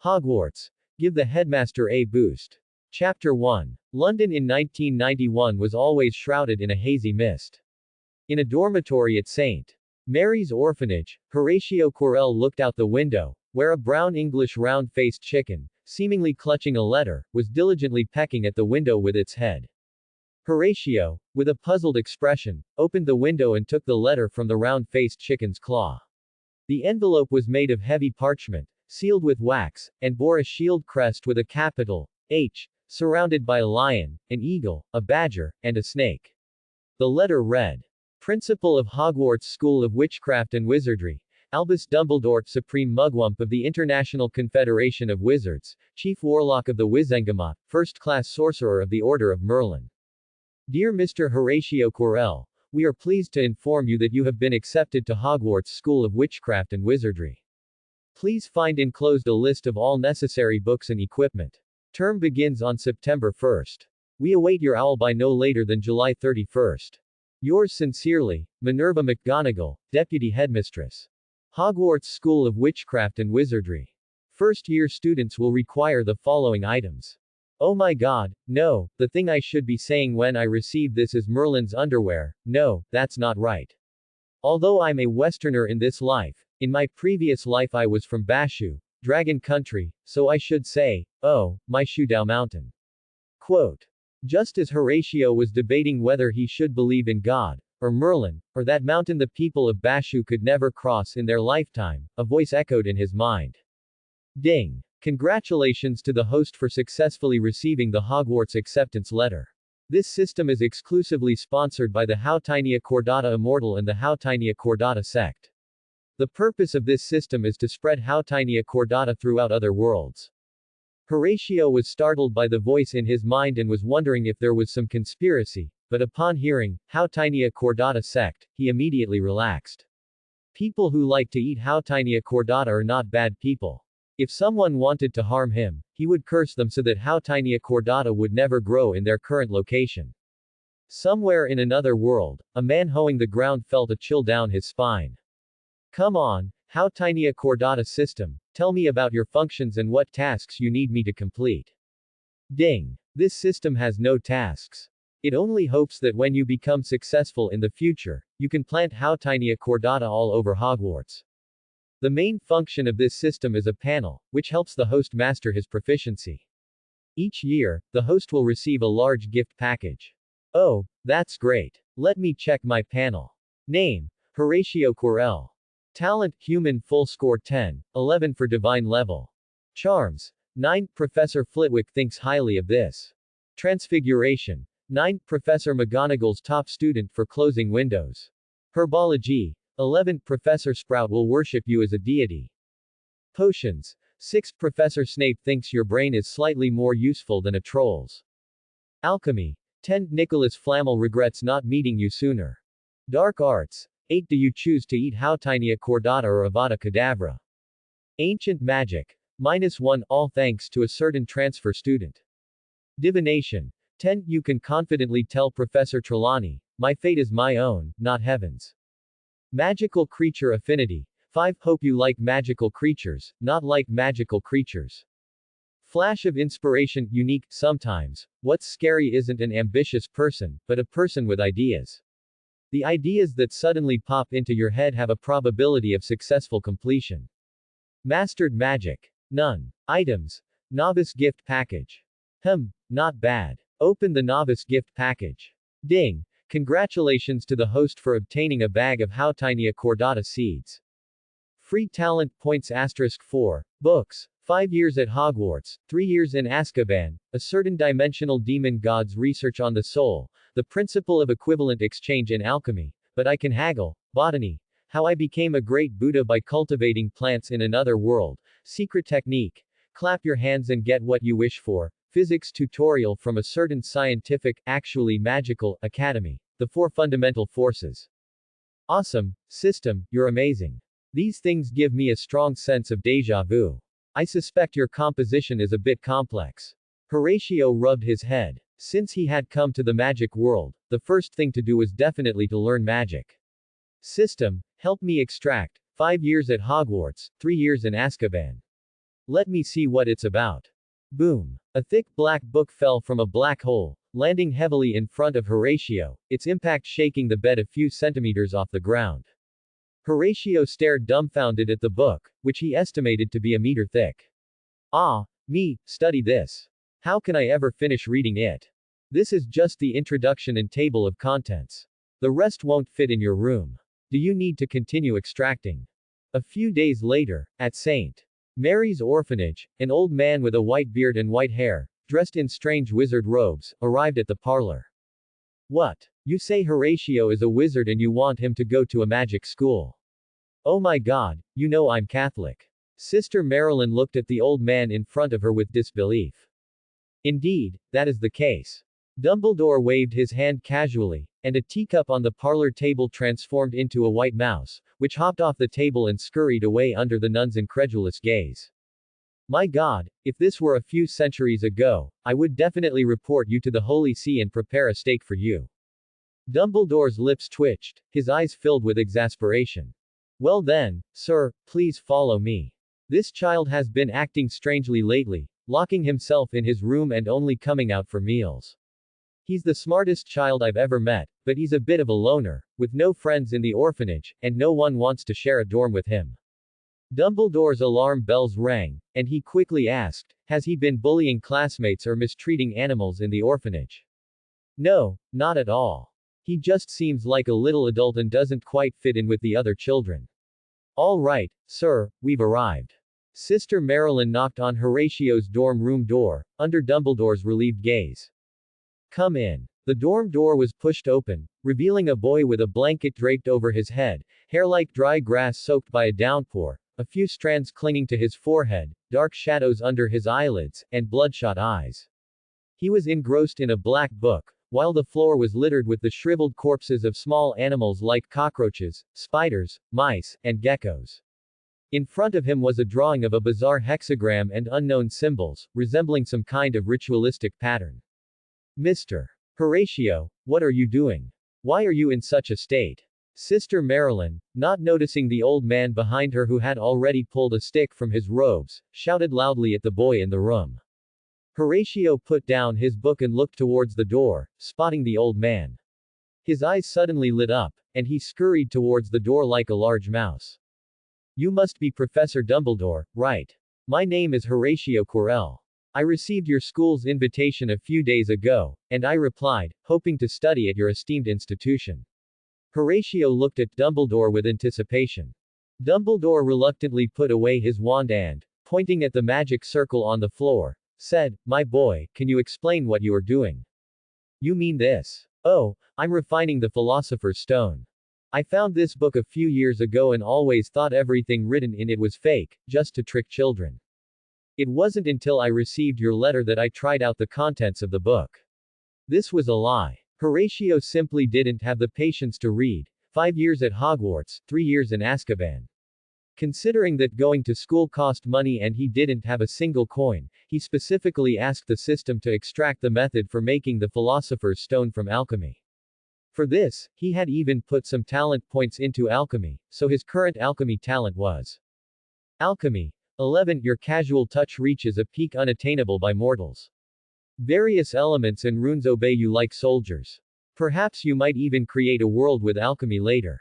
Hogwarts. Give the headmaster a boost. Chapter 1. London in 1991 was always shrouded in a hazy mist. In a dormitory at St. Mary's Orphanage, Horatio Quirrell looked out the window, where a brown English round-faced chicken, seemingly clutching a letter, was diligently pecking at the window with its head. Horatio, with a puzzled expression, opened the window and took the letter from the round-faced chicken's claw. The envelope was made of heavy parchment, sealed with wax, and bore a shield crest with a capital H, surrounded by a lion, an eagle, a badger, and a snake. The letter read, Principal of Hogwarts School of Witchcraft and Wizardry, Albus Dumbledore, Supreme Mugwump of the International Confederation of Wizards, Chief Warlock of the Wizengamot, First-Class Sorcerer of the Order of Merlin. Dear Mr. Horatio Quirrell, we are pleased to inform you that you have been accepted to Hogwarts School of Witchcraft and Wizardry. Please find enclosed a list of all necessary books and equipment. Term begins on September 1st. We await your owl by no later than July 31st. Yours sincerely, Minerva McGonagall, Deputy Headmistress. Hogwarts School of Witchcraft and Wizardry. First-year students will require the following items. Oh my god, no, the thing I should be saying when I receive this is Merlin's underwear. No, that's not right. Although I'm a Westerner in this life, in my previous life I was from Bashu, Dragon Country, so I should say, oh, my Shudao Mountain. Quote. Just as Horatio was debating whether he should believe in God, or Merlin, or that mountain the people of Bashu could never cross in their lifetime, a voice echoed in his mind. Ding! Congratulations to the host for successfully receiving the Hogwarts acceptance letter. This system is exclusively sponsored by the Houtinia Chordata Immortal and the Houtinia Chordata sect. The purpose of this system is to spread Houtinia Chordata throughout other worlds. Horatio was startled by the voice in his mind and was wondering if there was some conspiracy, but upon hearing, Houtinia Chordata sect, he immediately relaxed. People who like to eat Houtinia Chordata are not bad people. If someone wanted to harm him, he would curse them so that Houtinia Chordata would never grow in their current location. Somewhere in another world, a man hoeing the ground felt a chill down his spine. Come on, Houtinia Chordata system, tell me about your functions and what tasks you need me to complete. Ding! This system has no tasks. It only hopes that when you become successful in the future, you can plant Houtinia Chordata all over Hogwarts. The main function of this system is a panel, which helps the host master his proficiency. Each year, the host will receive a large gift package. Oh, that's great. Let me check my panel. Name, Horatio Quirrell. Talent, Human full score 10, 11 for Divine level. Charms, 9, Professor Flitwick thinks highly of this. Transfiguration, 9, Professor McGonagall's top student for closing windows. Herbology, 11, Professor Sprout will worship you as a deity. Potions, 6, Professor Snape thinks your brain is slightly more useful than a troll's. Alchemy, 10, Nicholas Flamel regrets not meeting you sooner. Dark Arts, 8, do you choose to eat Houtinia Chordata or Avada Kedavra? Ancient Magic, -1, all thanks to a certain transfer student. Divination, 10, you can confidently tell Professor Trelawney, my fate is my own, not heaven's. Magical Creature Affinity, 5, hope you like magical creatures, not like magical creatures. Flash of Inspiration, unique, sometimes, what's scary isn't an ambitious person, but a person with ideas. The ideas that suddenly pop into your head have a probability of successful completion. Mastered Magic. None. Items. Novice Gift Package. Not bad. Open the Novice Gift Package. Ding. Congratulations to the host for obtaining a bag of Houtinia Chordata seeds. Free talent points *4. Books. 5 years at Hogwarts, 3 years in Azkaban, a certain dimensional demon god's research on the soul, the principle of equivalent exchange in alchemy, but I can haggle, botany, how I became a great Buddha by cultivating plants in another world, secret technique, clap your hands and get what you wish for, physics tutorial from a certain scientific, actually magical, academy, the 4 fundamental forces. Awesome, system, you're amazing. These things give me a strong sense of déjà vu. I suspect your composition is a bit complex. Horatio rubbed his head. Since he had come to the magic world, the first thing to do was definitely to learn magic. System, help me extract, 5 years at Hogwarts, 3 years in Azkaban. Let me see what it's about. Boom. A thick black book fell from a black hole, landing heavily in front of Horatio, its impact shaking the bed a few centimeters off the ground. Horatio stared dumbfounded at the book, which he estimated to be a meter thick. Ah, me, study this. How can I ever finish reading it? This is just the introduction and table of contents. The rest won't fit in your room. Do you need to continue extracting? A few days later, at St. Mary's orphanage, an old man with a white beard and white hair, dressed in strange wizard robes, arrived at the parlor. What? You say Horatio is a wizard and you want him to go to a magic school? Oh my God, you know I'm Catholic. Sister Marilyn looked at the old man in front of her with disbelief. Indeed, that is the case. Dumbledore waved his hand casually, and a teacup on the parlor table transformed into a white mouse, which hopped off the table and scurried away under the nun's incredulous gaze. My God, if this were a few centuries ago, I would definitely report you to the Holy See and prepare a stake for you. Dumbledore's lips twitched, his eyes filled with exasperation. Well then, sir, please follow me. This child has been acting strangely lately, locking himself in his room and only coming out for meals. He's the smartest child I've ever met, but he's a bit of a loner, with no friends in the orphanage, and no one wants to share a dorm with him. Dumbledore's alarm bells rang, and he quickly asked, has he been bullying classmates or mistreating animals in the orphanage? No, not at all. He just seems like a little adult and doesn't quite fit in with the other children. All right, sir, we've arrived. Sister Marilyn knocked on Horatio's dorm room door, under Dumbledore's relieved gaze. Come in. The dorm door was pushed open, revealing a boy with a blanket draped over his head, hair like dry grass soaked by a downpour, a few strands clinging to his forehead, dark shadows under his eyelids, and bloodshot eyes. He was engrossed in a black book, while the floor was littered with the shriveled corpses of small animals like cockroaches, spiders, mice, and geckos. In front of him was a drawing of a bizarre hexagram and unknown symbols, resembling some kind of ritualistic pattern. Mr. Horatio, what are you doing? Why are you in such a state? Sister Marilyn, not noticing the old man behind her who had already pulled a stick from his robes, shouted loudly at the boy in the room. Horatio put down his book and looked towards the door, spotting the old man. His eyes suddenly lit up, and he scurried towards the door like a large mouse. You must be Professor Dumbledore, right? My name is Horatio Quirrell. I received your school's invitation a few days ago, and I replied, hoping to study at your esteemed institution. Horatio looked at Dumbledore with anticipation. Dumbledore reluctantly put away his wand and, pointing at the magic circle on the floor, said, my boy, can you explain what you are doing? You mean this? Oh, I'm refining the Philosopher's Stone. I found this book a few years ago and always thought everything written in it was fake, just to trick children. It wasn't until I received your letter that I tried out the contents of the book. This was a lie. Horatio simply didn't have the patience to read. 5 years at Hogwarts, 3 years in Azkaban. Considering that going to school cost money and he didn't have a single coin, he specifically asked the system to extract the method for making the Philosopher's Stone from alchemy. For this, he had even put some talent points into alchemy, so his current alchemy talent was Alchemy 11. Your casual touch reaches a peak unattainable by mortals. Various elements and runes obey you like soldiers. Perhaps you might even create a world with alchemy later.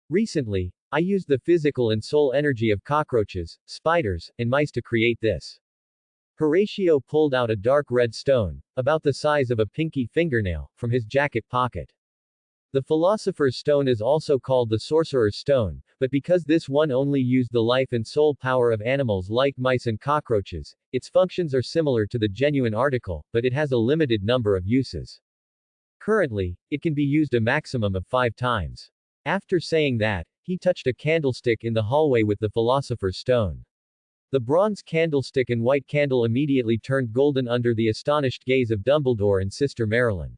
Recently, I used the physical and soul energy of cockroaches, spiders, and mice to create this. Horatio pulled out a dark red stone, about the size of a pinky fingernail, from his jacket pocket. The Philosopher's Stone is also called the Sorcerer's Stone, but because this one only used the life and soul power of animals like mice and cockroaches, its functions are similar to the genuine article, but it has a limited number of uses. Currently, it can be used a maximum of 5 times. After saying that, he touched a candlestick in the hallway with the Philosopher's Stone. The bronze candlestick and white candle immediately turned golden under the astonished gaze of Dumbledore and Sister Marilyn.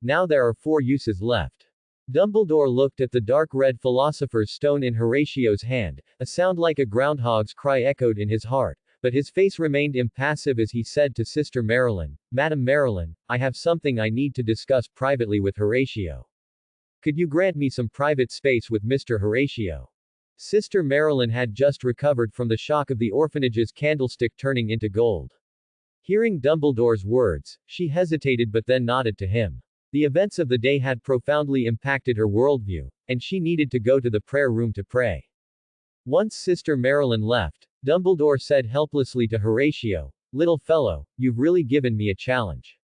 Now there are 4 uses left. Dumbledore looked at the dark red Philosopher's Stone in Horatio's hand, a sound like a groundhog's cry echoed in his heart, but his face remained impassive as he said to Sister Marilyn, Madam Marilyn, I have something I need to discuss privately with Horatio. Could you grant me some private space with Mr. Horatio? Sister Marilyn had just recovered from the shock of the orphanage's candlestick turning into gold. Hearing Dumbledore's words, she hesitated but then nodded to him. The events of the day had profoundly impacted her worldview, and she needed to go to the prayer room to pray. Once Sister Marilyn left, Dumbledore said helplessly to Horatio, "Little fellow, you've really given me a challenge."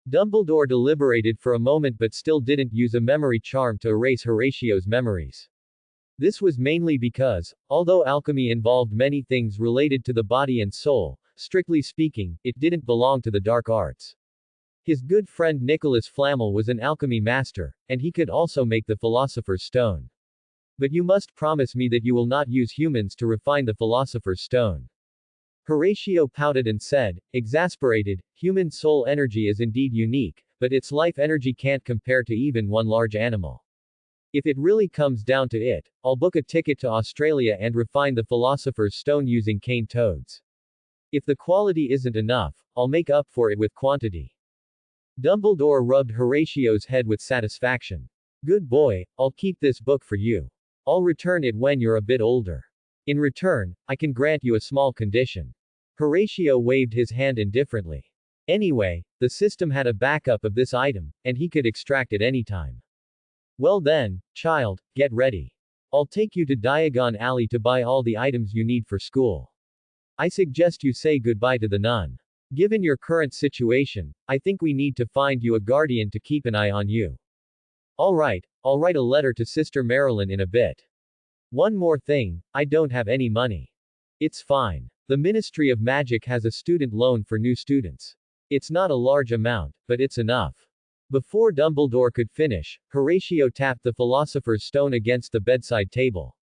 Dumbledore deliberated for a moment but still didn't use a memory charm to erase Horatio's memories. This was mainly because, although alchemy involved many things related to the body and soul, strictly speaking, it didn't belong to the dark arts. His good friend Nicholas Flamel was an alchemy master, and he could also make the Philosopher's Stone. "But you must promise me that you will not use humans to refine the Philosopher's Stone." Horatio pouted and said, exasperated, "Human soul energy is indeed unique, but its life energy can't compare to even one large animal. If it really comes down to it, I'll book a ticket to Australia and refine the Philosopher's Stone using cane toads. If the quality isn't enough, I'll make up for it with quantity." Dumbledore rubbed Horatio's head with satisfaction. "Good boy, I'll keep this book for you. I'll return it when you're a bit older. In return, I can grant you a small condition." Horatio waved his hand indifferently. Anyway, the system had a backup of this item, and he could extract it anytime. "Well then, child, get ready. I'll take you to Diagon Alley to buy all the items you need for school. I suggest you say goodbye to the nun. Given your current situation, I think we need to find you a guardian to keep an eye on you." "All right, I'll write a letter to Sister Marilyn in a bit. One more thing, I don't have any money." "It's fine. The Ministry of Magic has a student loan for new students. It's not a large amount, but it's enough." Before Dumbledore could finish, Horatio tapped the Philosopher's Stone against the bedside table.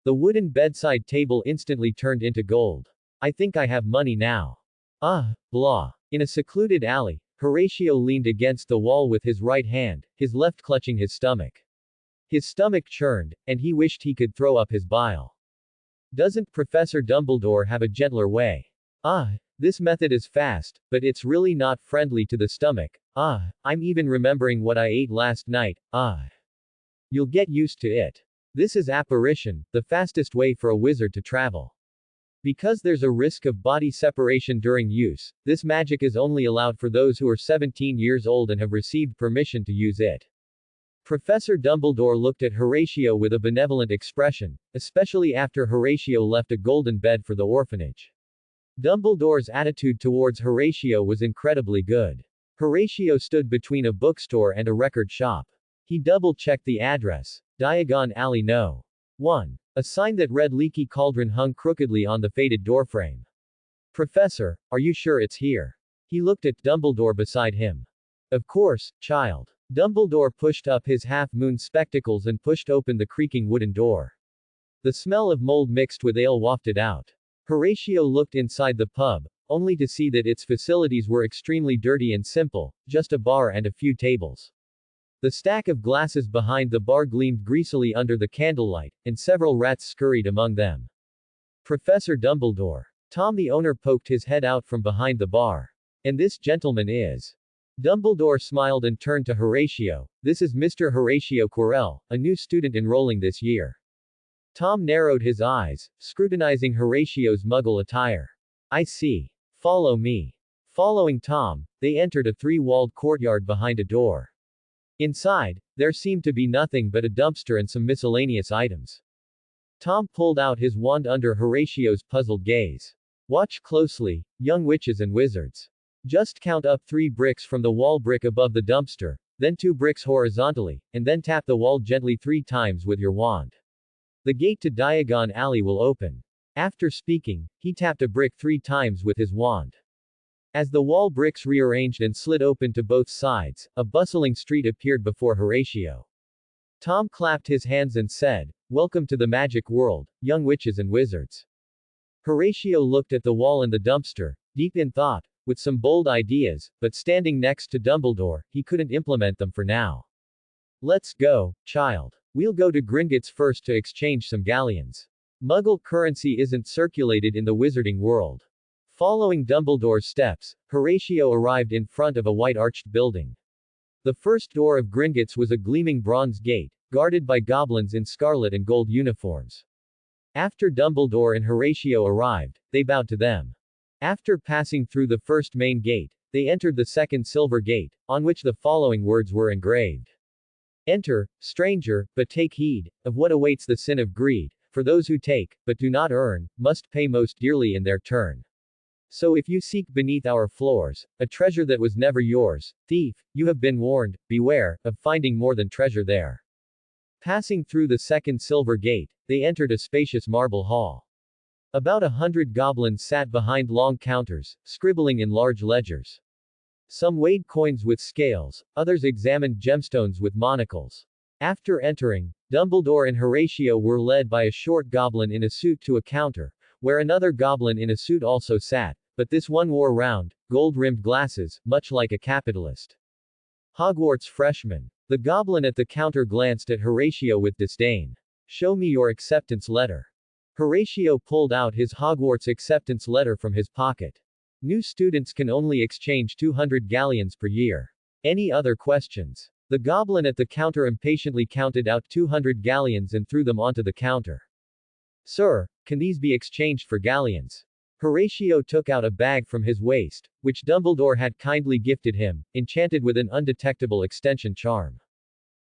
The wooden bedside table instantly turned into gold. "I think I have money now." "Ah, blah." In a secluded alley, Horatio leaned against the wall with his right hand, his left clutching his stomach. His stomach churned, and he wished he could throw up his bile. Doesn't Professor Dumbledore have a gentler way? This method is fast, but it's really not friendly to the stomach. I'm even remembering what I ate last night. You'll get used to it. This is apparition, the fastest way for a wizard to travel. Because there's a risk of body separation during use, this magic is only allowed for those who are 17 years old and have received permission to use it. Professor Dumbledore looked at Horatio with a benevolent expression, especially after Horatio left a golden bed for the orphanage. Dumbledore's attitude towards Horatio was incredibly good. Horatio stood between a bookstore and a record shop. He double-checked the address. Diagon Alley No. 1. A sign that read Leaky Cauldron hung crookedly on the faded doorframe. "Professor, are you sure it's here?" He looked at Dumbledore beside him. "Of course, child." Dumbledore pushed up his half-moon spectacles and pushed open the creaking wooden door. The smell of mold mixed with ale wafted out. Horatio looked inside the pub, only to see that its facilities were extremely dirty and simple, just a bar and a few tables. The stack of glasses behind the bar gleamed greasily under the candlelight, and several rats scurried among them. "Professor Dumbledore." Tom the owner poked his head out from behind the bar. "And this gentleman is?" Dumbledore smiled and turned to Horatio. "This is Mr. Horatio Quirrell, a new student enrolling this year." Tom narrowed his eyes, scrutinizing Horatio's muggle attire. "I see. Follow me." Following Tom, they entered a three-walled courtyard behind a door. Inside, there seemed to be nothing but a dumpster and some miscellaneous items. Tom pulled out his wand under Horatio's puzzled gaze. "Watch closely, young witches and wizards. Just count up 3 bricks from the wall brick above the dumpster, then 2 bricks horizontally, and then tap the wall gently 3 times with your wand. The gate to Diagon Alley will open." After speaking, he tapped a brick 3 times with his wand. As the wall bricks rearranged and slid open to both sides, a bustling street appeared before Horatio. Tom clapped his hands and said, "Welcome to the magic world, young witches and wizards." Horatio looked at the wall and the dumpster, deep in thought, with some bold ideas, but standing next to Dumbledore, he couldn't implement them for now. "Let's go, child. We'll go to Gringotts first to exchange some galleons. Muggle currency isn't circulated in the wizarding world." Following Dumbledore's steps, Horatio arrived in front of a white-arched building. The first door of Gringotts was a gleaming bronze gate, guarded by goblins in scarlet and gold uniforms. After Dumbledore and Horatio arrived, they bowed to them. After passing through the first main gate, they entered the second silver gate, on which the following words were engraved. Enter, stranger, but take heed, of what awaits the sin of greed, for those who take, but do not earn, must pay most dearly in their turn. So if you seek beneath our floors, a treasure that was never yours, thief, you have been warned, beware, of finding more than treasure there. Passing through the second silver gate, they entered a spacious marble hall. About 100 goblins sat behind long counters, scribbling in large ledgers. Some weighed coins with scales, others examined gemstones with monocles. After entering, Dumbledore and Horatio were led by a short goblin in a suit to a counter, where another goblin in a suit also sat, but this one wore round, gold-rimmed glasses, much like a capitalist. Hogwarts freshman. The goblin at the counter glanced at Horatio with disdain. Show me your acceptance letter. Horatio pulled out his Hogwarts acceptance letter from his pocket. New students can only exchange 200 galleons per year. Any other questions? The goblin at the counter impatiently counted out 200 galleons and threw them onto the counter. Sir, can these be exchanged for galleons? Horatio took out a bag from his waist, which Dumbledore had kindly gifted him, enchanted with an undetectable extension charm.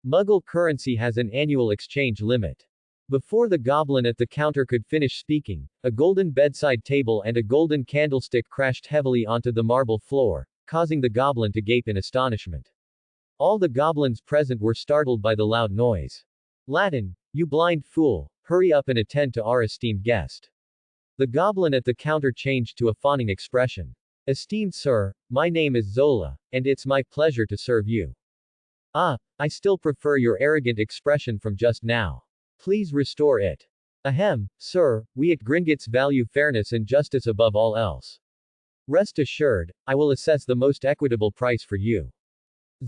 Muggle currency has an annual exchange limit. Before the goblin at the counter could finish speaking, a golden bedside table and a golden candlestick crashed heavily onto the marble floor, causing the goblin to gape in astonishment. All the goblins present were startled by the loud noise. Latin, you blind fool, hurry up and attend to our esteemed guest. The goblin at the counter changed to a fawning expression. Esteemed sir, my name is Zola, and it's my pleasure to serve you. Ah, I still prefer your arrogant expression from just now. Please restore it. Ahem, sir, we at Gringotts value fairness and justice above all else. Rest assured, I will assess the most equitable price for you.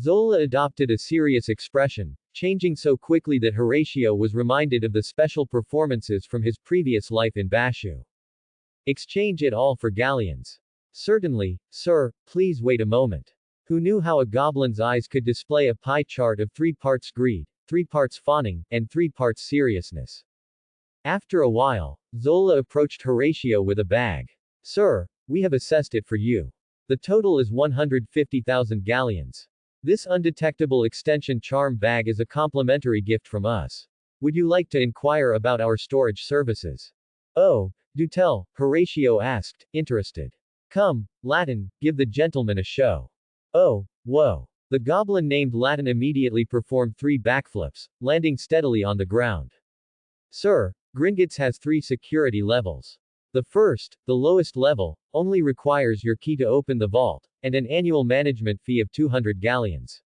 Zola adopted a serious expression, changing so quickly that Horatio was reminded of the special performances from his previous life in Bashu. Exchange it all for galleons. Certainly, sir, please wait a moment. Who knew how a goblin's eyes could display a pie chart of 3 parts greed, 3 parts fawning, and 3 parts seriousness? After a while, Zola approached Horatio with a bag. Sir, we have assessed it for you. The total is 150,000 galleons. This undetectable extension charm bag is a complimentary gift from us. Would you like to inquire about our storage services? Oh, do tell, Horatio asked, interested. Come, Latin, give the gentleman a show. Oh, whoa. The goblin named Latin immediately performed 3 backflips, landing steadily on the ground. Sir, Gringotts has 3 security levels. The first, the lowest level, only requires your key to open the vault, and an annual management fee of 200 galleons.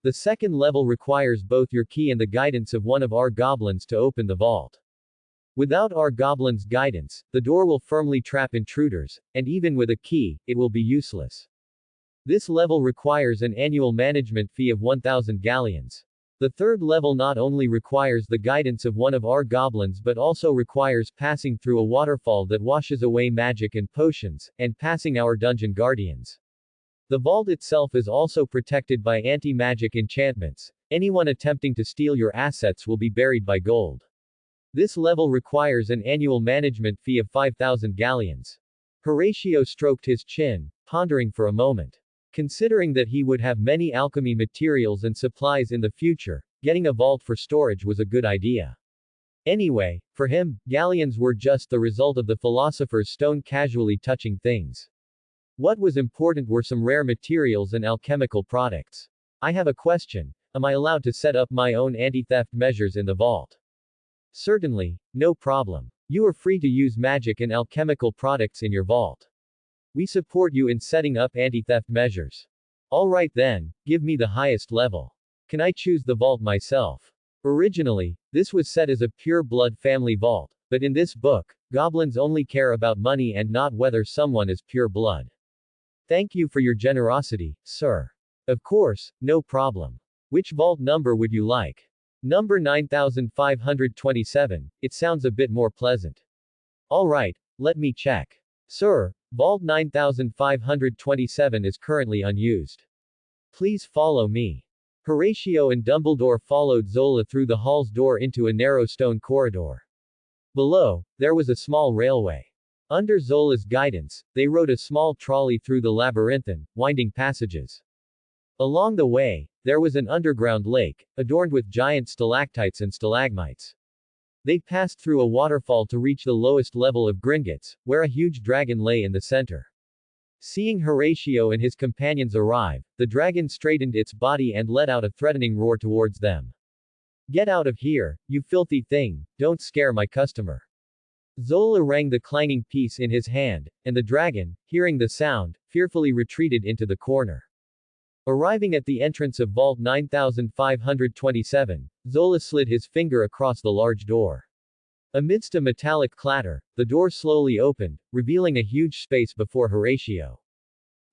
The second level requires both your key and the guidance of one of our goblins to open the vault. Without our goblin's guidance, the door will firmly trap intruders, and even with a key, it will be useless. This level requires an annual management fee of 1,000 galleons. The third level not only requires the guidance of one of our goblins but also requires passing through a waterfall that washes away magic and potions, and passing our dungeon guardians. The vault itself is also protected by anti-magic enchantments. Anyone attempting to steal your assets will be buried by gold. This level requires an annual management fee of 5,000 galleons. Horatio stroked his chin, pondering for a moment. Considering that he would have many alchemy materials and supplies in the future, getting a vault for storage was a good idea. Anyway, for him, galleons were just the result of the philosopher's stone casually touching things. What was important were some rare materials and alchemical products. I have a question. Am I allowed to set up my own anti-theft measures in the vault? Certainly, no problem. You are free to use magic and alchemical products in your vault. We support you in setting up anti-theft measures. Alright then, give me the highest level. Can I choose the vault myself? Originally, this was set as a pure-blood family vault, but in this book, goblins only care about money and not whether someone is pure blood. Thank you for your generosity, sir. Of course, no problem. Which vault number would you like? Number 9527, it sounds a bit more pleasant. Alright, let me check. Sir, vault 9527 is currently unused. Please follow me. Horatio and Dumbledore followed Zola through the hall's door into a narrow stone corridor. Below, there was a small railway. Under Zola's guidance, they rode a small trolley through the labyrinthine, winding passages. Along the way, there was an underground lake, adorned with giant stalactites and stalagmites. They passed through a waterfall to reach the lowest level of Gringotts, where a huge dragon lay in the center. Seeing Horatio and his companions arrive, the dragon straightened its body and let out a threatening roar towards them. "Get out of here, you filthy thing, don't scare my customer." Zola rang the clanging piece in his hand, and the dragon, hearing the sound, fearfully retreated into the corner. Arriving at the entrance of Vault 9527, Zola slid his finger across the large door. Amidst a metallic clatter, the door slowly opened, revealing a huge space before Horatio.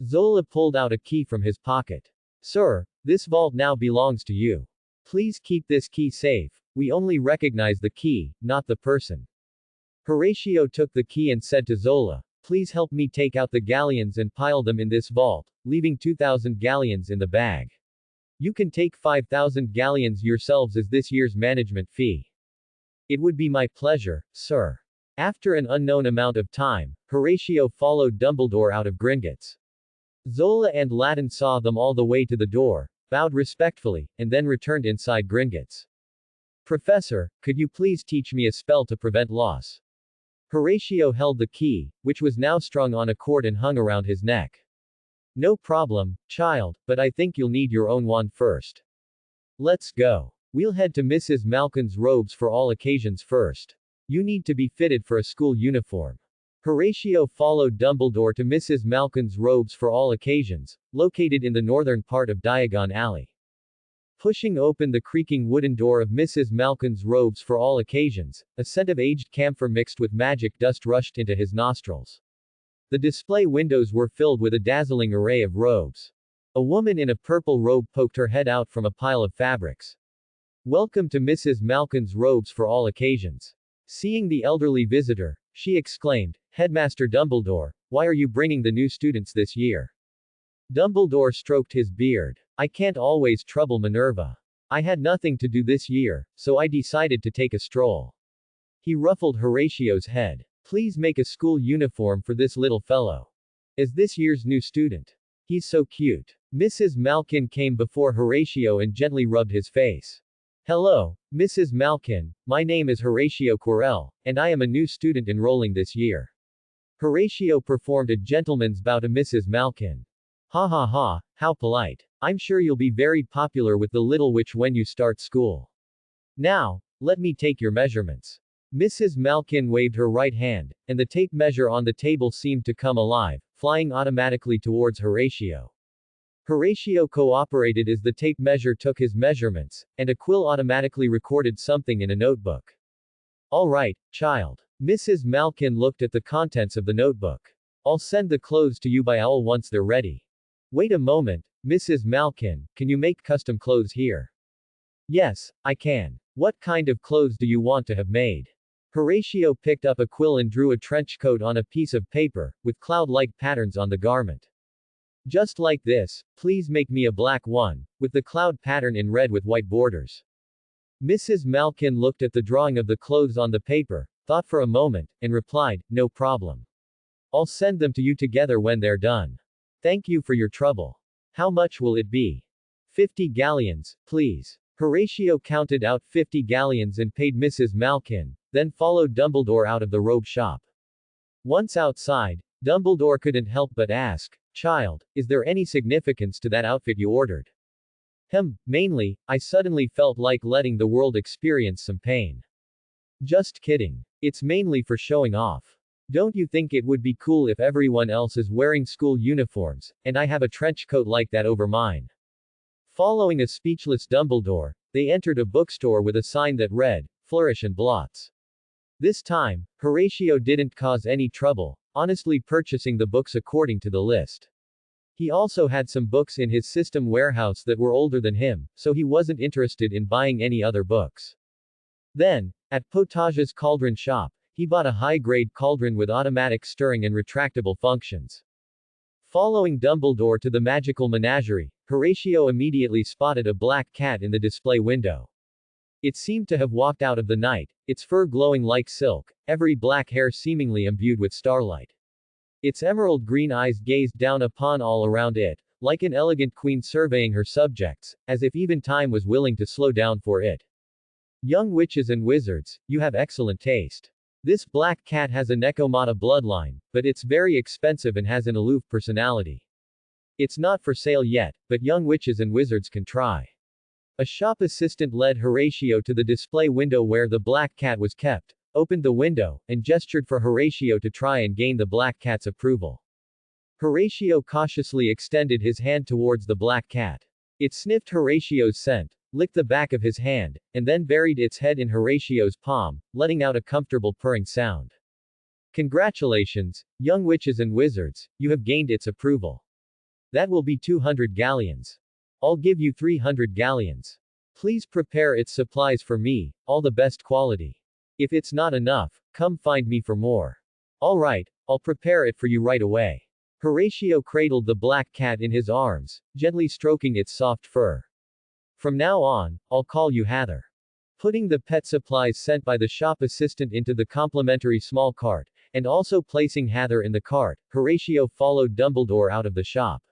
Zola pulled out a key from his pocket. "Sir, this vault now belongs to you. Please keep this key safe. We only recognize the key, not the person." Horatio took the key and said to Zola, "Please help me take out the galleons and pile them in this vault, leaving 2,000 galleons in the bag. You can take 5,000 galleons yourselves as this year's management fee." "It would be my pleasure, sir." After an unknown amount of time, Horatio followed Dumbledore out of Gringotts. Zola and Latin saw them all the way to the door, bowed respectfully, and then returned inside Gringotts. "Professor, could you please teach me a spell to prevent loss?" Horatio held the key, which was now strung on a cord and hung around his neck. "No problem, child, but I think you'll need your own wand first. Let's go. We'll head to Mrs. Malkin's robes for all occasions first. You need to be fitted for a school uniform." Horatio followed Dumbledore to Mrs. Malkin's robes for all occasions, located in the northern part of Diagon Alley. Pushing open the creaking wooden door of Mrs. Malkin's robes for all occasions, a scent of aged camphor mixed with magic dust rushed into his nostrils. The display windows were filled with a dazzling array of robes. A woman in a purple robe poked her head out from a pile of fabrics. "Welcome to Mrs. Malkin's robes for all occasions." Seeing the elderly visitor, she exclaimed, "Headmaster Dumbledore, why are you bringing the new students this year?" Dumbledore stroked his beard. "I can't always trouble Minerva. I had nothing to do this year, so I decided to take a stroll." He ruffled Horatio's head. "Please make a school uniform for this little fellow. As this year's new student. He's so cute." Mrs. Malkin came before Horatio and gently rubbed his face. "Hello, Mrs. Malkin, my name is Horatio Quirrell, and I am a new student enrolling this year." Horatio performed a gentleman's bow to Mrs. Malkin. "Ha ha ha, how polite. I'm sure you'll be very popular with the little witch when you start school. Now, let me take your measurements." Mrs. Malkin waved her right hand, and the tape measure on the table seemed to come alive, flying automatically towards Horatio. Horatio cooperated as the tape measure took his measurements, and a quill automatically recorded something in a notebook. "All right, child." Mrs. Malkin looked at the contents of the notebook. "I'll send the clothes to you by owl once they're ready." "Wait a moment, Mrs. Malkin, can you make custom clothes here?" "Yes, I can. What kind of clothes do you want to have made?" Horatio picked up a quill and drew a trench coat on a piece of paper, with cloud-like patterns on the garment. "Just like this, please make me a black one, with the cloud pattern in red with white borders." Mrs. Malkin looked at the drawing of the clothes on the paper, thought for a moment, and replied, "No problem. I'll send them to you together when they're done. Thank you for your trouble. How much will it be?" 50 galleons, please." Horatio counted out 50 galleons and paid Mrs. Malkin, then followed Dumbledore out of the robe shop. Once outside, Dumbledore couldn't help but ask, "Child, is there any significance to that outfit you ordered?" Mainly, I suddenly felt like letting the world experience some pain." "Just kidding. It's mainly for showing off. Don't you think it would be cool if everyone else is wearing school uniforms, and I have a trench coat like that over mine?" Following a speechless Dumbledore, they entered a bookstore with a sign that read, "Flourish and Blots." This time, Horatio didn't cause any trouble, honestly purchasing the books according to the list. He also had some books in his system warehouse that were older than him, so he wasn't interested in buying any other books. Then, at Potage's cauldron shop, he bought a high-grade cauldron with automatic stirring and retractable functions. Following Dumbledore to the magical menagerie, Horatio immediately spotted a black cat in the display window. It seemed to have walked out of the night, its fur glowing like silk, every black hair seemingly imbued with starlight. Its emerald green eyes gazed down upon all around it, like an elegant queen surveying her subjects, as if even time was willing to slow down for it. Young witches and wizards, you have excellent taste. This black cat has a Nekomata bloodline, but it's very expensive and has an aloof personality. It's not for sale yet, but young witches and wizards can try. A shop assistant led Horatio to the display window where the black cat was kept, opened the window, and gestured for Horatio to try and gain the black cat's approval. Horatio cautiously extended his hand towards the black cat. It sniffed Horatio's scent, licked the back of his hand, and then buried its head in Horatio's palm, letting out a comfortable purring sound. Congratulations, young witches and wizards, you have gained its approval. That will be 200 galleons. I'll give you 300 galleons. Please prepare its supplies for me, all the best quality. If it's not enough, come find me for more. All right, I'll prepare it for you right away. Horatio cradled the black cat in his arms, gently stroking its soft fur. From now on, I'll call you Hather. Putting the pet supplies sent by the shop assistant into the complimentary small cart, and also placing Hather in the cart, Horatio followed Dumbledore out of the shop.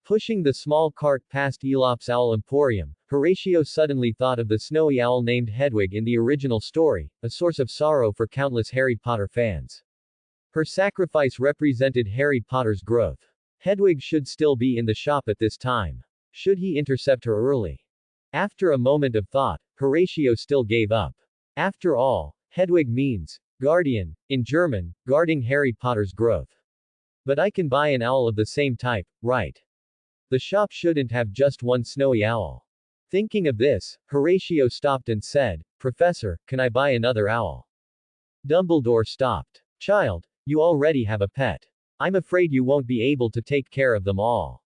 Pushing the small cart past Aesop's Owl Emporium, Horatio suddenly thought of the snowy owl named Hedwig in the original story, a source of sorrow for countless Harry Potter fans. Her sacrifice represented Harry Potter's growth. Hedwig should still be in the shop at this time. Should he intercept her early? After a moment of thought, Horatio still gave up. After all, Hedwig means guardian, in German, guarding Harry Potter's growth. But I can buy an owl of the same type, right? The shop shouldn't have just one snowy owl. Thinking of this, Horatio stopped and said, Professor, can I buy another owl? Dumbledore stopped. Child, you already have a pet. I'm afraid you won't be able to take care of them all.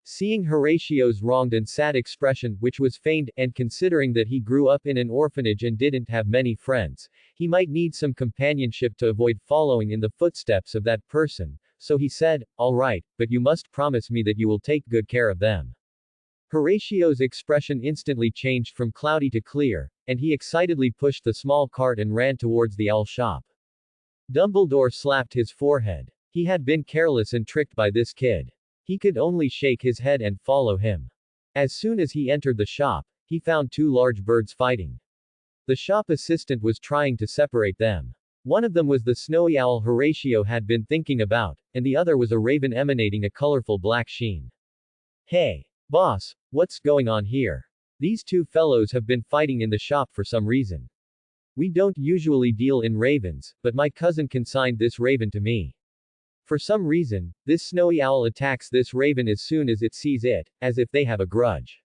Seeing Horatio's wronged and sad expression, which was feigned, and considering that he grew up in an orphanage and didn't have many friends, he might need some companionship to avoid following in the footsteps of that person, so he said, all right, but you must promise me that you will take good care of them. Horatio's expression instantly changed from cloudy to clear, and he excitedly pushed the small cart and ran towards the owl shop. Dumbledore slapped his forehead. He had been careless and tricked by this kid. He could only shake his head and follow him. As soon as he entered the shop, he found two large birds fighting. The shop assistant was trying to separate them. One of them was the snowy owl Horatio had been thinking about, and the other was a raven emanating a colorful black sheen. Hey, boss, what's going on here? These two fellows have been fighting in the shop for some reason. We don't usually deal in ravens, but my cousin consigned this raven to me. For some reason, this snowy owl attacks this raven as soon as it sees it, as if they have a grudge.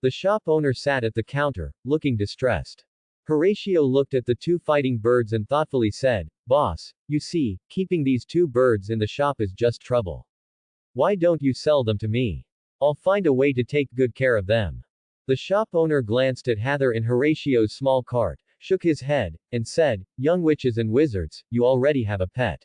The shop owner sat at the counter, looking distressed. Horatio looked at the two fighting birds and thoughtfully said, Boss, you see, keeping these two birds in the shop is just trouble. Why don't you sell them to me? I'll find a way to take good care of them. The shop owner glanced at Hather in Horatio's small cart, shook his head, and said, Young witches and wizards, you already have a pet.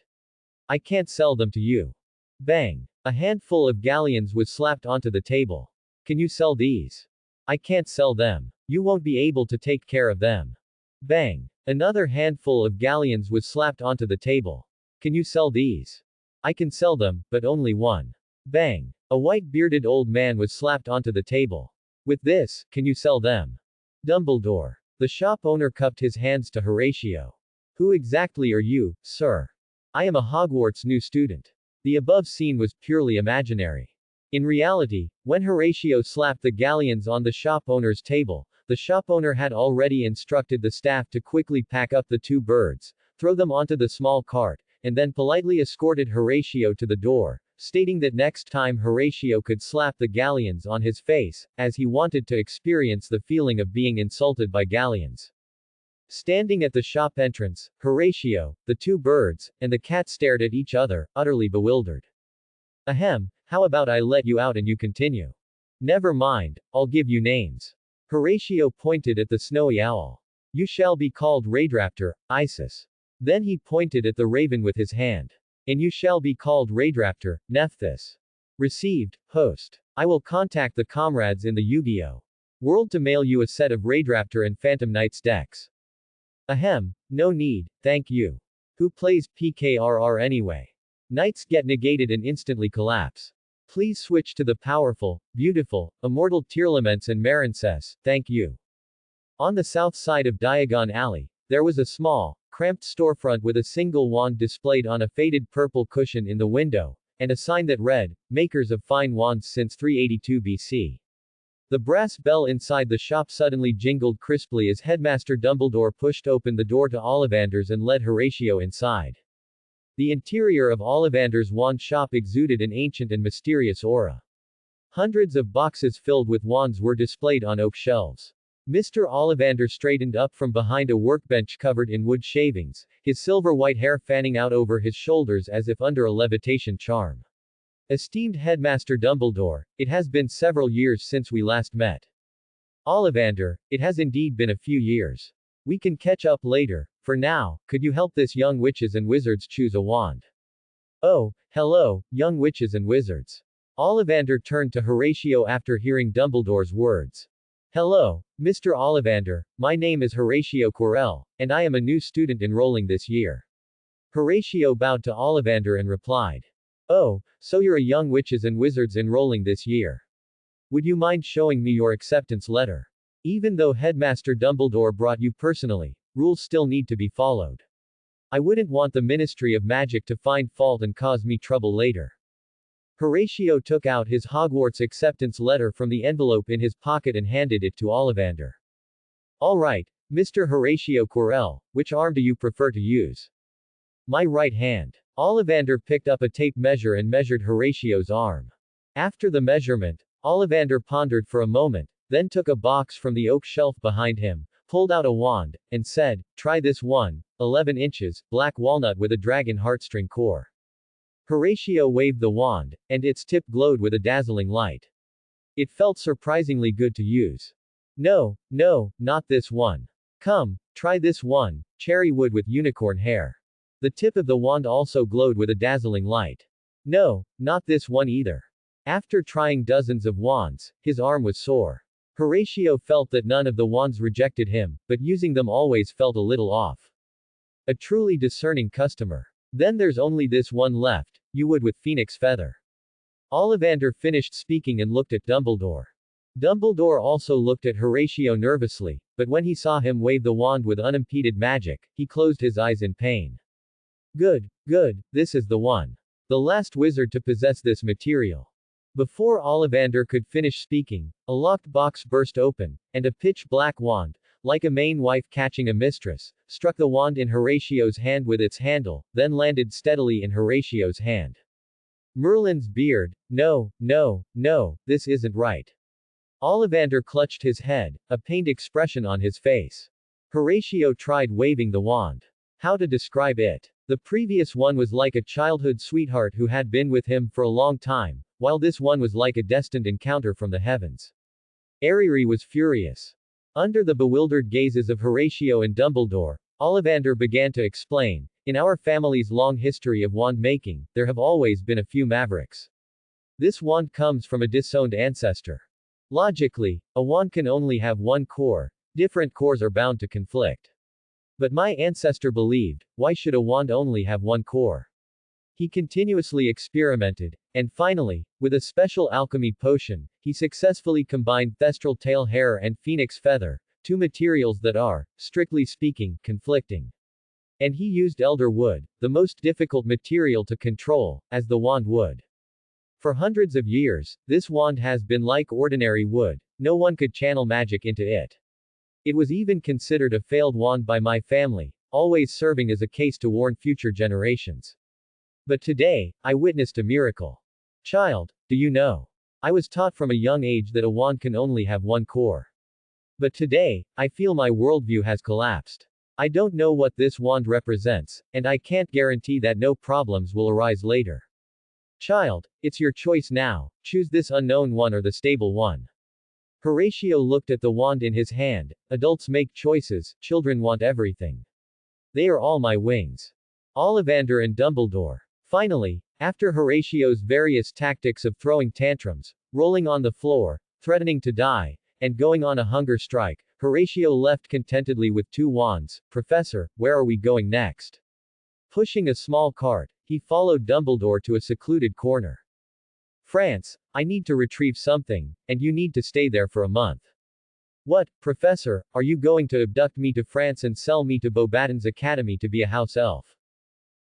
I can't sell them to you. Bang! A handful of galleons was slapped onto the table. Can you sell these? I can't sell them. You won't be able to take care of them. Bang! Another handful of galleons was slapped onto the table. Can you sell these? I can sell them, but only one. Bang! A white-bearded old man was slapped onto the table. With this, can you sell them? Dumbledore. The shop owner cupped his hands to Horatio. Who exactly are you, sir? I am a Hogwarts new student. The above scene was purely imaginary. In reality, when Horatio slapped the galleons on the shop owner's table, the shop owner had already instructed the staff to quickly pack up the two birds, throw them onto the small cart, and then politely escorted Horatio to the door, stating that next time Horatio could slap the galleons on his face, as he wanted to experience the feeling of being insulted by galleons. Standing at the shop entrance, Horatio, the two birds, and the cat stared at each other, utterly bewildered. Ahem, how about I let you out and you continue? Never mind, I'll give you names. Horatio pointed at the snowy owl. You shall be called Raidraptor, Isis. Then he pointed at the raven with his hand. And you shall be called Raidraptor, Nephthys. Received, host. I will contact the comrades in the Yu-Gi-Oh! World to mail you a set of Raidraptor and Phantom Knights decks. Ahem, no need, thank you. Who plays PKRR anyway? Knights get negated and instantly collapse. Please switch to the powerful, beautiful, immortal Tearlaments and Marincess, thank you. On the south side of Diagon Alley, there was a small, cramped storefront with a single wand displayed on a faded purple cushion in the window, and a sign that read, Makers of Fine Wands since 382 BC. The brass bell inside the shop suddenly jingled crisply as Headmaster Dumbledore pushed open the door to Ollivander's and led Horatio inside. The interior of Ollivander's wand shop exuded an ancient and mysterious aura. Hundreds of boxes filled with wands were displayed on oak shelves. Mr. Ollivander straightened up from behind a workbench covered in wood shavings, his silver-white hair fanning out over his shoulders as if under a levitation charm. Esteemed Headmaster Dumbledore, it has been several years since we last met. Ollivander, it has indeed been a few years. We can catch up later. For now, could you help this young witches and wizards choose a wand? Oh, hello, young witches and wizards. Ollivander turned to Horatio after hearing Dumbledore's words. Hello, Mr. Ollivander, my name is Horatio Quirrell, and I am a new student enrolling this year. Horatio bowed to Ollivander and replied. Oh, so you're a young witches and wizards enrolling this year. Would you mind showing me your acceptance letter? Even though Headmaster Dumbledore brought you personally, rules still need to be followed. I wouldn't want the Ministry of Magic to find fault and cause me trouble later. Horatio took out his Hogwarts acceptance letter from the envelope in his pocket and handed it to Ollivander. All right, Mr. Horatio Quirrell, which arm do you prefer to use? My right hand. Ollivander picked up a tape measure and measured Horatio's arm. After the measurement, Ollivander pondered for a moment, then took a box from the oak shelf behind him, pulled out a wand, and said, Try this one, 11 inches, black walnut with a dragon heartstring core. Horatio waved the wand, and its tip glowed with a dazzling light. It felt surprisingly good to use. No, not this one. Come, try this one, cherry wood with unicorn hair. The tip of the wand also glowed with a dazzling light. No, not this one either. After trying dozens of wands, his arm was sore. Horatio felt that none of the wands rejected him, but using them always felt a little off. A truly discerning customer. Then there's only this one left, you would with phoenix feather. Ollivander finished speaking and looked at Dumbledore. Dumbledore also looked at Horatio nervously, but when he saw him wave the wand with unimpeded magic, he closed his eyes in pain. Good, this is the one. The last wizard to possess this material. Before Ollivander could finish speaking, a locked box burst open, and a pitch-black wand, like a main wife catching a mistress, struck the wand in Horatio's hand with its handle, then landed steadily in Horatio's hand. Merlin's beard. No, this isn't right. Ollivander clutched his head, a pained expression on his face. Horatio tried waving the wand. How to describe it? The previous one was like a childhood sweetheart who had been with him for a long time, while this one was like a destined encounter from the heavens. Ariri was furious. Under the bewildered gazes of Horatio and Dumbledore, Ollivander began to explain, in our family's long history of wand making, there have always been a few mavericks. This wand comes from a disowned ancestor. Logically, a wand can only have one core, different cores are bound to conflict. But my ancestor believed, why should a wand only have one core? He continuously experimented, and finally, with a special alchemy potion, he successfully combined thestral tail hair and phoenix feather, two materials that are, strictly speaking, conflicting. And he used elder wood, the most difficult material to control, as the wand wood. For hundreds of years, this wand has been like ordinary wood, no one could channel magic into it. It was even considered a failed wand by my family, always serving as a case to warn future generations. But today, I witnessed a miracle. Child, do you know? I was taught from a young age that a wand can only have one core. But today, I feel my worldview has collapsed. I don't know what this wand represents, and I can't guarantee that no problems will arise later. Child, it's your choice now, choose this unknown one or the stable one. Horatio looked at the wand in his hand. Adults make choices, children want everything. They are all my wings. Ollivander and Dumbledore. Finally, after Horatio's various tactics of throwing tantrums, rolling on the floor, threatening to die, and going on a hunger strike, Horatio left contentedly with 2 wands. Professor, where are we going next? Pushing a small cart, he followed Dumbledore to a secluded corner. France, I need to retrieve something, and you need to stay there for a month. What, Professor, are you going to abduct me to France and sell me to Beauxbaton's academy to be a house elf?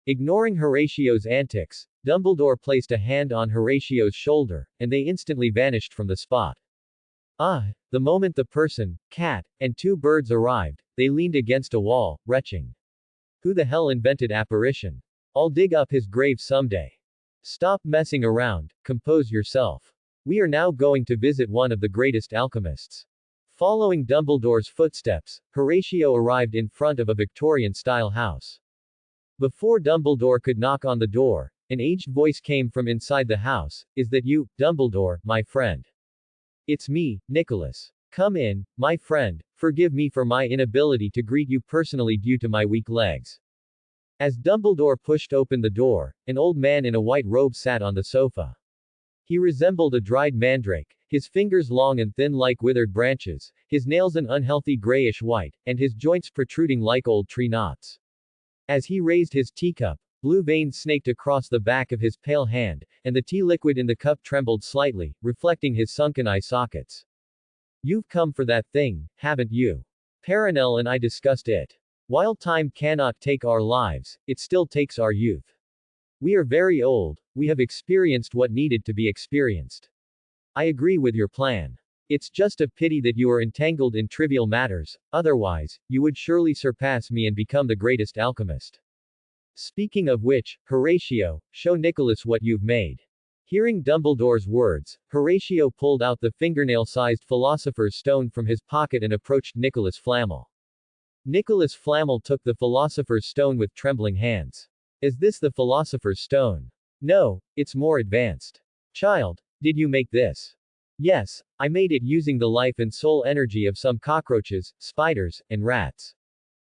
Ignoring Horatio's antics, Dumbledore placed a hand on Horatio's shoulder, and they instantly vanished from the spot. The moment the person, cat, and 2 birds arrived, they leaned against a wall, retching. Who the hell invented apparition? I'll dig up his grave someday. Stop messing around, compose yourself. We are now going to visit one of the greatest alchemists. Following Dumbledore's footsteps, Horatio arrived in front of a Victorian-style house. Before Dumbledore could knock on the door, an aged voice came from inside the house. Is that you, Dumbledore, my friend? It's me, Nicholas. Come in, my friend. Forgive me for my inability to greet you personally due to my weak legs. As Dumbledore pushed open the door, an old man in a white robe sat on the sofa. He resembled a dried mandrake, his fingers long and thin like withered branches, his nails an unhealthy grayish white, and his joints protruding like old tree knots. As he raised his teacup, blue veins snaked across the back of his pale hand, and the tea liquid in the cup trembled slightly, reflecting his sunken eye sockets. You've come for that thing, haven't you? Perenelle and I discussed it. While time cannot take our lives, it still takes our youth. We are very old, we have experienced what needed to be experienced. I agree with your plan. It's just a pity that you are entangled in trivial matters, otherwise, you would surely surpass me and become the greatest alchemist. Speaking of which, Horatio, show Nicholas what you've made. Hearing Dumbledore's words, Horatio pulled out the fingernail-sized Philosopher's Stone from his pocket and approached Nicholas Flamel. Nicholas Flamel took the Philosopher's Stone with trembling hands. Is this the Philosopher's Stone? No, it's more advanced. Child, did you make this? Yes, I made it using the life and soul energy of some cockroaches, spiders, and rats.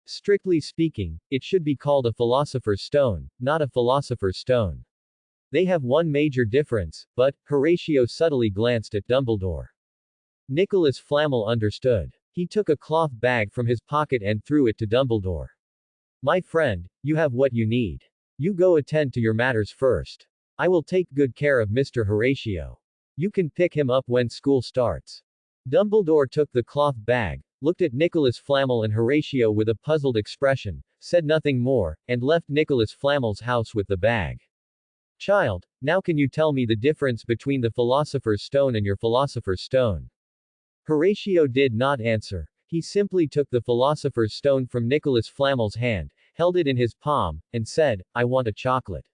Strictly speaking, it should be called a Philosopher's Stone, not a Philosopher's Stone. They have one major difference, but, Horatio subtly glanced at Dumbledore. Nicholas Flamel understood. He took a cloth bag from his pocket and threw it to Dumbledore. My friend, you have what you need. You go attend to your matters first. I will take good care of Mr. Horatio. You can pick him up when school starts. Dumbledore took the cloth bag, looked at Nicholas Flamel and Horatio with a puzzled expression, said nothing more, and left Nicholas Flamel's house with the bag. Child, now can you tell me the difference between the Philosopher's Stone and your Philosopher's Stone? Horatio did not answer. He simply took the Philosopher's Stone from Nicholas Flamel's hand, held it in his palm, and said, I want a chocolate.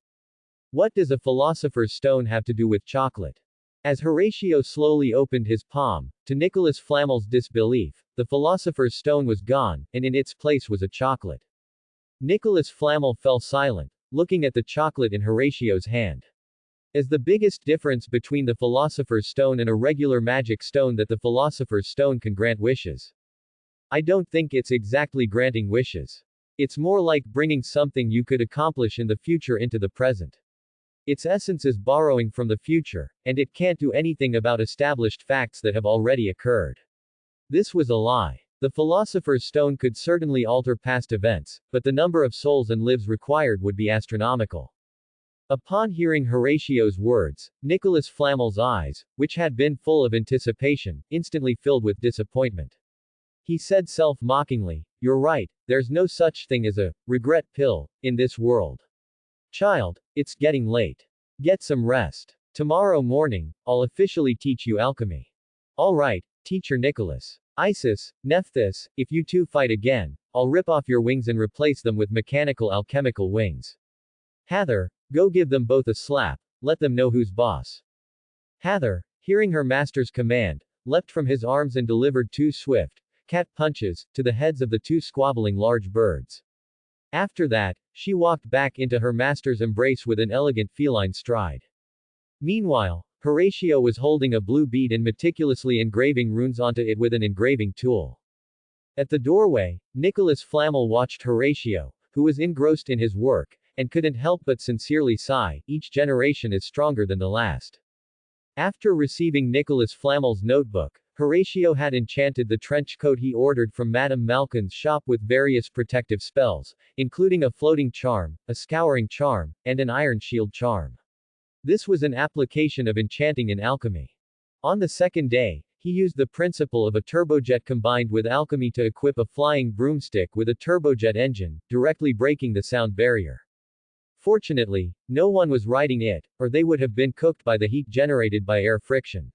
What does a Philosopher's Stone have to do with chocolate? As Horatio slowly opened his palm, to Nicholas Flamel's disbelief, the Philosopher's Stone was gone, and in its place was a chocolate. Nicholas Flamel fell silent, looking at the chocolate in Horatio's hand. Is the biggest difference between the Philosopher's Stone and a regular magic stone that the Philosopher's Stone can grant wishes? I don't think it's exactly granting wishes. It's more like bringing something you could accomplish in the future into the present. Its essence is borrowing from the future, and it can't do anything about established facts that have already occurred. This was a lie. The Philosopher's Stone could certainly alter past events, but the number of souls and lives required would be astronomical. Upon hearing Horatio's words, Nicholas Flamel's eyes, which had been full of anticipation, instantly filled with disappointment. He said self-mockingly, You're right, there's no such thing as a regret pill in this world. Child, it's getting late. Get some rest. Tomorrow morning, I'll officially teach you alchemy. All right, Teacher Nicholas. Isis, Nephthys, if you two fight again, I'll rip off your wings and replace them with mechanical alchemical wings. Hather, go give them both a slap, let them know who's boss. Hather, hearing her master's command, leapt from his arms and delivered 2 swift, cat punches, to the heads of the 2 squabbling large birds. After that, she walked back into her master's embrace with an elegant feline stride. Meanwhile, Horatio was holding a blue bead and meticulously engraving runes onto it with an engraving tool. At the doorway, Nicholas Flamel watched Horatio, who was engrossed in his work, and couldn't help but sincerely sigh, each generation is stronger than the last. After receiving Nicholas Flamel's notebook, Horatio had enchanted the trench coat he ordered from Madame Malkin's shop with various protective spells, including a floating charm, a scouring charm, and an iron shield charm. This was an application of enchanting in alchemy. On the second day, he used the principle of a turbojet combined with alchemy to equip a flying broomstick with a turbojet engine, directly breaking the sound barrier. Fortunately, no one was riding it, or they would have been cooked by the heat generated by air friction.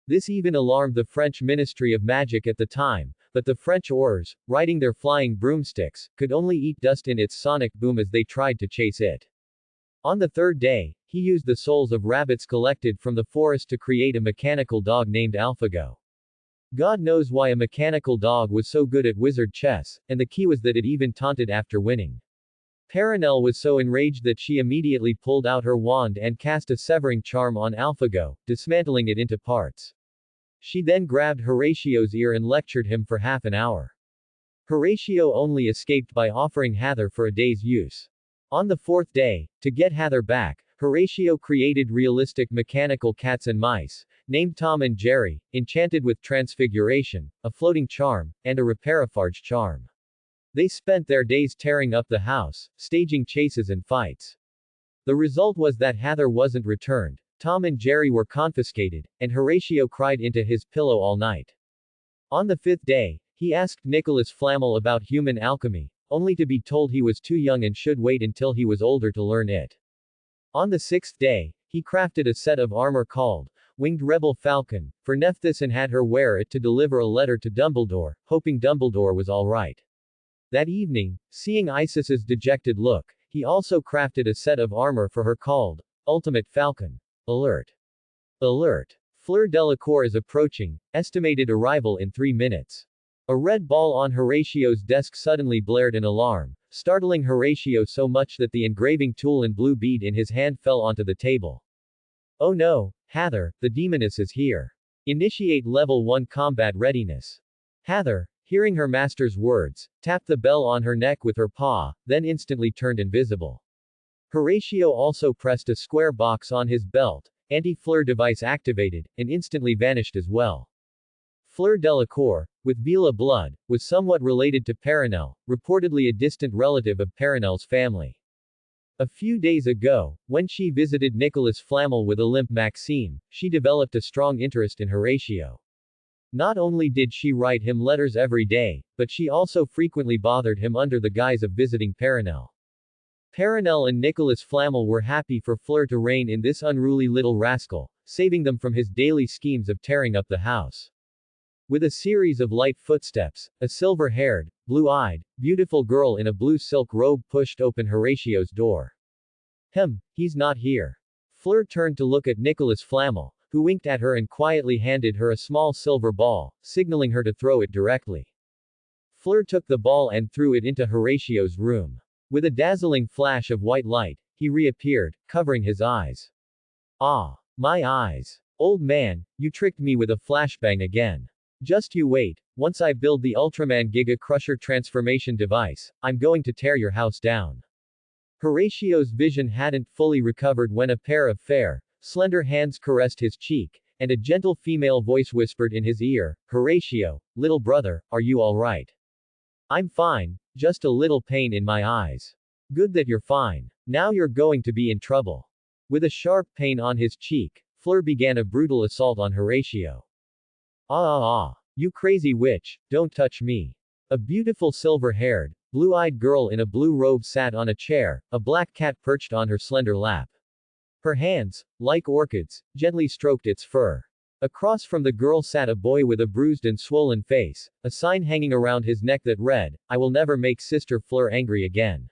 This even alarmed the French Ministry of Magic at the time, but the French Aurors, riding their flying broomsticks, could only eat dust in its sonic boom as they tried to chase it. On the third day, he used the souls of rabbits collected from the forest to create a mechanical dog named AlphaGo. God knows why a mechanical dog was so good at wizard chess, and the key was that it even taunted after winning. Perenelle was so enraged that she immediately pulled out her wand and cast a severing charm on AlphaGo, dismantling it into parts. She then grabbed Horatio's ear and lectured him for half an hour. Horatio only escaped by offering Hather for a day's use. On the fourth day, to get Hather back, Horatio created realistic mechanical cats and mice, named Tom and Jerry, enchanted with transfiguration, a floating charm, and a reparaforge charm. They spent their days tearing up the house, staging chases and fights. The result was that Hather wasn't returned, Tom and Jerry were confiscated, and Horatio cried into his pillow all night. On the fifth day, he asked Nicholas Flamel about human alchemy, only to be told he was too young and should wait until he was older to learn it. On the sixth day, he crafted a set of armor called Winged Rebel Falcon, for Nephthys and had her wear it to deliver a letter to Dumbledore, hoping Dumbledore was alright. That evening, seeing Isis's dejected look, he also crafted a set of armor for her called Ultimate Falcon. Alert! Alert! Fleur Delacour is approaching, estimated arrival in 3 minutes. A red ball on Horatio's desk suddenly blared an alarm, startling Horatio so much that the engraving tool and blue bead in his hand fell onto the table. Oh no, Hather, the demoness is here. Initiate level 1 combat readiness. Hather, hearing her master's words, tapped the bell on her neck with her paw, then instantly turned invisible. Horatio also pressed a square box on his belt, anti-Fleur device activated, and instantly vanished as well. Fleur Delacour, with Vila blood, was somewhat related to Perenelle, reportedly a distant relative of Perenelle's family. A few days ago, when she visited Nicholas Flamel with a limp Maxime, she developed a strong interest in Horatio. Not only did she write him letters every day, but she also frequently bothered him under the guise of visiting Perenelle. Perenelle and Nicholas Flamel were happy for Fleur to reign in this unruly little rascal, saving them from his daily schemes of tearing up the house. With a series of light footsteps, a silver-haired, blue-eyed, beautiful girl in a blue silk robe pushed open Horatio's door. He's not here. Fleur turned to look at Nicholas Flamel, who winked at her and quietly handed her a small silver ball, signaling her to throw it directly. Fleur took the ball and threw it into Horatio's room. With a dazzling flash of white light, he reappeared, covering his eyes. Ah, my eyes. Old man, you tricked me with a flashbang again. Just you wait, once I build the Ultraman Giga Crusher transformation device, I'm going to tear your house down. Horatio's vision hadn't fully recovered when a pair of fair, slender hands caressed his cheek, and a gentle female voice whispered in his ear, Horatio, little brother, are you alright? I'm fine, just a little pain in my eyes. Good that you're fine. Now you're going to be in trouble. With a sharp pain on his cheek, Fleur began a brutal assault on Horatio. You crazy witch, don't touch me. A beautiful silver-haired, blue-eyed girl in a blue robe sat on a chair, a black cat perched on her slender lap. Her hands, like orchids, gently stroked its fur. Across from the girl sat a boy with a bruised and swollen face, a sign hanging around his neck that read, I will never make Sister Fleur angry again.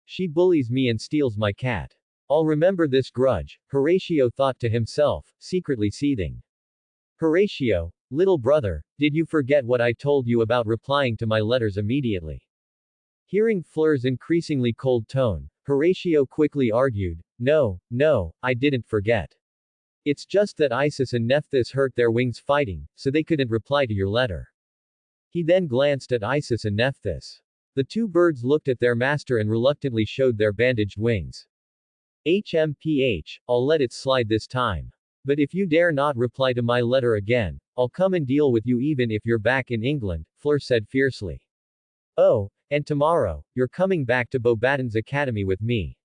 She bullies me and steals my cat. I'll remember this grudge, Horatio thought to himself, secretly seething. Horatio, little brother, did you forget what I told you about replying to my letters immediately? Hearing Fleur's increasingly cold tone, Horatio quickly argued, No, I didn't forget. It's just that Isis and Nephthys hurt their wings fighting, so they couldn't reply to your letter. He then glanced at Isis and Nephthys. The two birds looked at their master and reluctantly showed their bandaged wings. HMPH, I'll let it slide this time. But if you dare not reply to my letter again, I'll come and deal with you even if you're back in England, Fleur said fiercely. Oh, and tomorrow, you're coming back to Beauxbaton's academy with me.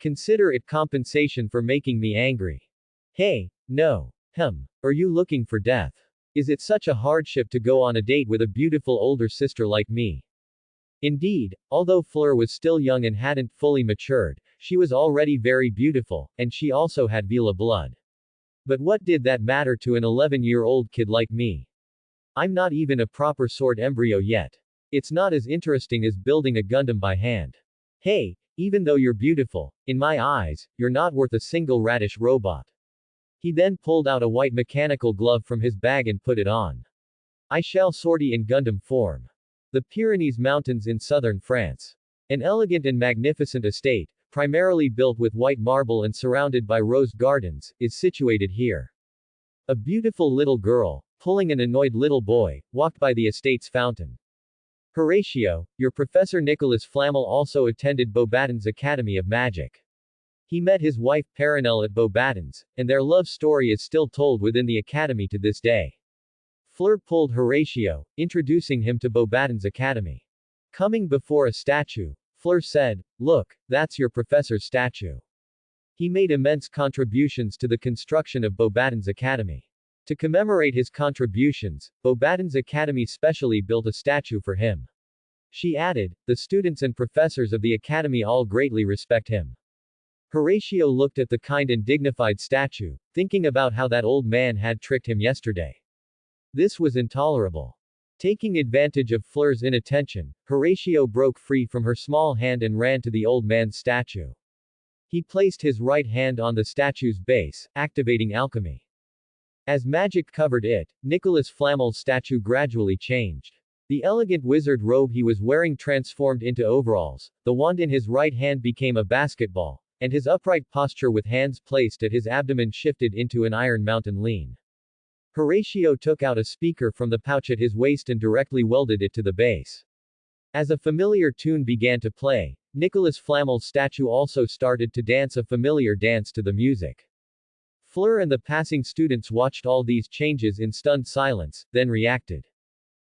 Consider it compensation for making me angry. Hey, no. Are you looking for death? Is it such a hardship to go on a date with a beautiful older sister like me? Indeed, although Fleur was still young and hadn't fully matured, she was already very beautiful, and she also had Vila blood. But what did that matter to an 11-year-old kid like me? I'm not even a proper sword embryo yet. It's not as interesting as building a Gundam by hand. Hey, even though you're beautiful, in my eyes, you're not worth a single radish robot. He then pulled out a white mechanical glove from his bag and put it on. I shall sortie in Gundam form. The Pyrenees Mountains in southern France. An elegant and magnificent estate, primarily built with white marble and surrounded by rose gardens, is situated here. A beautiful little girl, pulling an annoyed little boy, walked by the estate's fountain. Horatio, your Professor Nicholas Flamel also attended Beauxbaton's Academy of Magic. He met his wife Perenelle at Beauxbaton's, and their love story is still told within the academy to this day. Fleur pulled Horatio, introducing him to Beauxbaton's academy. Coming before a statue, Fleur said, "Look, that's your professor's statue. He made immense contributions to the construction of Beauxbaton's academy. To commemorate his contributions, Beauxbaton's academy specially built a statue for him." She added, "The students and professors of the academy all greatly respect him." Horatio looked at the kind and dignified statue, thinking about how that old man had tricked him yesterday. This was intolerable. Taking advantage of Fleur's inattention, Horatio broke free from her small hand and ran to the old man's statue. He placed his right hand on the statue's base, activating alchemy. As magic covered it, Nicholas Flamel's statue gradually changed. The elegant wizard robe he was wearing transformed into overalls, the wand in his right hand became a basketball, and his upright posture with hands placed at his abdomen shifted into an Iron Mountain lean. Horatio took out a speaker from the pouch at his waist and directly welded it to the base. As a familiar tune began to play, Nicholas Flamel's statue also started to dance a familiar dance to the music. Fleur and the passing students watched all these changes in stunned silence, then reacted.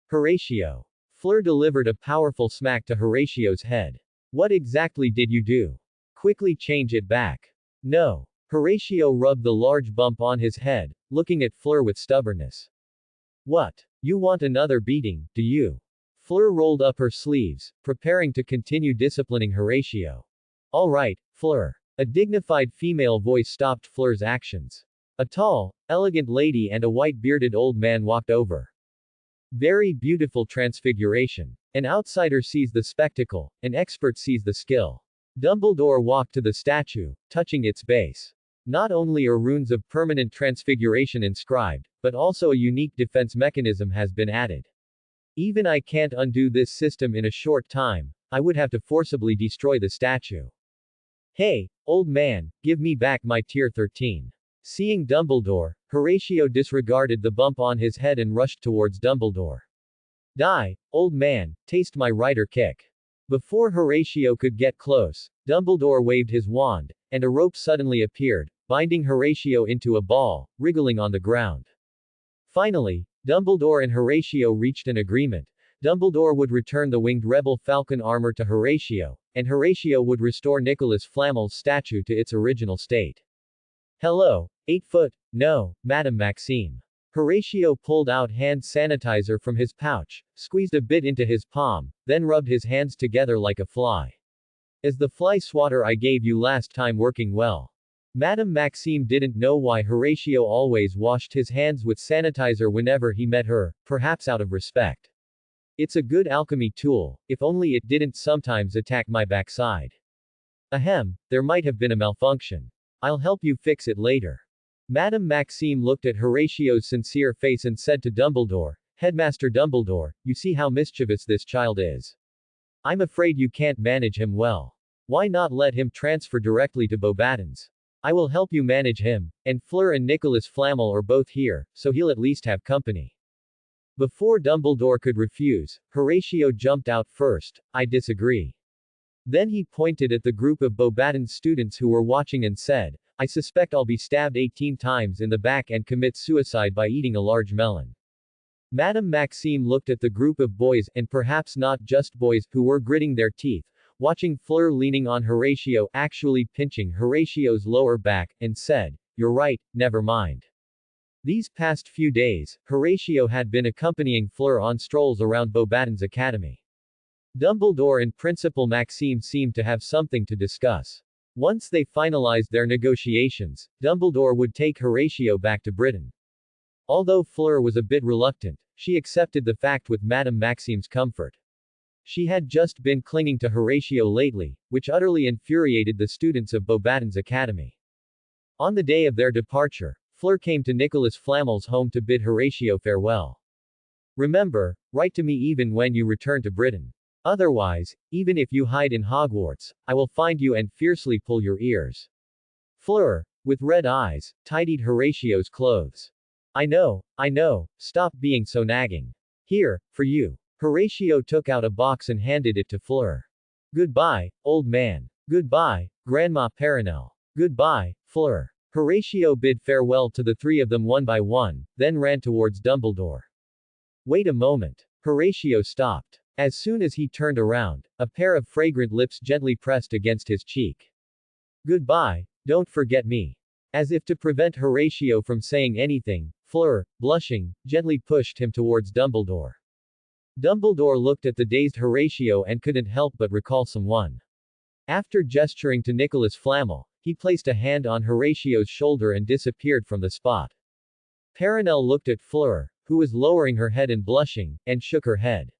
Horatio. Fleur delivered a powerful smack to Horatio's head. What exactly did you do? Quickly change it back. No. Horatio rubbed the large bump on his head, looking at Fleur with stubbornness. What? You want another beating, do you? Fleur rolled up her sleeves, preparing to continue disciplining Horatio. All right, Fleur. A dignified female voice stopped Fleur's actions. A tall, elegant lady and a white-bearded old man walked over. Very beautiful transfiguration. An outsider sees the spectacle, an expert sees the skill. Dumbledore walked to the statue, touching its base. Not only are runes of permanent transfiguration inscribed, but also a unique defense mechanism has been added. Even I can't undo this system in a short time, I would have to forcibly destroy the statue. Hey, old man, give me back my tier 13. Seeing Dumbledore, Horatio disregarded the bump on his head and rushed towards Dumbledore. Die, old man, taste my rider kick. Before Horatio could get close, Dumbledore waved his wand, and a rope suddenly appeared, binding Horatio into a ball, wriggling on the ground. Finally, Dumbledore and Horatio reached an agreement. Dumbledore would return the winged rebel falcon armor to Horatio, and Horatio would restore Nicholas Flamel's statue to its original state. Hello, 8 foot, no, Madame Maxime. Horatio pulled out hand sanitizer from his pouch, squeezed a bit into his palm, then rubbed his hands together like a fly. Is the fly swatter I gave you last time working well? Madame Maxime didn't know why Horatio always washed his hands with sanitizer whenever he met her, perhaps out of respect. It's a good alchemy tool, if only it didn't sometimes attack my backside. Ahem, there might have been a malfunction. I'll help you fix it later. Madame Maxime looked at Horatio's sincere face and said to Dumbledore, Headmaster Dumbledore, you see how mischievous this child is. I'm afraid you can't manage him well. Why not let him transfer directly to Beauxbaton's? I will help you manage him, and Fleur and Nicholas Flamel are both here, so he'll at least have company. Before Dumbledore could refuse, Horatio jumped out first, I disagree. Then he pointed at the group of Beauxbaton's students who were watching and said, I suspect I'll be stabbed 18 times in the back and commit suicide by eating a large melon. Madame Maxime looked at the group of boys, and perhaps not just boys, who were gritting their teeth, watching Fleur leaning on Horatio, actually pinching Horatio's lower back, and said, "You're right, never mind." These past few days, Horatio had been accompanying Fleur on strolls around Beauxbaton's academy. Dumbledore and Principal Maxime seemed to have something to discuss. Once they finalized their negotiations, Dumbledore would take Horatio back to Britain. Although Fleur was a bit reluctant, she accepted the fact with Madame Maxime's comfort. She had just been clinging to Horatio lately, which utterly infuriated the students of Beauxbaton's academy. On the day of their departure, Fleur came to Nicholas Flamel's home to bid Horatio farewell. "Remember, write to me even when you return to Britain. Otherwise, even if you hide in Hogwarts, I will find you and fiercely pull your ears." Fleur, with red eyes, tidied Horatio's clothes. I know, stop being so nagging. Here, for you." Horatio took out a box and handed it to Fleur. "Goodbye, old man. Goodbye, Grandma Perenelle. Goodbye, Fleur." Horatio bid farewell to the three of them one by one, then ran towards Dumbledore. "Wait a moment." Horatio stopped. As soon as he turned around, a pair of fragrant lips gently pressed against his cheek. "Goodbye, don't forget me." As if to prevent Horatio from saying anything, Fleur, blushing, gently pushed him towards Dumbledore. Dumbledore looked at the dazed Horatio and couldn't help but recall someone. After gesturing to Nicholas Flamel, he placed a hand on Horatio's shoulder and disappeared from the spot. Perenelle looked at Fleur, who was lowering her head and blushing, and shook her head.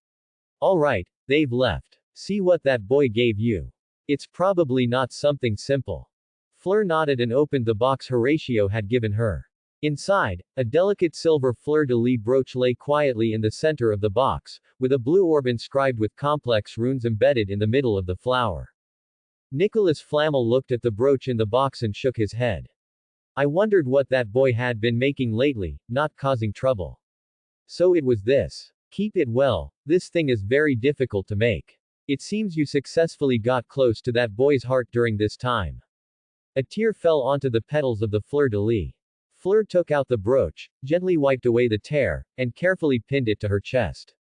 "All right, they've left. See what that boy gave you. It's probably not something simple." Fleur nodded and opened the box Horatio had given her. Inside, a delicate silver fleur-de-lis brooch lay quietly in the center of the box, with a blue orb inscribed with complex runes embedded in the middle of the flower. Nicholas Flamel looked at the brooch in the box and shook his head. "I wondered what that boy had been making lately, not causing trouble. So it was this. Keep it well, this thing is very difficult to make. It seems you successfully got close to that boy's heart during this time." A tear fell onto the petals of the fleur-de-lis. Fleur took out the brooch, gently wiped away the tear, and carefully pinned it to her chest.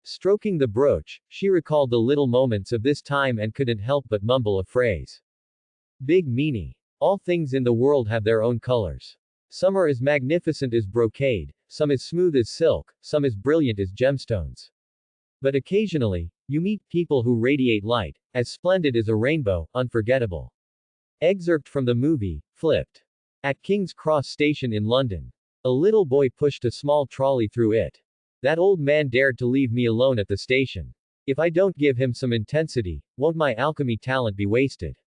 Stroking the brooch, she recalled the little moments of this time and couldn't help but mumble a phrase. "Big meanie. All things in the world have their own colors. Some are as magnificent as brocade, some as smooth as silk, some as brilliant as gemstones. But occasionally, you meet people who radiate light, as splendid as a rainbow, unforgettable." Excerpt from the movie, Flipped. At King's Cross Station in London. A little boy pushed a small trolley through it. That old man dared to leave me alone at the station. If I don't give him some intensity, won't my alchemy talent be wasted?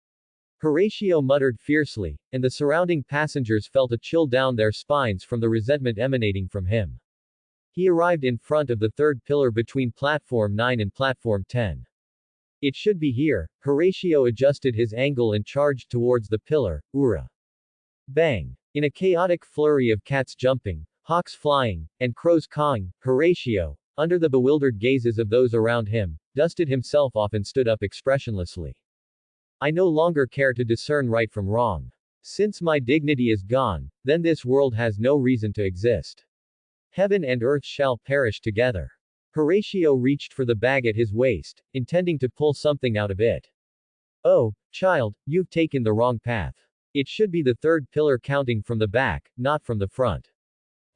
Horatio muttered fiercely, and the surrounding passengers felt a chill down their spines from the resentment emanating from him. He arrived in front of the third pillar between Platform 9 and Platform 10. "It should be here." Horatio adjusted his angle and charged towards the pillar. Ura! Bang! In a chaotic flurry of cats jumping, hawks flying, and crows cawing, Horatio, under the bewildered gazes of those around him, dusted himself off and stood up expressionlessly. "I no longer care to discern right from wrong. Since my dignity is gone, then this world has no reason to exist. Heaven and earth shall perish together." Horatio reached for the bag at his waist, intending to pull something out of it. "Oh, child, you've taken the wrong path. It should be the third pillar counting from the back, not from the front."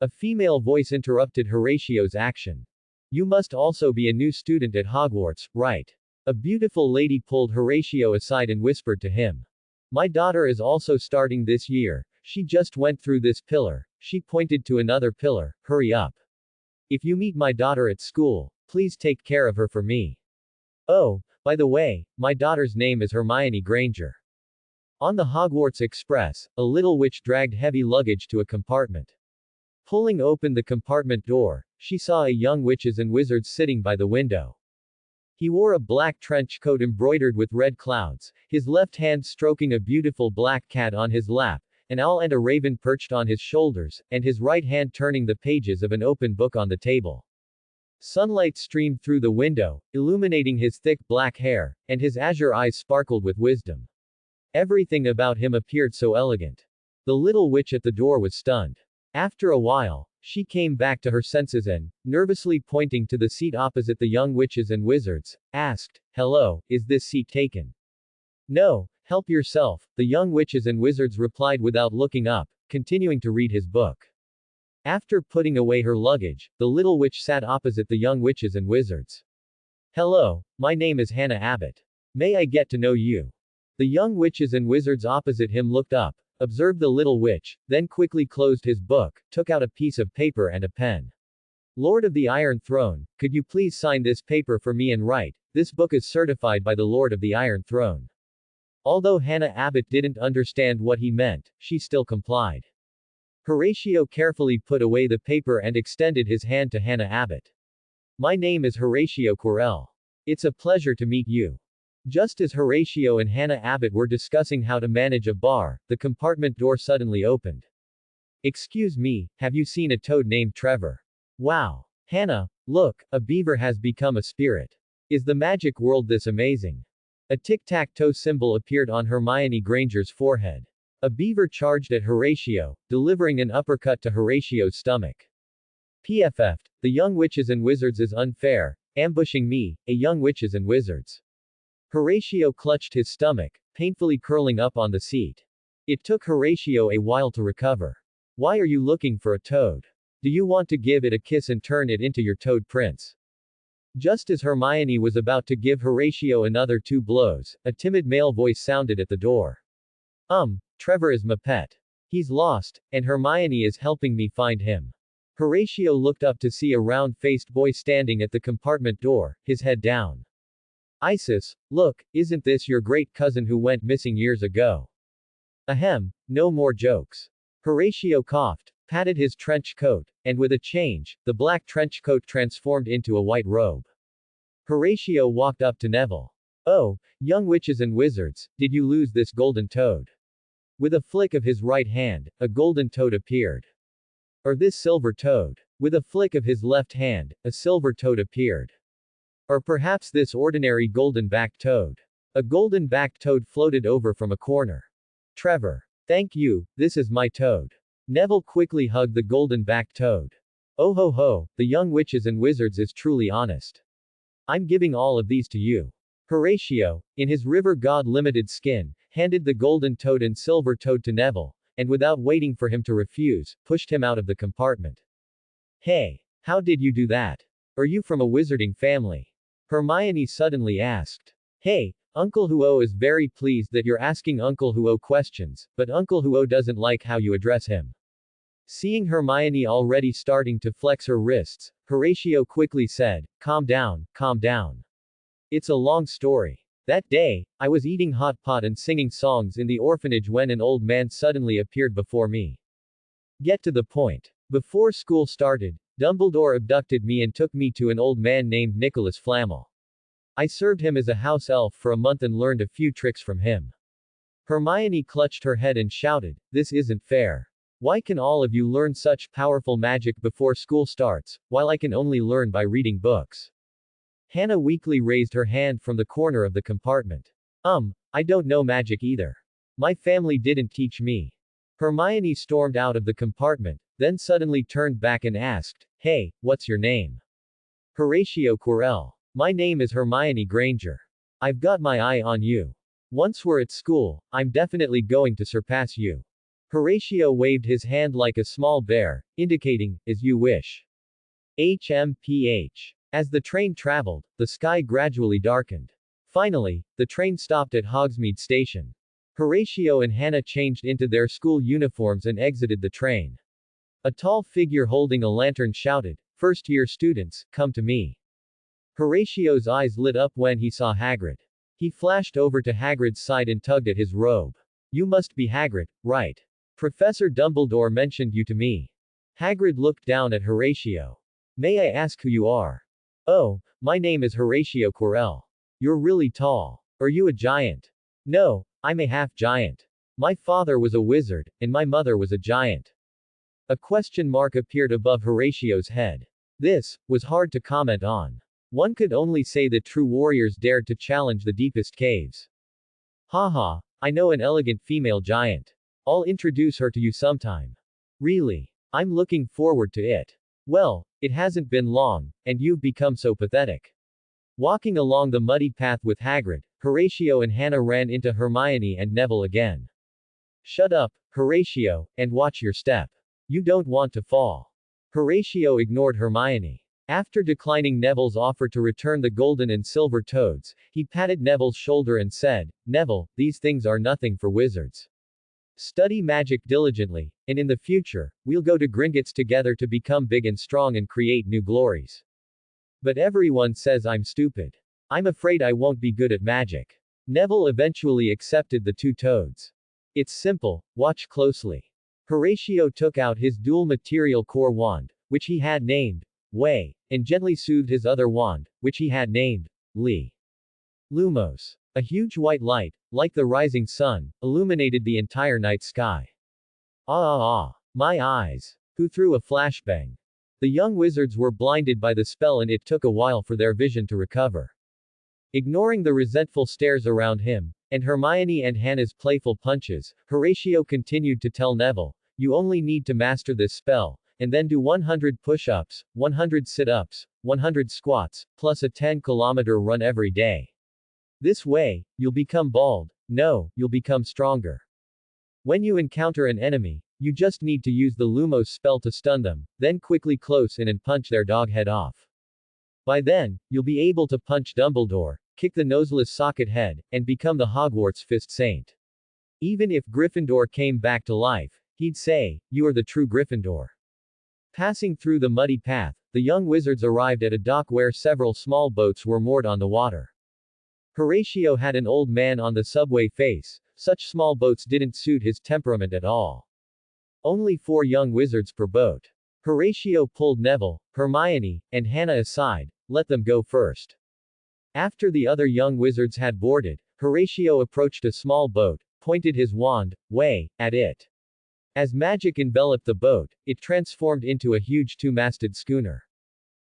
A female voice interrupted Horatio's action. "You must also be a new student at Hogwarts, right?" A beautiful lady pulled Horatio aside and whispered to him. "My daughter is also starting this year. She just went through this pillar." She pointed to another pillar. "Hurry up. If you meet my daughter at school, please take care of her for me. Oh, by the way, my daughter's name is Hermione Granger." On the Hogwarts Express, a little witch dragged heavy luggage to a compartment. Pulling open the compartment door, she saw a young witches and wizards sitting by the window. He wore a black trench coat embroidered with red clouds, his left hand stroking a beautiful black cat on his lap, an owl and a raven perched on his shoulders, and his right hand turning the pages of an open book on the table. Sunlight streamed through the window, illuminating his thick black hair, and his azure eyes sparkled with wisdom. Everything about him appeared so elegant. The little witch at the door was stunned. After a while, she came back to her senses and, nervously pointing to the seat opposite the young witches and wizards, asked, "Hello, is this seat taken?" "No, help yourself," the young witches and wizards replied without looking up, continuing to read his book. After putting away her luggage, the little witch sat opposite the young witches and wizards. "Hello, my name is Hannah Abbott. May I get to know you?" The young witches and wizards opposite him looked up, observed the little witch, then quickly closed his book, took out a piece of paper and a pen. "Lord of the Iron Throne, could you please sign this paper for me and write, 'This book is certified by the Lord of the Iron Throne'?" Although Hannah Abbott didn't understand what he meant, she still complied. Horatio carefully put away the paper and extended his hand to Hannah Abbott. "My name is Horatio Quirrell. It's a pleasure to meet you." Just as Horatio and Hannah Abbott were discussing how to manage a bar, the compartment door suddenly opened. "Excuse me, have you seen a toad named Trevor?" "Wow. Hannah, look, a beaver has become a spirit. Is the magic world this amazing?" A tic-tac-toe symbol appeared on Hermione Granger's forehead. A beaver charged at Horatio, delivering an uppercut to Horatio's stomach. "PFF, the young witches and wizards is unfair, ambushing me, a young witches and wizards." Horatio clutched his stomach, painfully curling up on the seat. It took Horatio a while to recover. "Why are you looking for a toad? Do you want to give it a kiss and turn it into your toad prince?" Just as Hermione was about to give Horatio another 2 blows, a timid male voice sounded at the door. Trevor is my pet. He's lost, and Hermione is helping me find him." Horatio looked up to see a round-faced boy standing at the compartment door, his head down. "Isis, look, isn't this your great cousin who went missing years ago?" "Ahem, no more jokes." Horatio coughed, patted his trench coat, and with a change, the black trench coat transformed into a white robe. Horatio walked up to Neville. "Oh, young witches and wizards, did you lose this golden toad?" With a flick of his right hand, a golden toad appeared. "Or this silver toad?" With a flick of his left hand, a silver toad appeared. "Or perhaps this ordinary golden-backed toad?" A golden-backed toad floated over from a corner. "Trevor. Thank you, this is my toad." Neville quickly hugged the golden-backed toad. "Oh ho ho, the young witches and wizards is truly honest. I'm giving all of these to you." Horatio, in his river god limited skin, handed the golden toad and silver toad to Neville, and without waiting for him to refuse, pushed him out of the compartment. "Hey, how did you do that? Are you from a wizarding family?" Hermione suddenly asked. "Hey, Uncle Huo is very pleased that you're asking Uncle Huo questions, but Uncle Huo doesn't like how you address him." Seeing Hermione already starting to flex her wrists, Horatio quickly said, calm down, calm down. It's a long story. That day, I was eating hot pot and singing songs in the orphanage when an old man suddenly appeared before me. Get to the point. Before school started, Dumbledore abducted me and took me to an old man named Nicholas Flamel. I served him as a house elf for a month and learned a few tricks from him. Hermione clutched her head and shouted, "This isn't fair. Why can all of you learn such powerful magic before school starts, while I can only learn by reading books?" Hannah weakly raised her hand from the corner of the compartment. I don't know magic either. My family didn't teach me." Hermione stormed out of the compartment, then suddenly turned back and asked, "Hey, what's your name?" "Horatio Quirrell. My name is Hermione Granger. I've got my eye on you. Once we're at school, I'm definitely going to surpass you." Horatio waved his hand like a small bear, indicating, "As you wish." HMPH. As the train traveled, the sky gradually darkened. Finally, the train stopped at Hogsmeade Station. Horatio and Hannah changed into their school uniforms and exited the train. A tall figure holding a lantern shouted, "First-year students, come to me." Horatio's eyes lit up when he saw Hagrid. He flashed over to Hagrid's side and tugged at his robe. "You must be Hagrid, right? Professor Dumbledore mentioned you to me." Hagrid looked down at Horatio. "May I ask who you are?" "Oh, my name is Horatio Quirrell." "You're really tall. Are you a giant?" "No, I'm a half-giant. My father was a wizard, and my mother was a giant." A question mark appeared above Horatio's head. This was hard to comment on. One could only say that true warriors dared to challenge the deepest caves. Haha, I know an elegant female giant. I'll introduce her to you sometime. Really. I'm looking forward to it. Well, it hasn't been long, and you've become so pathetic. Walking along the muddy path with Hagrid, Horatio and Hannah ran into Hermione and Neville again. Shut up, Horatio, and watch your step. You don't want to fall. Horatio ignored Hermione. After declining Neville's offer to return the golden and silver toads, he patted Neville's shoulder and said, Neville, these things are nothing for wizards. Study magic diligently, and in the future, we'll go to Gringotts together to become big and strong and create new glories. But everyone says I'm stupid. I'm afraid I won't be good at magic. Neville eventually accepted the two toads. It's simple, watch closely. Horatio took out his dual material core wand, which he had named Way, and gently soothed his other wand, which he had named Lee. Lumos. A huge white light, like the rising sun, illuminated the entire night sky. My eyes. Who threw a flashbang? The young wizards were blinded by the spell and it took a while for their vision to recover. Ignoring the resentful stares around him, and Hermione and Hannah's playful punches, Horatio continued to tell Neville, you only need to master this spell, and then do 100 push-ups, 100 sit-ups, 100 squats, plus a 10-kilometer run every day. This way, you'll become bald. No, you'll become stronger. When you encounter an enemy, you just need to use the Lumos spell to stun them, then quickly close in and punch their dog head off. By then, you'll be able to punch Dumbledore, kick the noseless socket head, and become the Hogwarts Fist Saint. Even if Gryffindor came back to life, he'd say, you are the true Gryffindor. Passing through the muddy path, the young wizards arrived at a dock where several small boats were moored on the water. Horatio had an old man on the subway face. Such small boats didn't suit his temperament at all. Only 4 young wizards per boat. Horatio pulled Neville, Hermione, and Hannah aside, let them go first. After the other young wizards had boarded, Horatio approached a small boat, pointed his wand, Way, at it. As magic enveloped the boat, it transformed into a huge 2-masted schooner.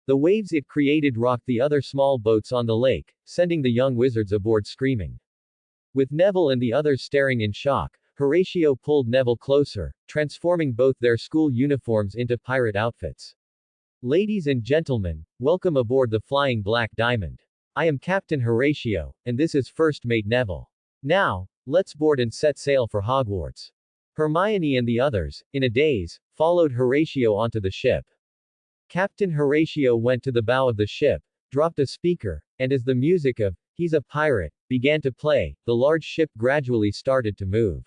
The waves it created rocked the other small boats on the lake, sending the young wizards aboard screaming. With Neville and the others staring in shock, Horatio pulled Neville closer, transforming both their school uniforms into pirate outfits. Ladies and gentlemen, welcome aboard the Flying Black Diamond. I am Captain Horatio, and this is First Mate Neville. Now, let's board and set sail for Hogwarts. Hermione and the others, in a daze, followed Horatio onto the ship. Captain Horatio went to the bow of the ship, dropped a speaker, and as the music of He's a Pirate began to play, the large ship gradually started to move.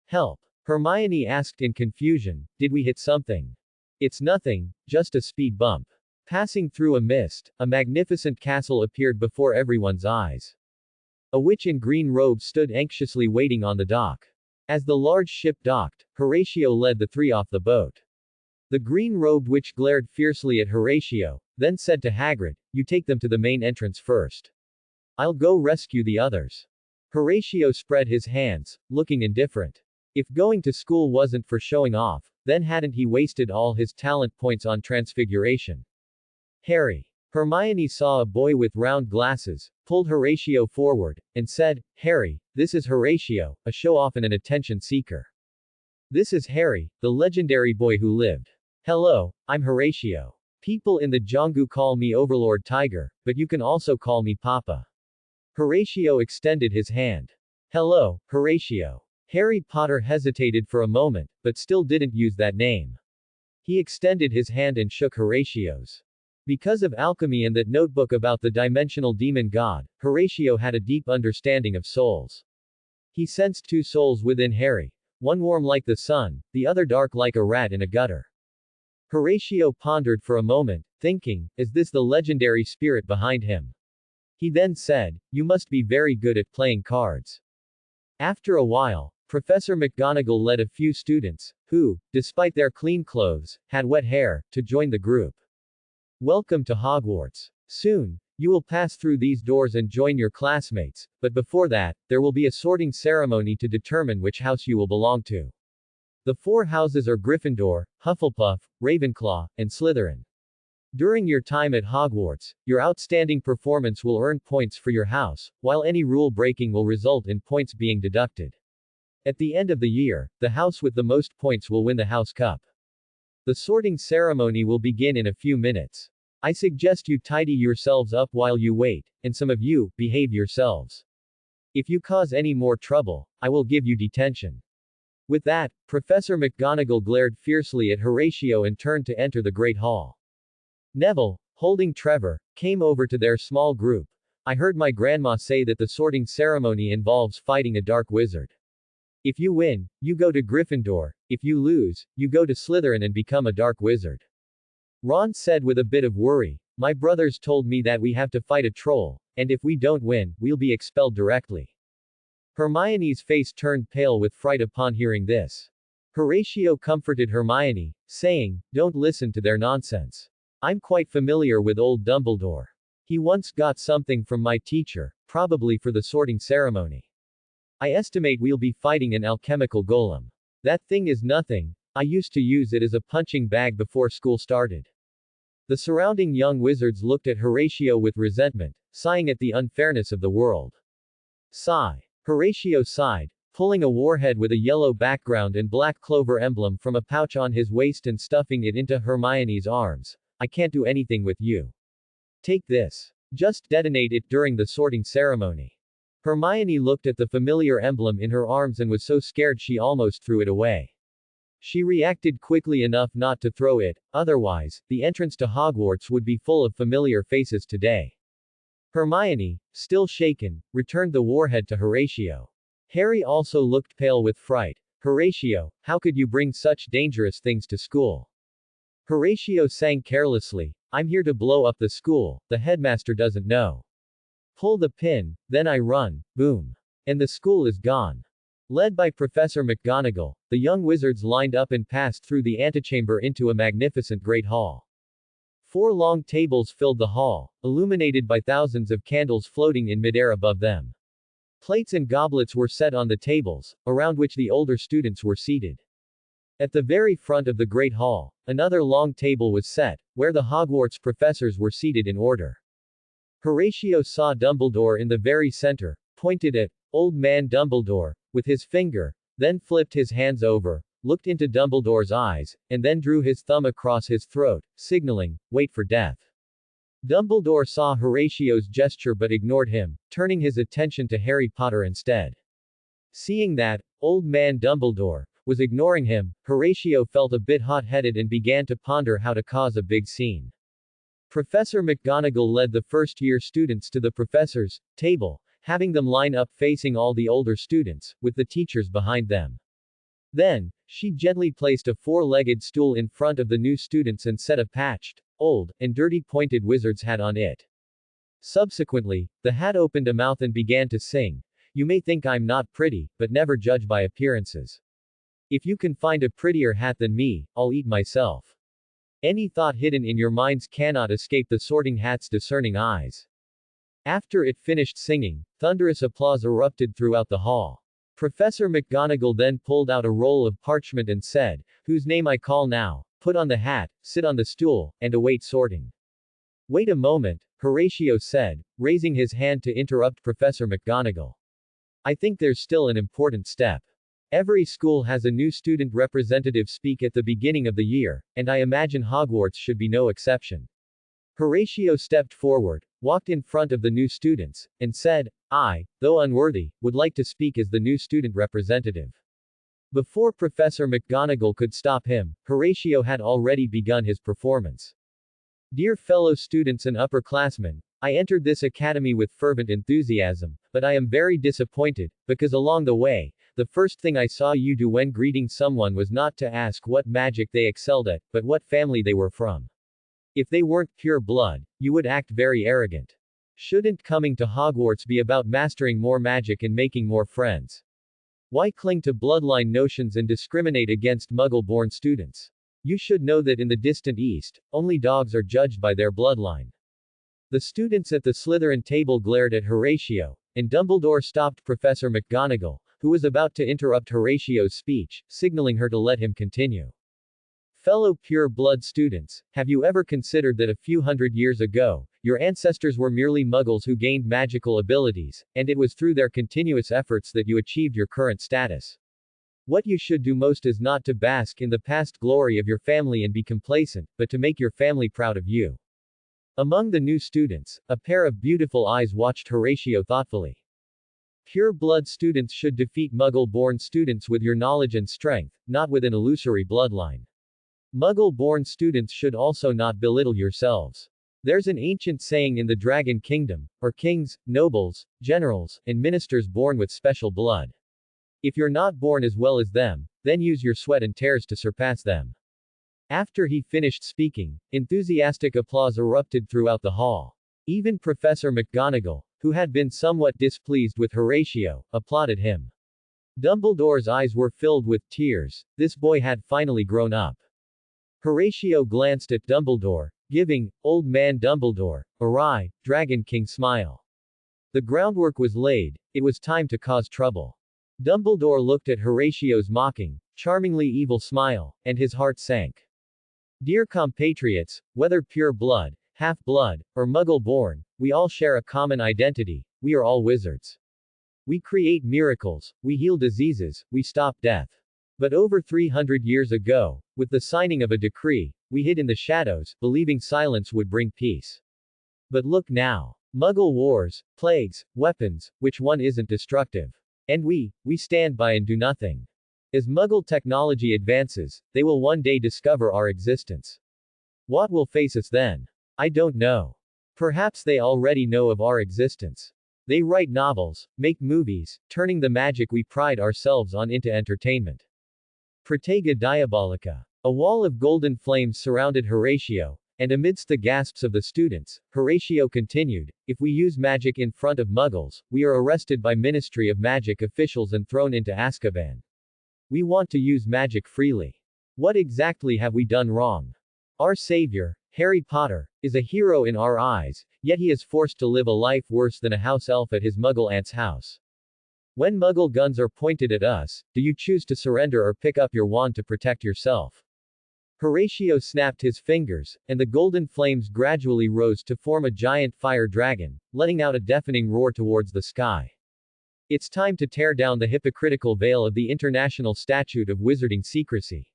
Help! Hermione asked in confusion, did we hit something? It's nothing, just a speed bump. Passing through a mist, a magnificent castle appeared before everyone's eyes. A witch in green robes stood anxiously waiting on the dock. As the large ship docked, Horatio led the 3 off the boat. The green-robed witch glared fiercely at Horatio, then said to Hagrid, you take them to the main entrance first. I'll go rescue the others. Horatio spread his hands, looking indifferent. If going to school wasn't for showing off, then hadn't he wasted all his talent points on transfiguration? Harry. Hermione saw a boy with round glasses, pulled Horatio forward, and said, Harry, this is Horatio, a show-off and an attention seeker. This is Harry, the legendary boy who lived. Hello, I'm Horatio. People in the Jongu call me Overlord Tiger, but you can also call me Papa. Horatio extended his hand. Hello, Horatio. Harry Potter hesitated for a moment, but still didn't use that name. He extended his hand and shook Horatio's. Because of alchemy and that notebook about the dimensional demon god, Horatio had a deep understanding of souls. He sensed 2 souls within Harry, one warm like the sun, the other dark like a rat in a gutter. Horatio pondered for a moment, thinking, is this the legendary spirit behind him? He then said, you must be very good at playing cards. After a while, Professor McGonagall led a few students, who, despite their clean clothes, had wet hair, to join the group. Welcome to Hogwarts. Soon, you will pass through these doors and join your classmates, but before that, there will be a sorting ceremony to determine which house you will belong to. The 4 houses are Gryffindor, Hufflepuff, Ravenclaw, and Slytherin. During your time at Hogwarts, your outstanding performance will earn points for your house, while any rule breaking will result in points being deducted. At the end of the year, the house with the most points will win the house cup. The sorting ceremony will begin in a few minutes. I suggest you tidy yourselves up while you wait, and some of you, behave yourselves. If you cause any more trouble, I will give you detention. With that, Professor McGonagall glared fiercely at Horatio and turned to enter the Great Hall. Neville, holding Trevor, came over to their small group. I heard my grandma say that the sorting ceremony involves fighting a dark wizard. If you win, you go to Gryffindor. If you lose, you go to Slytherin and become a dark wizard. Ron said with a bit of worry, my brothers told me that we have to fight a troll, and if we don't win, we'll be expelled directly. Hermione's face turned pale with fright upon hearing this. Horatio comforted Hermione, saying, don't listen to their nonsense. I'm quite familiar with old Dumbledore. He once got something from my teacher, probably for the sorting ceremony. I estimate we'll be fighting an alchemical golem. That thing is nothing. I used to use it as a punching bag before school started. The surrounding young wizards looked at Horatio with resentment, sighing at the unfairness of the world. Sigh. Horatio sighed, pulling a warhead with a yellow background and black clover emblem from a pouch on his waist and stuffing it into Hermione's arms. I can't do anything with you. Take this. Just detonate it during the sorting ceremony. Hermione looked at the familiar emblem in her arms and was so scared she almost threw it away. She reacted quickly enough not to throw it, otherwise, the entrance to Hogwarts would be full of familiar faces today. Hermione, still shaken, returned the warhead to Horatio. Harry also looked pale with fright. Horatio, how could you bring such dangerous things to school? Horatio sang carelessly, I'm here to blow up the school, the headmaster doesn't know. Pull the pin, then I run, boom. And the school is gone. Led by Professor McGonagall, the young wizards lined up and passed through the antechamber into a magnificent great hall. 4 long tables filled the hall, illuminated by thousands of candles floating in midair above them. Plates and goblets were set on the tables, around which the older students were seated. At the very front of the great hall, another long table was set, where the Hogwarts professors were seated in order. Horatio saw Dumbledore in the very center, pointed at Old Man Dumbledore with his finger, then flipped his hands over, looked into Dumbledore's eyes, and then drew his thumb across his throat, signaling, wait for death. Dumbledore saw Horatio's gesture but ignored him, turning his attention to Harry Potter instead. Seeing that, Old Man Dumbledore was ignoring him, Horatio felt a bit hot-headed and began to ponder how to cause a big scene. Professor McGonagall led the first-year students to the professor's table, having them line up facing all the older students, with the teachers behind them. Then, she gently placed a 4-legged stool in front of the new students and set a patched, old, and dirty pointed wizard's hat on it. Subsequently, the hat opened a mouth and began to sing, you may think I'm not pretty, but never judge by appearances. If you can find a prettier hat than me, I'll eat myself. Any thought hidden in your minds cannot escape the sorting hat's discerning eyes. After it finished singing, thunderous applause erupted throughout the hall. Professor McGonagall then pulled out a roll of parchment and said, whose name I call now, put on the hat, sit on the stool, and await sorting. Wait a moment, Horatio said, raising his hand to interrupt Professor McGonagall. I think there's still an important step. Every school has a new student representative speak at the beginning of the year, and I imagine Hogwarts should be no exception. Horatio stepped forward, walked in front of the new students, and said, I, though unworthy, would like to speak as the new student representative. Before Professor McGonagall could stop him, Horatio had already begun his performance. Dear fellow students and upperclassmen, I entered this academy with fervent enthusiasm, but I am very disappointed, because along the way, the first thing I saw you do when greeting someone was not to ask what magic they excelled at, but what family they were from. If they weren't pure blood, you would act very arrogant. Shouldn't coming to Hogwarts be about mastering more magic and making more friends? Why cling to bloodline notions and discriminate against Muggle-born students? You should know that in the distant East, only dogs are judged by their bloodline. The students at the Slytherin table glared at Horatio, and Dumbledore stopped Professor McGonagall, who was about to interrupt Horatio's speech, signaling her to let him continue. Fellow pure-blood students, have you ever considered that a few hundred years ago, your ancestors were merely Muggles who gained magical abilities, and it was through their continuous efforts that you achieved your current status? What you should do most is not to bask in the past glory of your family and be complacent, but to make your family proud of you. Among the new students, a pair of beautiful eyes watched Horatio thoughtfully. Pure-blood students should defeat Muggle-born students with your knowledge and strength, not with an illusory bloodline. Muggle-born students should also not belittle yourselves. There's an ancient saying in the Dragon Kingdom, are kings, nobles, generals, and ministers born with special blood. If you're not born as well as them, then use your sweat and tears to surpass them. After he finished speaking, enthusiastic applause erupted throughout the hall. Even Professor McGonagall, who had been somewhat displeased with Horatio, applauded him. Dumbledore's eyes were filled with tears. This boy had finally grown up. Horatio glanced at Dumbledore, giving, "Old man Dumbledore," a wry, Dragon King smile. The groundwork was laid, it was time to cause trouble. Dumbledore looked at Horatio's mocking, charmingly evil smile, and his heart sank. Dear compatriots, whether pure blood, half-blood, or Muggle-born, we all share a common identity, we are all wizards. We create miracles, we heal diseases, we stop death. But over 300 years ago, with the signing of a decree, we hid in the shadows, believing silence would bring peace. But look now. Muggle wars, plagues, weapons, which one isn't destructive? And we stand by and do nothing. As Muggle technology advances, they will one day discover our existence. What will face us then? I don't know. Perhaps they already know of our existence. They write novels, make movies, turning the magic we pride ourselves on into entertainment. Protega Diabolica. A wall of golden flames surrounded Horatio, and amidst the gasps of the students, Horatio continued, if we use magic in front of Muggles, we are arrested by Ministry of Magic officials and thrown into Azkaban. We want to use magic freely. What exactly have we done wrong? Our savior, Harry Potter, is a hero in our eyes, yet he is forced to live a life worse than a house elf at his Muggle aunt's house. When Muggle guns are pointed at us, do you choose to surrender or pick up your wand to protect yourself? Horatio snapped his fingers, and the golden flames gradually rose to form a giant fire dragon, letting out a deafening roar towards the sky. It's time to tear down the hypocritical veil of the International Statute of Wizarding Secrecy.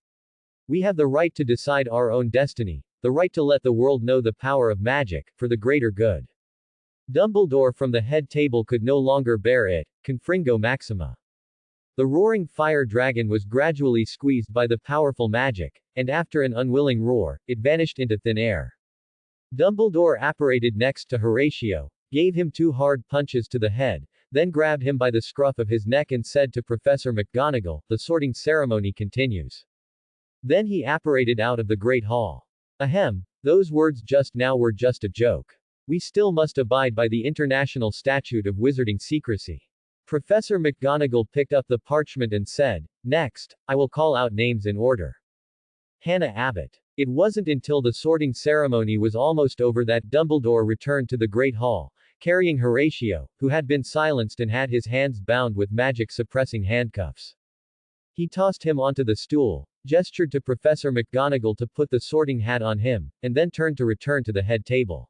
We have the right to decide our own destiny, the right to let the world know the power of magic, for the greater good. Dumbledore from the head table could no longer bear it, confringo maxima. The roaring fire dragon was gradually squeezed by the powerful magic, and after an unwilling roar, it vanished into thin air. Dumbledore apparated next to Horatio, gave him 2 hard punches to the head, then grabbed him by the scruff of his neck and said to Professor McGonagall, the sorting ceremony continues. Then he apparated out of the Great Hall. Ahem, those words just now were just a joke. We still must abide by the International Statute of Wizarding Secrecy. Professor McGonagall picked up the parchment and said, next, I will call out names in order. Hannah Abbott. It wasn't until the sorting ceremony was almost over that Dumbledore returned to the Great Hall, carrying Horatio, who had been silenced and had his hands bound with magic-suppressing handcuffs. He tossed him onto the stool, gestured to Professor McGonagall to put the sorting hat on him, and then turned to return to the head table.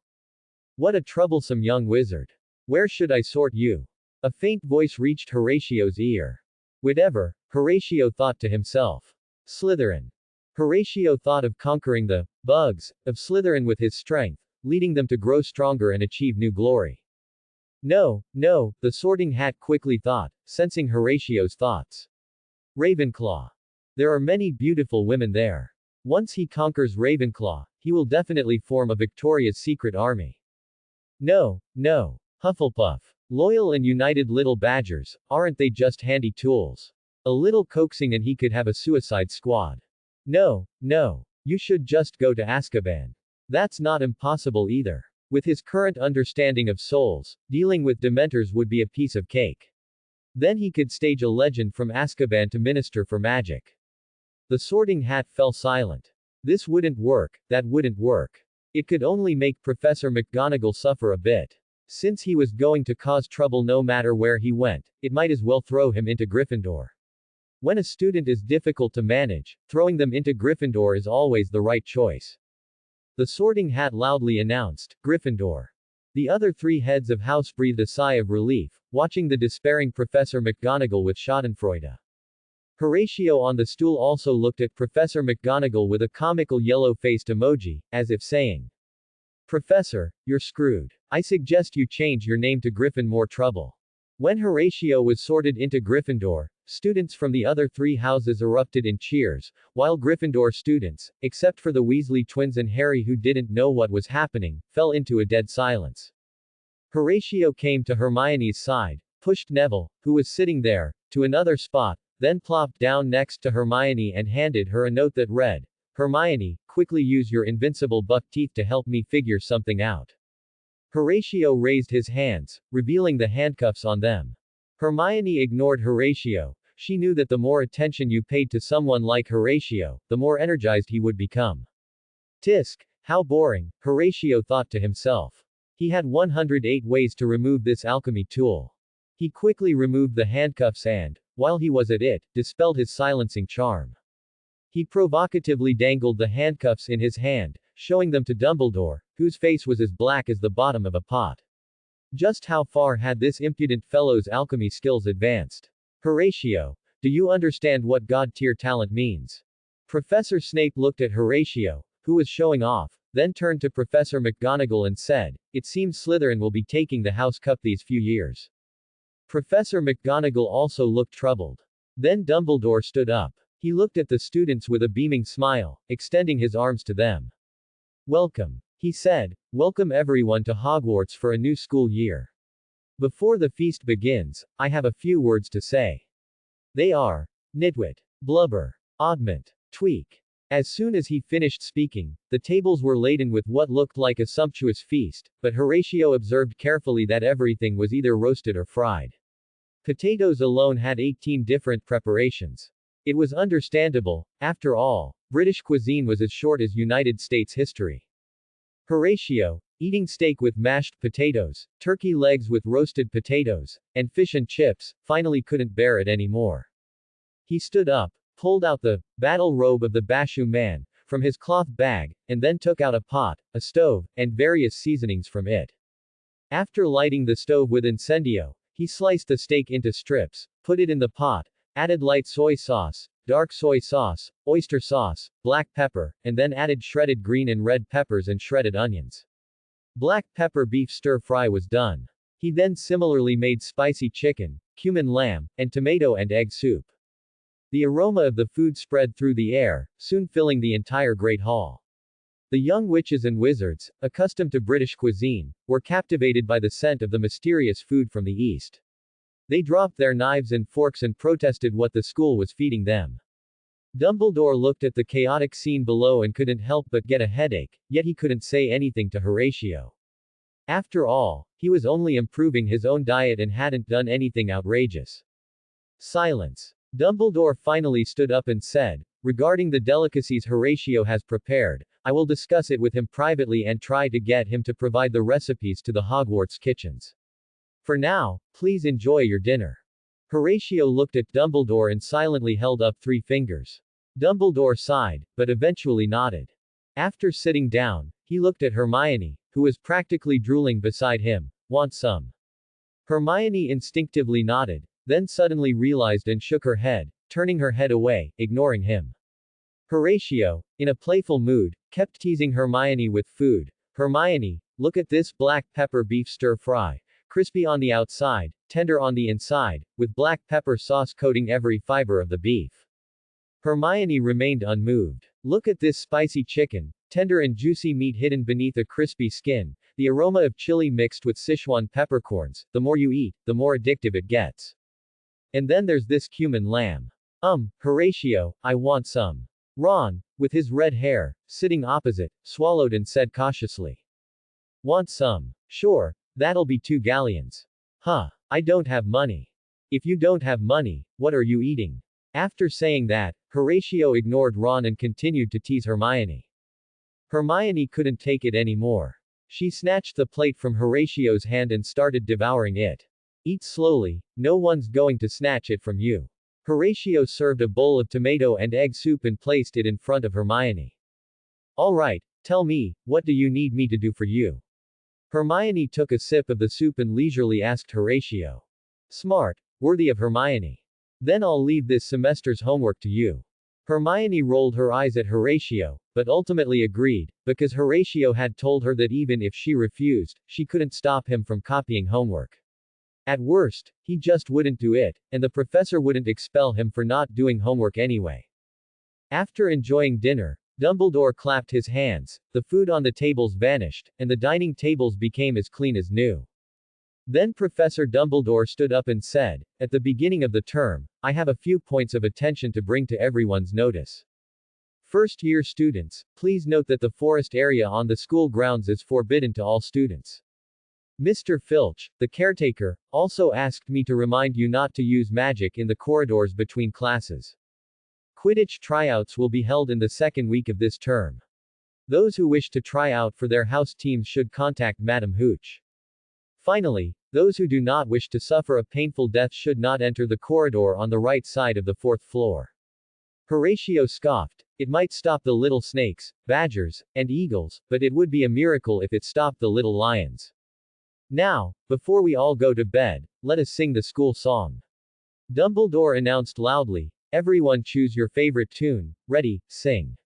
What a troublesome young wizard. Where should I sort you? A faint voice reached Horatio's ear. Whatever, Horatio thought to himself. Slytherin. Horatio thought of conquering the bugs of Slytherin with his strength, leading them to grow stronger and achieve new glory. No, the sorting hat quickly thought, sensing Horatio's thoughts. Ravenclaw. There are many beautiful women there. Once he conquers Ravenclaw, he will definitely form a Victoria's Secret army. No, Hufflepuff. Loyal and united little badgers, aren't they just handy tools? A little coaxing and he could have a suicide squad. No, you should just go to Azkaban. That's not impossible either. With his current understanding of souls, dealing with Dementors would be a piece of cake. Then he could stage a legend from Azkaban to Minister for Magic. The sorting hat fell silent. This wouldn't work, that wouldn't work. It could only make Professor McGonagall suffer a bit. Since he was going to cause trouble no matter where he went, it might as well throw him into Gryffindor. When a student is difficult to manage, throwing them into Gryffindor is always the right choice. The sorting hat loudly announced, Gryffindor. The other 3 heads of house breathed a sigh of relief, watching the despairing Professor McGonagall with schadenfreude. Horatio on the stool also looked at Professor McGonagall with a comical yellow-faced emoji, as if saying, "Professor, you're screwed. I suggest you change your name to Griffin more trouble." When Horatio was sorted into Gryffindor, students from the other three houses erupted in cheers, while Gryffindor students, except for the Weasley twins and Harry who didn't know what was happening, fell into a dead silence. Horatio came to Hermione's side, pushed Neville, who was sitting there, to another spot, then plopped down next to Hermione and handed her a note that read, "Hermione, quickly use your invincible buck teeth to help me figure something out." Horatio raised his hands, revealing the handcuffs on them. Hermione ignored Horatio. She knew that the more attention you paid to someone like Horatio, the more energized he would become. Tisk, how boring, Horatio thought to himself. He had 108 ways to remove this alchemy tool. He quickly removed the handcuffs and, while he was at it, dispelled his silencing charm. He provocatively dangled the handcuffs in his hand, showing them to Dumbledore, whose face was as black as the bottom of a pot. Just how far had this impudent fellow's alchemy skills advanced? Horatio, do you understand what God-tier talent means? Professor Snape looked at Horatio, who was showing off, then turned to Professor McGonagall and said, "It seems Slytherin will be taking the House Cup these few years." Professor McGonagall also looked troubled. Then Dumbledore stood up. He looked at the students with a beaming smile, extending his arms to them. "Welcome," he said. "Welcome everyone to Hogwarts for a new school year. Before the feast begins, I have a few words to say. They are nitwit, blubber, oddment, tweak." As soon as he finished speaking, the tables were laden with what looked like a sumptuous feast, but Horatio observed carefully that everything was either roasted or fried. Potatoes alone had 18 different preparations. It was understandable, after all, British cuisine was as short as United States history. Horatio, eating steak with mashed potatoes, turkey legs with roasted potatoes, and fish and chips, finally couldn't bear it anymore. He stood up, pulled out the battle robe of the Bashu man from his cloth bag, and then took out a pot, a stove, and various seasonings from it. After lighting the stove with incendio, he sliced the steak into strips, put it in the pot, added light soy sauce, dark soy sauce, oyster sauce, black pepper, and then added shredded green and red peppers and shredded onions. Black pepper beef stir-fry was done. He then similarly made spicy chicken, cumin lamb, and tomato and egg soup. The aroma of the food spread through the air, soon filling the entire great hall. The young witches and wizards, accustomed to British cuisine, were captivated by the scent of the mysterious food from the east. They dropped their knives and forks and protested what the school was feeding them. Dumbledore looked at the chaotic scene below and couldn't help but get a headache, yet he couldn't say anything to Horatio. After all, he was only improving his own diet and hadn't done anything outrageous. Silence. Dumbledore finally stood up and said, "Regarding the delicacies Horatio has prepared, I will discuss it with him privately and try to get him to provide the recipes to the Hogwarts kitchens. For now, please enjoy your dinner." Horatio looked at Dumbledore and silently held up 3 fingers. Dumbledore sighed, but eventually nodded. After sitting down, he looked at Hermione, who was practically drooling beside him. "Want some?" Hermione instinctively nodded, then suddenly realized and shook her head, turning her head away, ignoring him. Horatio, in a playful mood, kept teasing Hermione with food. "Hermione, look at this black pepper beef stir-fry. Crispy on the outside, tender on the inside, with black pepper sauce coating every fiber of the beef." Hermione remained unmoved. "Look at this spicy chicken, tender and juicy meat hidden beneath a crispy skin, the aroma of chili mixed with Sichuan peppercorns. The more you eat, the more addictive it gets. And then there's this cumin lamb. Horatio, I want some." Ron, with his red hair, sitting opposite, swallowed and said cautiously, "Want some? Sure. That'll be 2 galleons. Huh. I don't have money." "If you don't have money, what are you eating?" After saying that, Horatio ignored Ron and continued to tease Hermione. Hermione couldn't take it anymore. She snatched the plate from Horatio's hand and started devouring it. "Eat slowly, no one's going to snatch it from you." Horatio served a bowl of tomato and egg soup and placed it in front of Hermione. "All right, tell me, what do you need me to do for you?" Hermione took a sip of the soup and leisurely asked Horatio. Smart. Worthy of Hermione. Then I'll leave this semester's homework to you. Hermione rolled her eyes at Horatio, but ultimately agreed, because Horatio had told her that even if she refused, she couldn't stop him from copying homework. At worst, he just wouldn't do it, and the professor wouldn't expel him for not doing homework anyway. After enjoying dinner, Dumbledore clapped his hands, the food on the tables vanished, and the dining tables became as clean as new. Then Professor Dumbledore stood up and said, "At the beginning of the term, I have a few points of attention to bring to everyone's notice. First-year students, please note that the forest area on the school grounds is forbidden to all students. Mr. Filch, the caretaker, also asked me to remind you not to use magic in the corridors between classes. Quidditch tryouts will be held in the second week of this term. Those who wish to try out for their house teams should contact Madam Hooch. Finally, those who do not wish to suffer a painful death should not enter the corridor on the right side of the fourth floor." Horatio scoffed. It might stop the little snakes, badgers, and eagles, but it would be a miracle if it stopped the little lions. "Now, before we all go to bed, let us sing the school song." Dumbledore announced loudly. "Everyone choose your favorite tune. Ready, sing.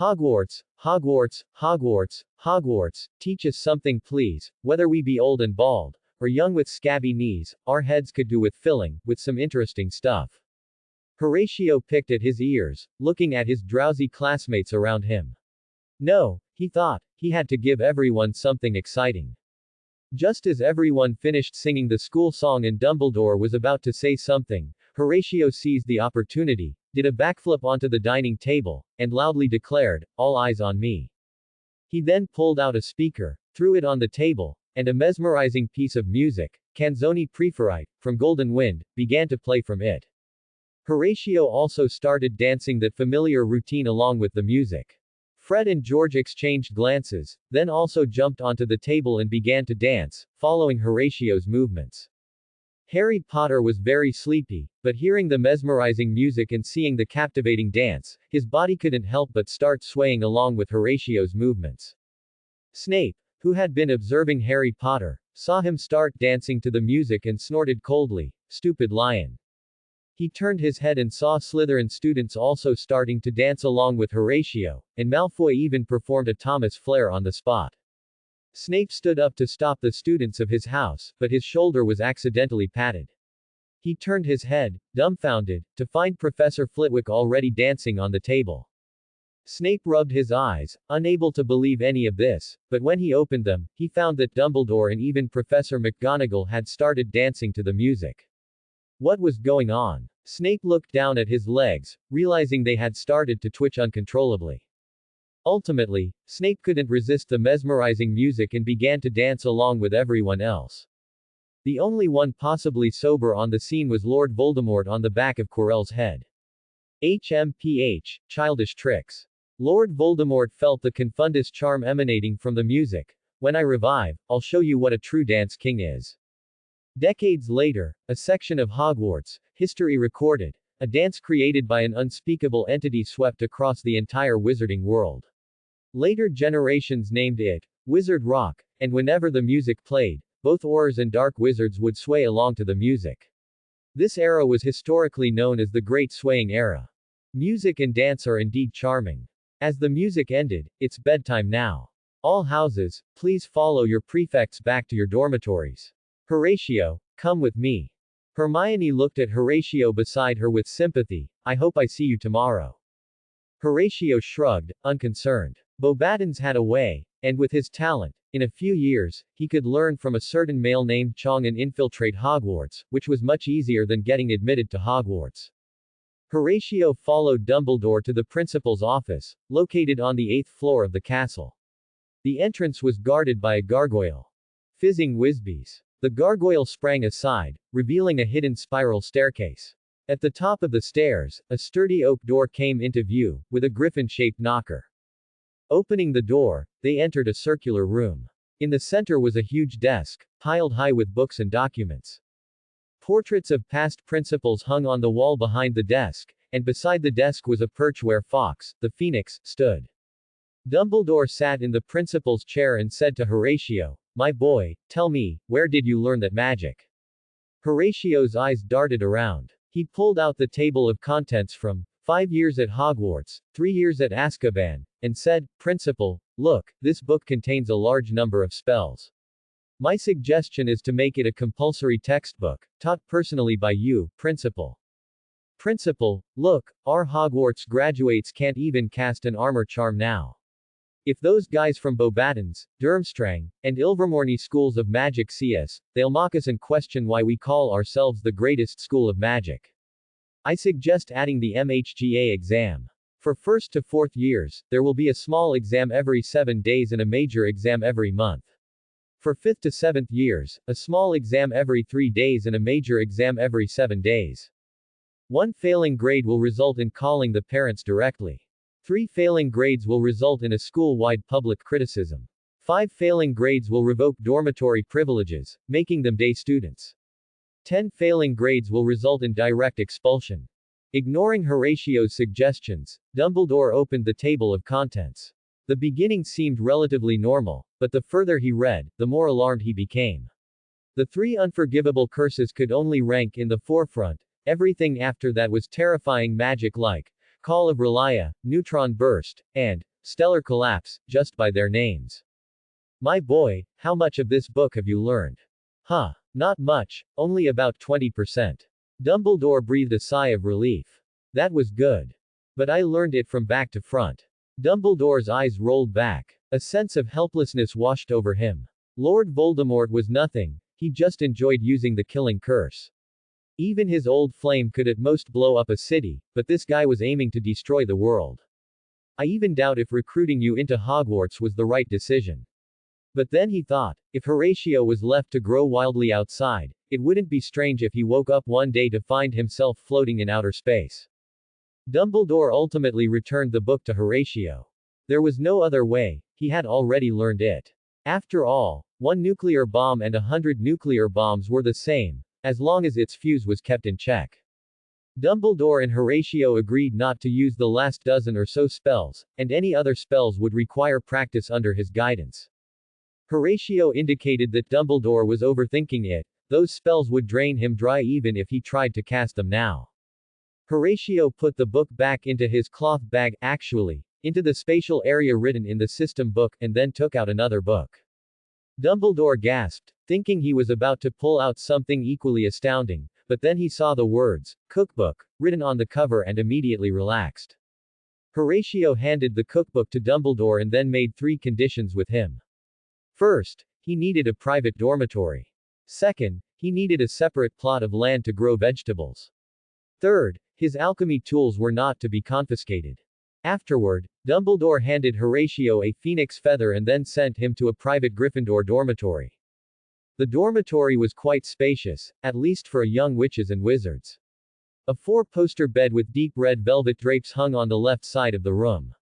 Hogwarts, Hogwarts, Hogwarts, Hogwarts, teach us something please, whether we be old and bald, or young with scabby knees, our heads could do with filling, with some interesting stuff." Horatio picked at his ears, looking at his drowsy classmates around him. No, he thought, he had to give everyone something exciting. Just as everyone finished singing the school song and Dumbledore was about to say something, Horatio seized the opportunity, did a backflip onto the dining table, and loudly declared, "All eyes on me." He then pulled out a speaker, threw it on the table, and a mesmerizing piece of music, Canzoni Preferite, from Golden Wind, began to play from it. Horatio also started dancing that familiar routine along with the music. Fred and George exchanged glances, then also jumped onto the table and began to dance, following Horatio's movements. Harry Potter was very sleepy, but hearing the mesmerizing music and seeing the captivating dance, his body couldn't help but start swaying along with Horatio's movements. Snape, who had been observing Harry Potter, saw him start dancing to the music and snorted coldly, "Stupid lion." He turned his head and saw Slytherin students also starting to dance along with Horatio, and Malfoy even performed a Thomas Flare on the spot. Snape stood up to stop the students of his house, but his shoulder was accidentally patted. He turned his head, dumbfounded, to find Professor Flitwick already dancing on the table. Snape rubbed his eyes, unable to believe any of this, but when he opened them, he found that Dumbledore and even Professor McGonagall had started dancing to the music. What was going on? Snape looked down at his legs, realizing they had started to twitch uncontrollably. Ultimately, Snape couldn't resist the mesmerizing music and began to dance along with everyone else. The only one possibly sober on the scene was Lord Voldemort on the back of Quirrell's head. HMPH, childish tricks. Lord Voldemort felt the confundus charm emanating from the music. "When I revive, I'll show you what a true dance king is." Decades later, a section of Hogwarts, history recorded, a dance created by an unspeakable entity swept across the entire wizarding world. Later generations named it Wizard Rock, and whenever the music played, both Aurors and Dark Wizards would sway along to the music. This era was historically known as the Great Swaying Era. Music and dance are indeed charming. As the music ended, it's bedtime now. All houses, please follow your prefects back to your dormitories. Horatio, come with me. Hermione looked at Horatio beside her with sympathy. "I hope I see you tomorrow." Horatio shrugged, unconcerned. Beauxbatons had a way, and with his talent, in a few years, he could learn from a certain male named Chong and infiltrate Hogwarts, which was much easier than getting admitted to Hogwarts. Horatio followed Dumbledore to the principal's office, located on the 8th floor of the castle. The entrance was guarded by a gargoyle. Fizzing whizbees. The gargoyle sprang aside, revealing a hidden spiral staircase. At the top of the stairs, a sturdy oak door came into view, with a griffin-shaped knocker. Opening the door, they entered a circular room. In the center was a huge desk, piled high with books and documents. Portraits of past principals hung on the wall behind the desk, and beside the desk was a perch where Fawkes, the Phoenix, stood. Dumbledore sat in the principal's chair and said to Horatio, "My boy, tell me, where did you learn that magic?" Horatio's eyes darted around. He pulled out the table of contents from 5 years at Hogwarts, 3 years at Azkaban, and said, Principal, look, this book contains a large number of spells. My suggestion is to make it a compulsory textbook, taught personally by you, Principal. Principal, look, our Hogwarts graduates can't even cast an armor charm now. If those guys from Beauxbatons, Durmstrang, and Ilvermorny schools of magic see us, they'll mock us and question why we call ourselves the greatest school of magic. I suggest adding the MHGA exam. For 1st to 4th years, there will be a small exam every 7 days and a major exam every month. For 5th to 7th years, a small exam every 3 days and a major exam every 7 days. 1 failing grade will result in calling the parents directly. 3 failing grades will result in a school-wide public criticism. 5 failing grades will revoke dormitory privileges, making them day students. 10 failing grades will result in direct expulsion. Ignoring Horatio's suggestions, Dumbledore opened the table of contents. The beginning seemed relatively normal, but the further he read, the more alarmed he became. The 3 unforgivable curses could only rank in the forefront. Everything after that was terrifying magic like Call of Relia, Neutron Burst, and Stellar Collapse, just by their names. My boy, how much of this book have you learned? Huh. Not much, only about 20%. Dumbledore breathed a sigh of relief. That was good. But I learned it from back to front. Dumbledore's eyes rolled back. A sense of helplessness washed over him. Lord Voldemort was nothing, he just enjoyed using the killing curse. Even his old flame could at most blow up a city, but this guy was aiming to destroy the world. I even doubt if recruiting you into Hogwarts was the right decision. But then he thought, if Horatio was left to grow wildly outside, it wouldn't be strange if he woke up one day to find himself floating in outer space. Dumbledore ultimately returned the book to Horatio. There was no other way, he had already learned it. After all, 1 nuclear bomb and 100 nuclear bombs were the same, as long as its fuse was kept in check. Dumbledore and Horatio agreed not to use the last dozen or so spells, and any other spells would require practice under his guidance. Horatio indicated that Dumbledore was overthinking it, those spells would drain him dry even if he tried to cast them now. Horatio put the book back into his cloth bag, actually, into the spatial area written in the system book, and then took out another book. Dumbledore gasped, thinking he was about to pull out something equally astounding, but then he saw the words, cookbook, written on the cover and immediately relaxed. Horatio handed the cookbook to Dumbledore and then made 3 conditions with him. First, he needed a private dormitory. Second, he needed a separate plot of land to grow vegetables. Third, his alchemy tools were not to be confiscated. Afterward, Dumbledore handed Horatio a phoenix feather and then sent him to a private Gryffindor dormitory. The dormitory was quite spacious, at least for young witches and wizards. A 4-poster bed with deep red velvet drapes hung on the left side of the room.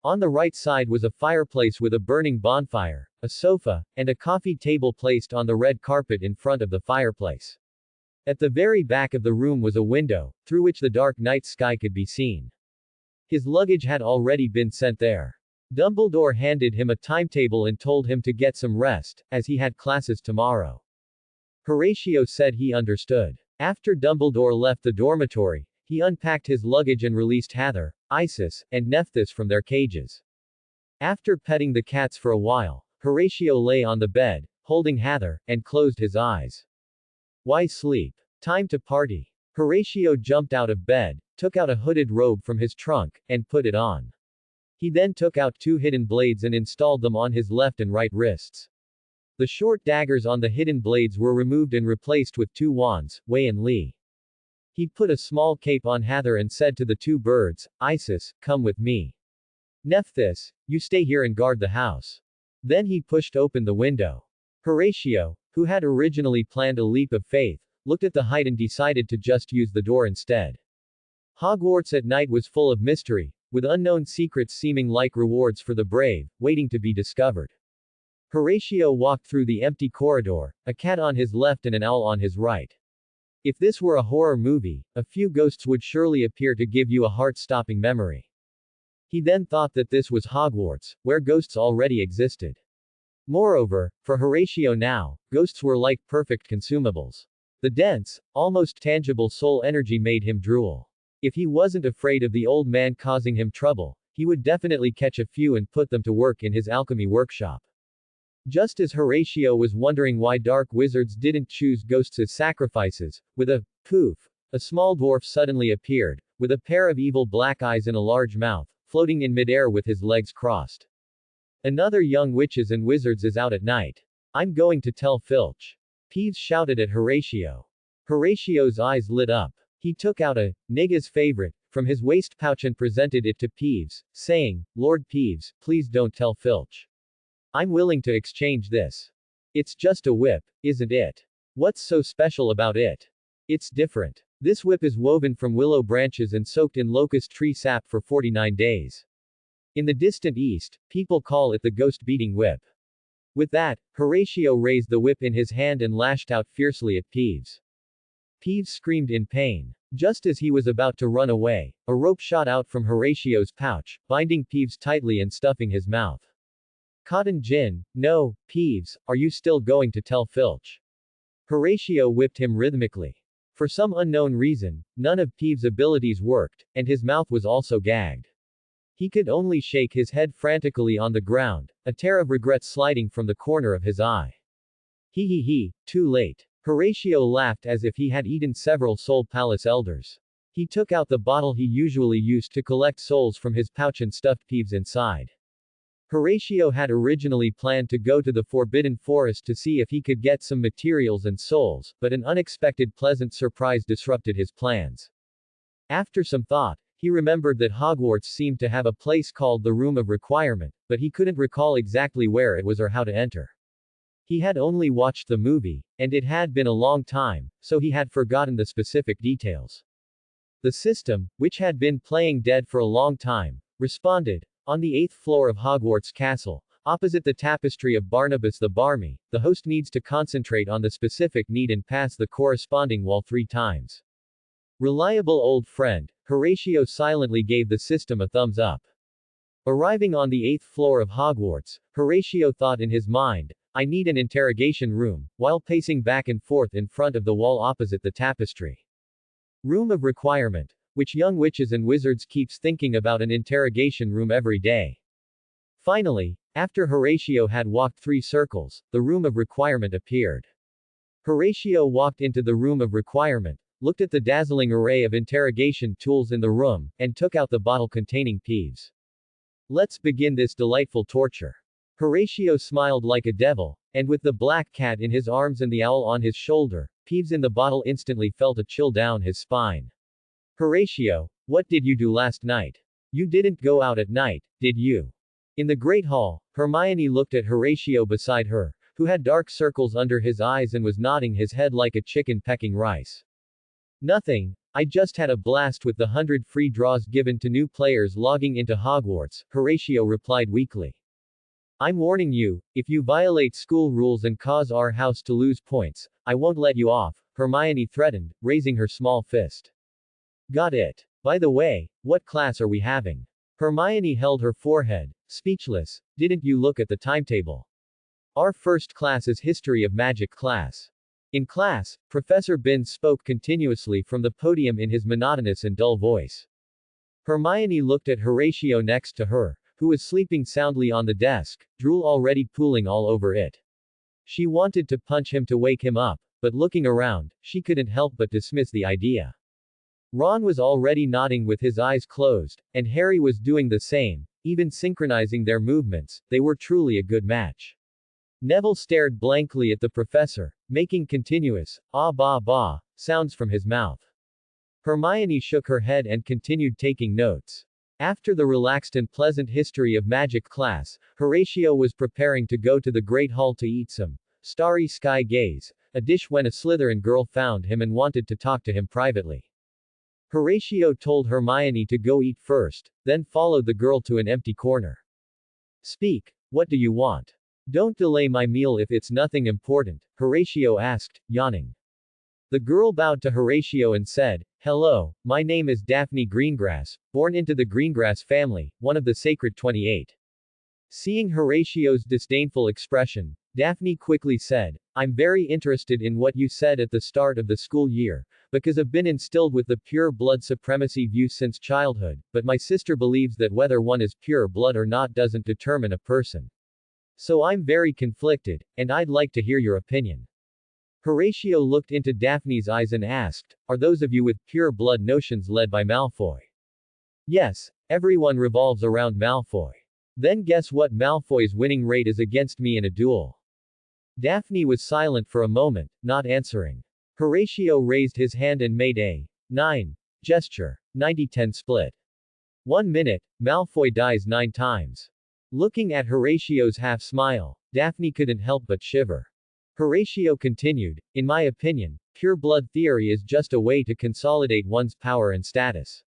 On the right side was a fireplace with a burning bonfire, a sofa, and a coffee table placed on the red carpet in front of the fireplace. At the very back of the room was a window, through which the dark night sky could be seen. His luggage had already been sent there. Dumbledore handed him a timetable and told him to get some rest, as he had classes tomorrow. Horatio said he understood. After Dumbledore left the dormitory, he unpacked his luggage and released Hather, Isis, and Nephthys from their cages. After petting the cats for a while, Horatio lay on the bed, holding Hather, and closed his eyes. Why sleep? Time to party. Horatio jumped out of bed, took out a hooded robe from his trunk, and put it on. He then took out 2 hidden blades and installed them on his left and right wrists. The short daggers on the hidden blades were removed and replaced with 2 wands, Wei and Li. He put a small cape on Hather and said to the 2 birds, Isis, come with me. Nephthys, you stay here and guard the house. Then he pushed open the window. Horatio, who had originally planned a leap of faith, looked at the height and decided to just use the door instead. Hogwarts at night was full of mystery, with unknown secrets seeming like rewards for the brave, waiting to be discovered. Horatio walked through the empty corridor, a cat on his left and an owl on his right. If this were a horror movie, a few ghosts would surely appear to give you a heart-stopping memory. He then thought that this was Hogwarts, where ghosts already existed. Moreover, for Horatio now, ghosts were like perfect consumables. The dense, almost tangible soul energy made him drool. If he wasn't afraid of the old man causing him trouble, he would definitely catch a few and put them to work in his alchemy workshop. Just as Horatio was wondering why dark wizards didn't choose ghosts as sacrifices, with a poof, a small dwarf suddenly appeared, with a pair of evil black eyes and a large mouth, floating in midair with his legs crossed. Another young witches and wizards is out at night. I'm going to tell Filch. Peeves shouted at Horatio. Horatio's eyes lit up. He took out a nigga's favorite from his waist pouch and presented it to Peeves, saying, Lord Peeves, please don't tell Filch. I'm willing to exchange this. It's just a whip, isn't it? What's so special about it? It's different. This whip is woven from willow branches and soaked in locust tree sap for 49 days. In the distant east, people call it the ghost-beating whip. With that, Horatio raised the whip in his hand and lashed out fiercely at Peeves. Peeves screamed in pain. Just as he was about to run away, a rope shot out from Horatio's pouch, binding Peeves tightly and stuffing his mouth. Cotton gin, no, Peeves, are you still going to tell Filch? Horatio whipped him rhythmically. For some unknown reason, none of Peeves' abilities worked, and his mouth was also gagged. He could only shake his head frantically on the ground, a tear of regret sliding from the corner of his eye. He, too late. Horatio laughed as if he had eaten several Soul Palace elders. He took out the bottle he usually used to collect souls from his pouch and stuffed Peeves inside. Horatio had originally planned to go to the Forbidden Forest to see if he could get some materials and souls, but an unexpected pleasant surprise disrupted his plans. After some thought, he remembered that Hogwarts seemed to have a place called the Room of Requirement, but he couldn't recall exactly where it was or how to enter. He had only watched the movie, and it had been a long time, so he had forgotten the specific details. The system, which had been playing dead for a long time, responded. On the 8th floor of Hogwarts Castle, opposite the tapestry of Barnabas the Barmy, the host needs to concentrate on the specific need and pass the corresponding wall 3 times. Reliable old friend, Horatio silently gave the system a thumbs up. Arriving on the 8th floor of Hogwarts, Horatio thought in his mind, I need an interrogation room, while pacing back and forth in front of the wall opposite the tapestry. Room of Requirement, which young witches and wizards keeps thinking about an interrogation room every day. Finally, after Horatio had walked 3 circles, the Room of Requirement appeared. Horatio walked into the Room of Requirement, looked at the dazzling array of interrogation tools in the room, and took out the bottle containing Peeves. Let's begin this delightful torture. Horatio smiled like a devil, and with the black cat in his arms and the owl on his shoulder, Peeves in the bottle instantly felt a chill down his spine. Horatio, what did you do last night? You didn't go out at night, did you? In the Great Hall, Hermione looked at Horatio beside her, who had dark circles under his eyes and was nodding his head like a chicken pecking rice. Nothing, I just had a blast with the 100 free draws given to new players logging into Hogwarts, Horatio replied weakly. I'm warning you, if you violate school rules and cause our house to lose points, I won't let you off, Hermione threatened, raising her small fist. Got it. By the way, what class are we having? Hermione held her forehead, speechless. Didn't you look at the timetable? Our first class is History of Magic class. In class, Professor Binns spoke continuously from the podium in his monotonous and dull voice. Hermione looked at Horatio next to her, who was sleeping soundly on the desk, drool already pooling all over it. She wanted to punch him to wake him up, but looking around, she couldn't help but dismiss the idea. Ron was already nodding with his eyes closed, and Harry was doing the same, even synchronizing their movements. They were truly a good match. Neville stared blankly at the professor, making continuous, ah-bah-bah, sounds from his mouth. Hermione shook her head and continued taking notes. After the relaxed and pleasant History of Magic class, Horatio was preparing to go to the Great Hall to eat some starry sky gaze, a dish when a Slytherin girl found him and wanted to talk to him privately. Horatio told Hermione to go eat first, then followed the girl to an empty corner. Speak, what do you want? Don't delay my meal if it's nothing important, Horatio asked, yawning. The girl bowed to Horatio and said, Hello, my name is Daphne Greengrass, born into the Greengrass family, one of the Sacred 28. Seeing Horatio's disdainful expression, Daphne quickly said, I'm very interested in what you said at the start of the school year, because I've been instilled with the pure blood supremacy view since childhood, but my sister believes that whether one is pure blood or not doesn't determine a person. So I'm very conflicted, and I'd like to hear your opinion. Horatio looked into Daphne's eyes and asked, are those of you with pure blood notions led by Malfoy? Yes, everyone revolves around Malfoy. Then guess what Malfoy's winning rate is against me in a duel? Daphne was silent for a moment, not answering. Horatio raised his hand and made a 9 gesture. 90-10 split. 1 minute, Malfoy dies 9 times. Looking at Horatio's half smile, Daphne couldn't help but shiver. Horatio continued, in my opinion, pure blood theory is just a way to consolidate one's power and status.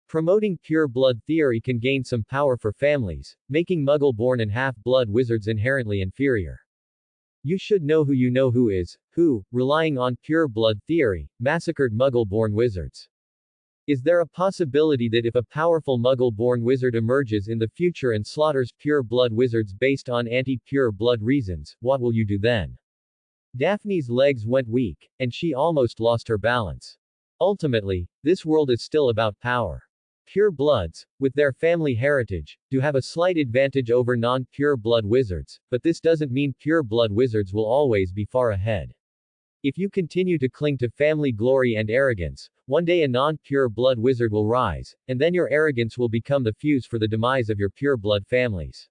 Promoting pure blood theory can gain some power for families, making muggle-born and half-blood wizards inherently inferior. You should know who is, who, relying on pure blood theory, massacred muggle-born wizards. Is there a possibility that if a powerful muggle-born wizard emerges in the future and slaughters pure blood wizards based on anti-pure blood reasons, what will you do then? Daphne's legs went weak, and she almost lost her balance. Ultimately, this world is still about power. Pure bloods, with their family heritage, do have a slight advantage over non-pure blood wizards, but this doesn't mean pure blood wizards will always be far ahead. If you continue to cling to family glory and arrogance, one day a non-pure blood wizard will rise, and then your arrogance will become the fuse for the demise of your pure blood families.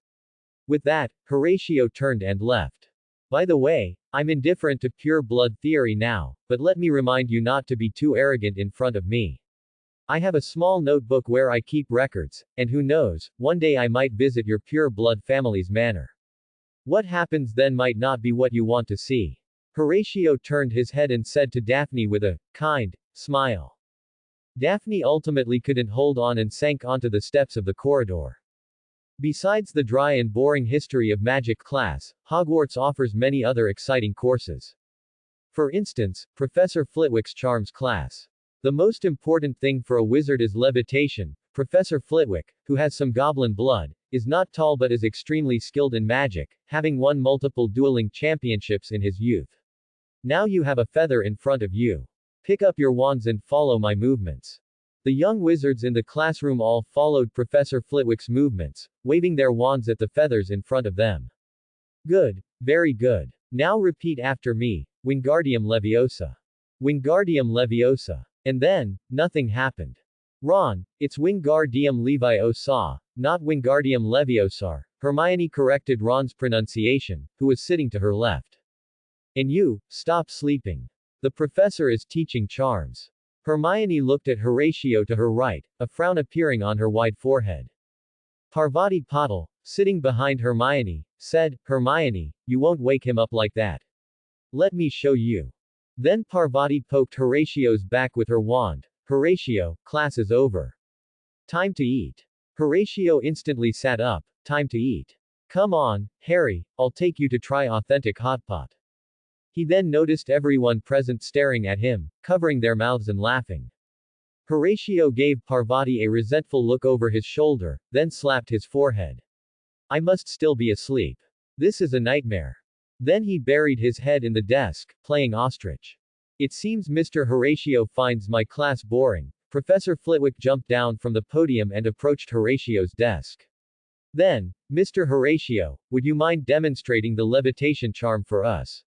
With that, Horatio turned and left. By the way, I'm indifferent to pure blood theory now, but let me remind you not to be too arrogant in front of me. I have a small notebook where I keep records, and who knows, one day I might visit your pure blood family's manor. What happens then might not be what you want to see. Horatio turned his head and said to Daphne with a kind smile. Daphne ultimately couldn't hold on and sank onto the steps of the corridor. Besides the dry and boring history of magic class, Hogwarts offers many other exciting courses. For instance, Professor Flitwick's charms class. The most important thing for a wizard is levitation. Professor Flitwick, who has some goblin blood, is not tall but is extremely skilled in magic, having won multiple dueling championships in his youth. Now you have a feather in front of you. Pick up your wands and follow my movements. The young wizards in the classroom all followed Professor Flitwick's movements, waving their wands at the feathers in front of them. Good, very good. Now repeat after me, Wingardium Leviosa. Wingardium Leviosa. And then, nothing happened. Ron, it's Wingardium Leviosa, not Wingardium Leviosa, Hermione corrected Ron's pronunciation, who was sitting to her left. And you, stop sleeping. The professor is teaching charms. Hermione looked at Horatio to her right, a frown appearing on her wide forehead. Parvati Patil, sitting behind Hermione, said, Hermione, you won't wake him up like that. Let me show you. Then Parvati poked Horatio's back with her wand. Horatio, class is over. Time to eat. Horatio instantly sat up. Time to eat. Come on, Harry, I'll take you to try authentic hot pot. He then noticed everyone present staring at him, covering their mouths and laughing. Horatio gave Parvati a resentful look over his shoulder, then slapped his forehead. I must still be asleep. This is a nightmare. Then he buried his head in the desk, playing ostrich. It seems Mr. Horatio finds my class boring. Professor Flitwick jumped down from the podium and approached Horatio's desk. Then, Mr. Horatio, would you mind demonstrating the levitation charm for us?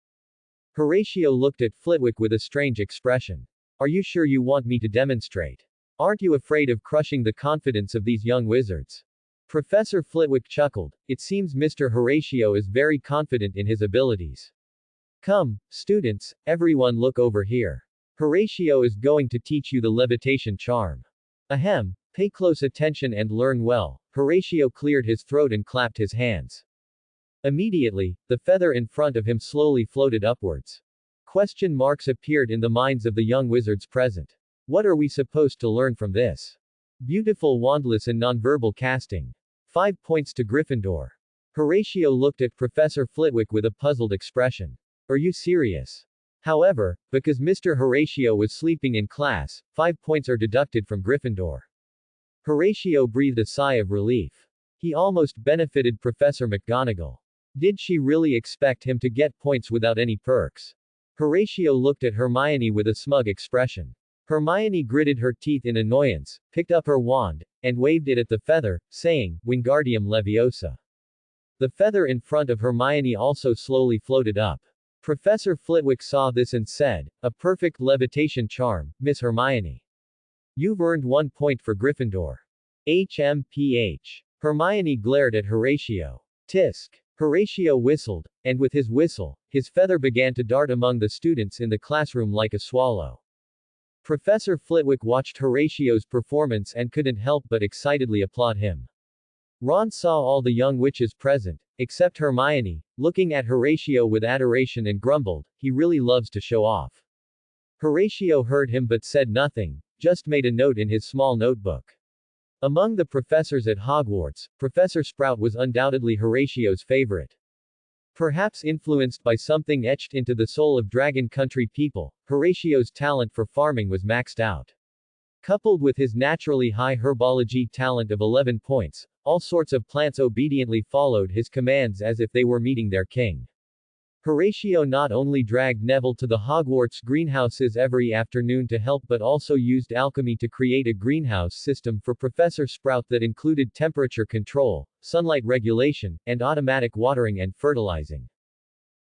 Horatio looked at Flitwick with a strange expression. Are you sure you want me to demonstrate? Aren't you afraid of crushing the confidence of these young wizards? Professor Flitwick chuckled. It seems Mr. Horatio is very confident in his abilities. Come, students, everyone look over here. Horatio is going to teach you the levitation charm. Ahem, pay close attention and learn well. Horatio cleared his throat and clapped his hands. Immediately, the feather in front of him slowly floated upwards. Question marks appeared in the minds of the young wizards present. What are we supposed to learn from this? Beautiful wandless and nonverbal casting. 5 points to Gryffindor. Horatio looked at Professor Flitwick with a puzzled expression. Are you serious? However, because Mr. Horatio was sleeping in class, 5 points are deducted from Gryffindor. Horatio breathed a sigh of relief. He almost benefited Professor McGonagall. Did she really expect him to get points without any perks? Horatio looked at Hermione with a smug expression. Hermione gritted her teeth in annoyance, picked up her wand, and waved it at the feather, saying, Wingardium Leviosa. The feather in front of Hermione also slowly floated up. Professor Flitwick saw this and said, a perfect levitation charm, Miss Hermione. You've earned 1 point for Gryffindor. HMPH. Hermione glared at Horatio. Tisk. Horatio whistled, and with his whistle, his feather began to dart among the students in the classroom like a swallow. Professor Flitwick watched Horatio's performance and couldn't help but excitedly applaud him. Ron saw all the young witches present, except Hermione, looking at Horatio with adoration and grumbled, he really loves to show off. Horatio heard him but said nothing, just made a note in his small notebook. Among the professors at Hogwarts, Professor Sprout was undoubtedly Horatio's favorite. Perhaps influenced by something etched into the soul of Dragon Country people, Horatio's talent for farming was maxed out. Coupled with his naturally high herbology talent of 11 points, all sorts of plants obediently followed his commands as if they were meeting their king. Horatio not only dragged Neville to the Hogwarts greenhouses every afternoon to help but also used alchemy to create a greenhouse system for Professor Sprout that included temperature control, sunlight regulation, and automatic watering and fertilizing.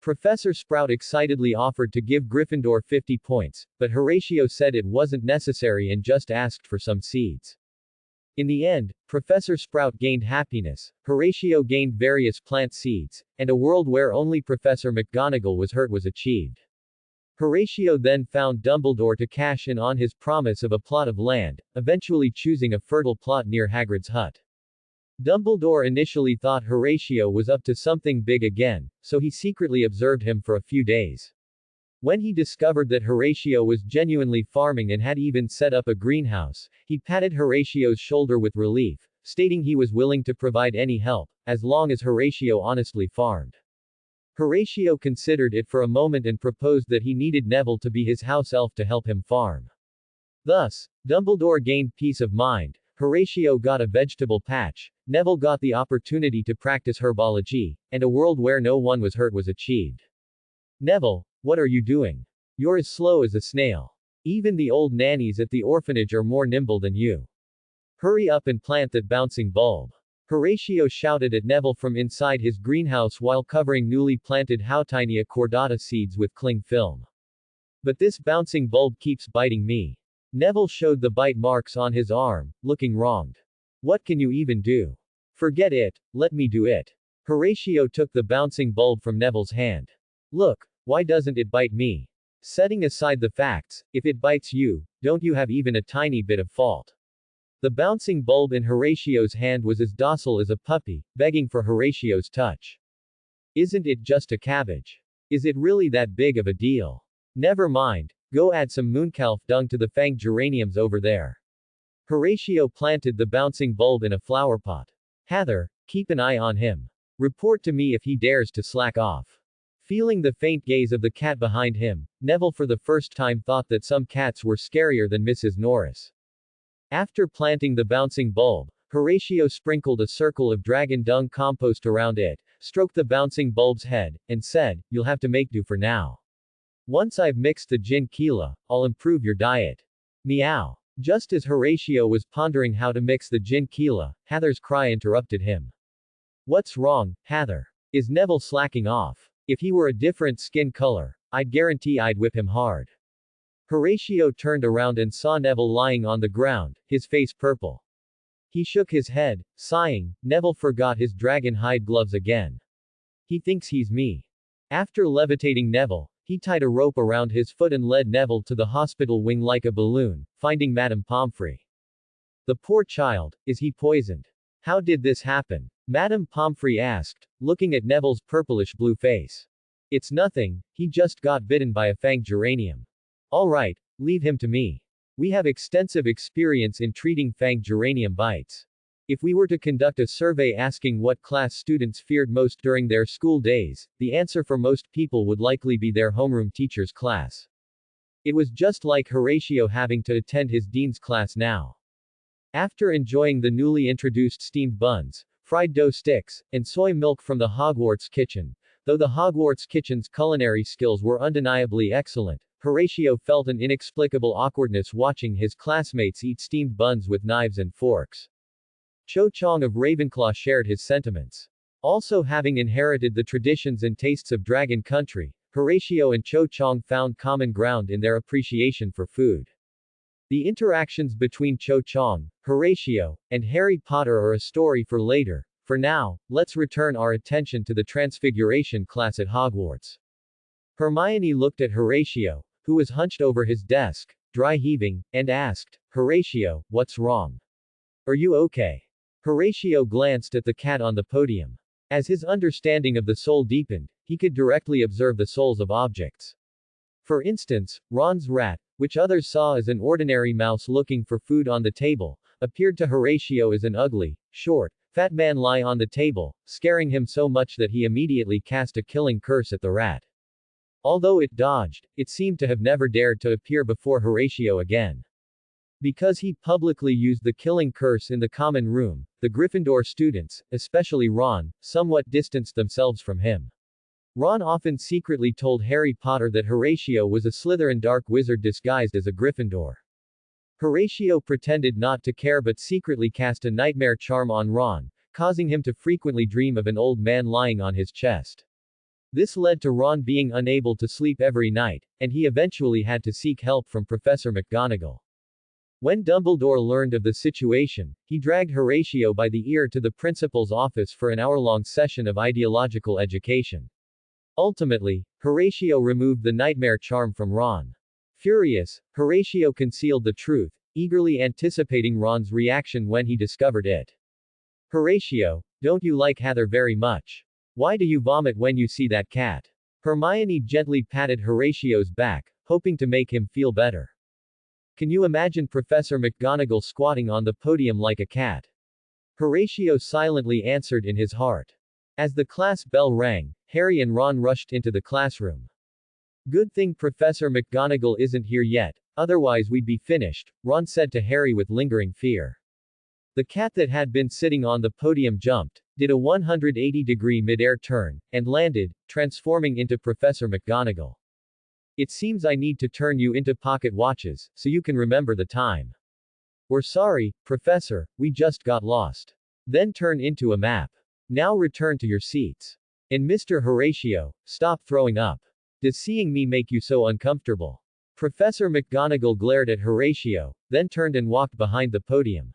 Professor Sprout excitedly offered to give Gryffindor 50 points, but Horatio said it wasn't necessary and just asked for some seeds. In the end, Professor Sprout gained happiness, Horatio gained various plant seeds, and a world where only Professor McGonagall was hurt was achieved. Horatio then found Dumbledore to cash in on his promise of a plot of land, eventually choosing a fertile plot near Hagrid's hut. Dumbledore initially thought Horatio was up to something big again, so he secretly observed him for a few days. When he discovered that Horatio was genuinely farming and had even set up a greenhouse, he patted Horatio's shoulder with relief, stating he was willing to provide any help, as long as Horatio honestly farmed. Horatio considered it for a moment and proposed that he needed Neville to be his house elf to help him farm. Thus, Dumbledore gained peace of mind, Horatio got a vegetable patch, Neville got the opportunity to practice herbology, and a world where no one was hurt was achieved. Neville, what are you doing? You're as slow as a snail. Even the old nannies at the orphanage are more nimble than you. Hurry up and plant that bouncing bulb. Horatio shouted at Neville from inside his greenhouse while covering newly planted Houttainia cordata seeds with cling film. But this bouncing bulb keeps biting me. Neville showed the bite marks on his arm, looking wronged. What can you even do? Forget it, let me do it. Horatio took the bouncing bulb from Neville's hand. Look, why doesn't it bite me? Setting aside the facts, if it bites you, don't you have even a tiny bit of fault? The bouncing bulb in Horatio's hand was as docile as a puppy, begging for Horatio's touch. Isn't it just a cabbage? Is it really that big of a deal? Never mind, go add some mooncalf dung to the fanged geraniums over there. Horatio planted the bouncing bulb in a flower pot. Heather, keep an eye on him. Report to me if he dares to slack off. Feeling the faint gaze of the cat behind him, Neville for the first time thought that some cats were scarier than Mrs. Norris. After planting the bouncing bulb, Horatio sprinkled a circle of dragon dung compost around it, stroked the bouncing bulb's head, and said, you'll have to make do for now. Once I've mixed the gin Keela, I'll improve your diet. Meow. Just as Horatio was pondering how to mix the gin Keela, Heather's cry interrupted him. What's wrong, Heather? Is Neville slacking off? If he were a different skin color, I'd guarantee I'd whip him hard. Horatio turned around and saw Neville lying on the ground, his face purple. He shook his head, sighing. Neville forgot his dragon hide gloves again. He thinks he's me. After levitating Neville, he tied a rope around his foot and led Neville to the hospital wing like a balloon, finding Madame Pomfrey. The poor child, is he poisoned? How did this happen? Madame Pomfrey asked, looking at Neville's purplish-blue face. It's nothing, he just got bitten by a fanged geranium. All right, leave him to me. We have extensive experience in treating fanged geranium bites. If we were to conduct a survey asking what class students feared most during their school days, the answer for most people would likely be their homeroom teacher's class. It was just like Horatio having to attend his dean's class now. After enjoying the newly introduced steamed buns, fried dough sticks, and soy milk from the Hogwarts kitchen. Though the Hogwarts kitchen's culinary skills were undeniably excellent, Horatio felt an inexplicable awkwardness watching his classmates eat steamed buns with knives and forks. Cho Chang of Ravenclaw shared his sentiments. Also having inherited the traditions and tastes of Dragon Country, Horatio and Cho Chang found common ground in their appreciation for food. The interactions between Cho Chang, Horatio, and Harry Potter are a story for later. For now, let's return our attention to the Transfiguration class at Hogwarts. Hermione looked at Horatio, who was hunched over his desk, dry heaving, and asked, "Horatio, what's wrong? Are you okay?" Horatio glanced at the cat on the podium. As his understanding of the soul deepened, he could directly observe the souls of objects. For instance, Ron's rat, which others saw as an ordinary mouse looking for food on the table, appeared to Horatio as an ugly, short, fat man lie on the table, scaring him so much that he immediately cast a killing curse at the rat. Although it dodged, it seemed to have never dared to appear before Horatio again. Because he publicly used the killing curse in the common room, the Gryffindor students, especially Ron, somewhat distanced themselves from him. Ron often secretly told Harry Potter that Horatio was a Slytherin dark wizard disguised as a Gryffindor. Horatio pretended not to care but secretly cast a nightmare charm on Ron, causing him to frequently dream of an old man lying on his chest. This led to Ron being unable to sleep every night, and he eventually had to seek help from Professor McGonagall. When Dumbledore learned of the situation, he dragged Horatio by the ear to the principal's office for an hour-long session of ideological education. Ultimately, Horatio removed the nightmare charm from Ron. Furious, Horatio concealed the truth, eagerly anticipating Ron's reaction when he discovered it. "Horatio, don't you like Heather very much? Why do you vomit when you see that cat?" Hermione gently patted Horatio's back, hoping to make him feel better. "Can you imagine Professor McGonagall squatting on the podium like a cat?" Horatio silently answered in his heart. As the class bell rang, Harry and Ron rushed into the classroom. "Good thing Professor McGonagall isn't here yet, otherwise we'd be finished," Ron said to Harry with lingering fear. The cat that had been sitting on the podium jumped, did a 180-degree mid-air turn, and landed, transforming into Professor McGonagall. "It seems I need to turn you into pocket watches, so you can remember the time. We're sorry, Professor, we just got lost. Then turn into a map. Now return to your seats. And Mr. Horatio, stop throwing up. Does seeing me make you so uncomfortable?" Professor McGonagall glared at Horatio, then turned and walked behind the podium.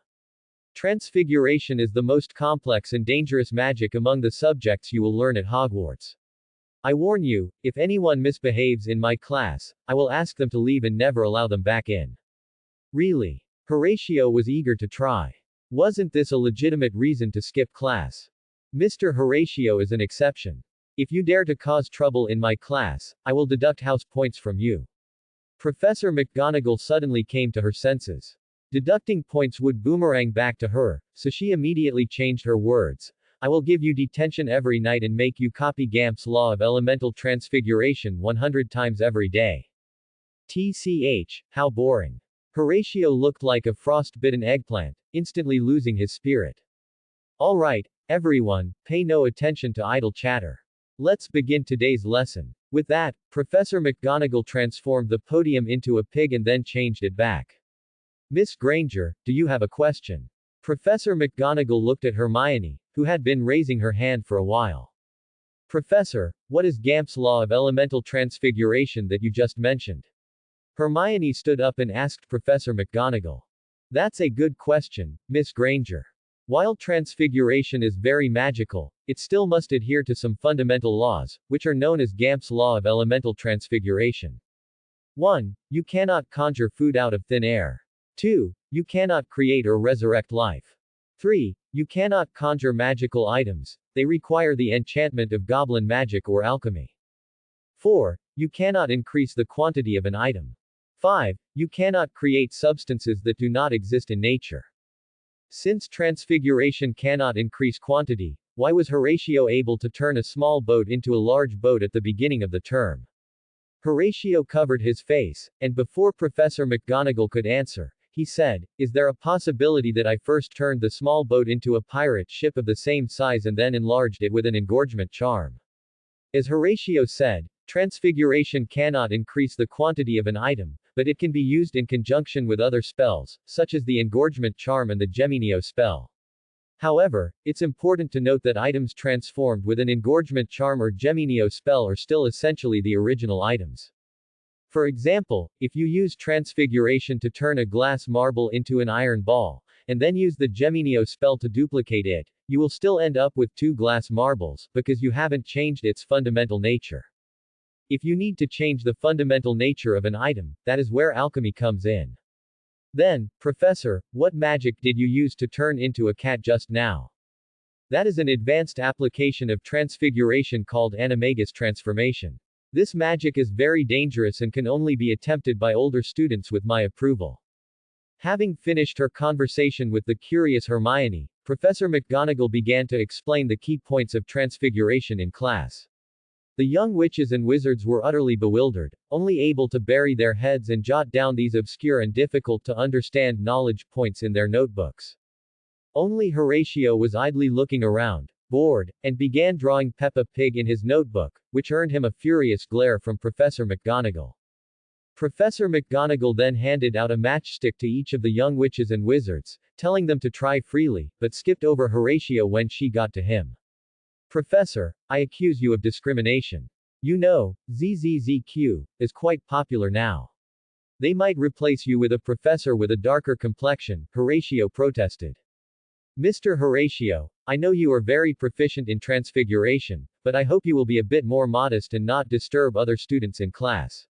Transfiguration is the most complex and dangerous magic among the subjects you will learn at Hogwarts. I warn you, if anyone misbehaves in my class, I will ask them to leave and never allow them back in. Really? Horatio was eager to try. Wasn't this a legitimate reason to skip class? Mr. Horatio is an exception. If you dare to cause trouble in my class, I will deduct house points from you. Professor McGonagall suddenly came to her senses. Deducting points would boomerang back to her, so she immediately changed her words. "I will give you detention every night and make you copy Gamp's law of elemental transfiguration 100 times every day." TCH, how boring. Horatio looked like a frost-bitten eggplant, instantly losing his spirit. "All right, everyone, pay no attention to idle chatter. Let's begin today's lesson." With that, Professor McGonagall transformed the podium into a pig and then changed it back. "Miss Granger, do you have a question?" Professor McGonagall looked at Hermione, who had been raising her hand for a while. "Professor, what is Gamp's law of elemental transfiguration that you just mentioned?" Hermione stood up and asked Professor McGonagall. "That's a good question, Miss Granger. While transfiguration is very magical, it still must adhere to some fundamental laws, which are known as Gamp's law of elemental transfiguration. 1. You cannot conjure food out of thin air. 2. You cannot create or resurrect life. 3. You cannot conjure magical items, they require the enchantment of goblin magic or alchemy. 4. You cannot increase the quantity of an item. 5. You cannot create substances that do not exist in nature. Since transfiguration cannot increase quantity, why was Horatio able to turn a small boat into a large boat at the beginning of the term? Horatio covered his face, and before Professor McGonagall could answer, He said, "Is there a possibility that I first turned the small boat into a pirate ship of the same size and then enlarged it with an engorgement charm?" As Horatio said, transfiguration cannot increase the quantity of an item, but it can be used in conjunction with other spells, such as the engorgement charm and the Geminio spell. However, it's important to note that items transformed with an engorgement charm or Geminio spell are still essentially the original items. For example, if you use transfiguration to turn a glass marble into an iron ball, and then use the Geminio spell to duplicate it, you will still end up with two glass marbles, because you haven't changed its fundamental nature. If you need to change the fundamental nature of an item, that is where alchemy comes in. Then, Professor, what magic did you use to turn into a cat just now? That is an advanced application of transfiguration called animagus transformation. This magic is very dangerous and can only be attempted by older students with my approval. Having finished her conversation with the curious Hermione, Professor McGonagall began to explain the key points of transfiguration in class. The young witches and wizards were utterly bewildered, only able to bury their heads and jot down these obscure and difficult to understand knowledge points in their notebooks. Only Horatio was idly looking around, bored, and began drawing Peppa Pig in his notebook, which earned him a furious glare from Professor McGonagall. Professor McGonagall then handed out a matchstick to each of the young witches and wizards, telling them to try freely, but skipped over Horatio when she got to him. "Professor, I accuse you of discrimination. You know, ZZZQ is quite popular now. They might replace you with a professor with a darker complexion," Horatio protested. "Mr. Horatio, I know you are very proficient in transfiguration, but I hope you will be a bit more modest and not disturb other students in class."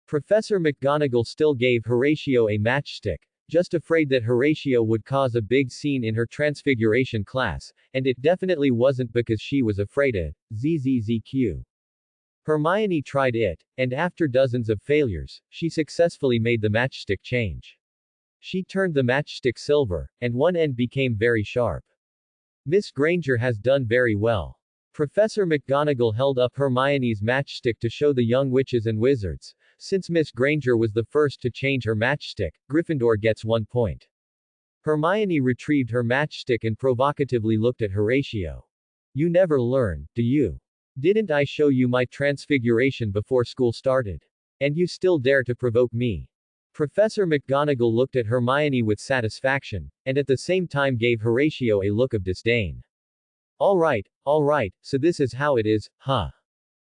Professor McGonagall still gave Horatio a matchstick, just afraid that Horatio would cause a big scene in her transfiguration class, and it definitely wasn't because she was afraid of ZZZQ. Hermione tried it, and after dozens of failures, she successfully made the matchstick change. She turned the matchstick silver, and one end became very sharp. "Miss Granger has done very well." Professor McGonagall held up Hermione's matchstick to show the young witches and wizards. "Since Miss Granger was the first to change her matchstick, Gryffindor gets 1 point." Hermione retrieved her matchstick and provocatively looked at Horatio. "You never learn, do you? Didn't I show you my transfiguration before school started? And you still dare to provoke me?" Professor McGonagall looked at Hermione with satisfaction, and at the same time gave Horatio a look of disdain. All right, so this is how it is, huh?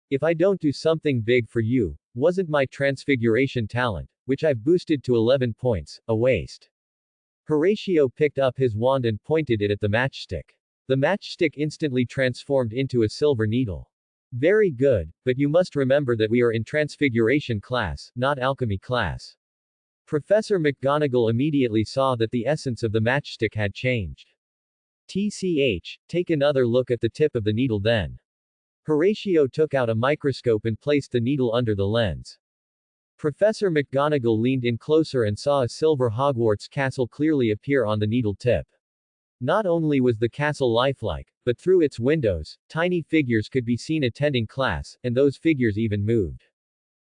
If I don't do something big for you, wasn't my transfiguration talent, which I've boosted to 11 points, a waste?" Horatio picked up his wand and pointed it at the matchstick. The matchstick instantly transformed into a silver needle. "Very good, but you must remember that we are in transfiguration class, not alchemy class." Professor McGonagall immediately saw that the essence of the matchstick had changed. Take another look at the tip of the needle then. Horatio took out a microscope and placed the needle under the lens. Professor McGonagall leaned in closer and saw a silver Hogwarts castle clearly appear on the needle tip. Not only was the castle lifelike, but through its windows, tiny figures could be seen attending class, and those figures even moved.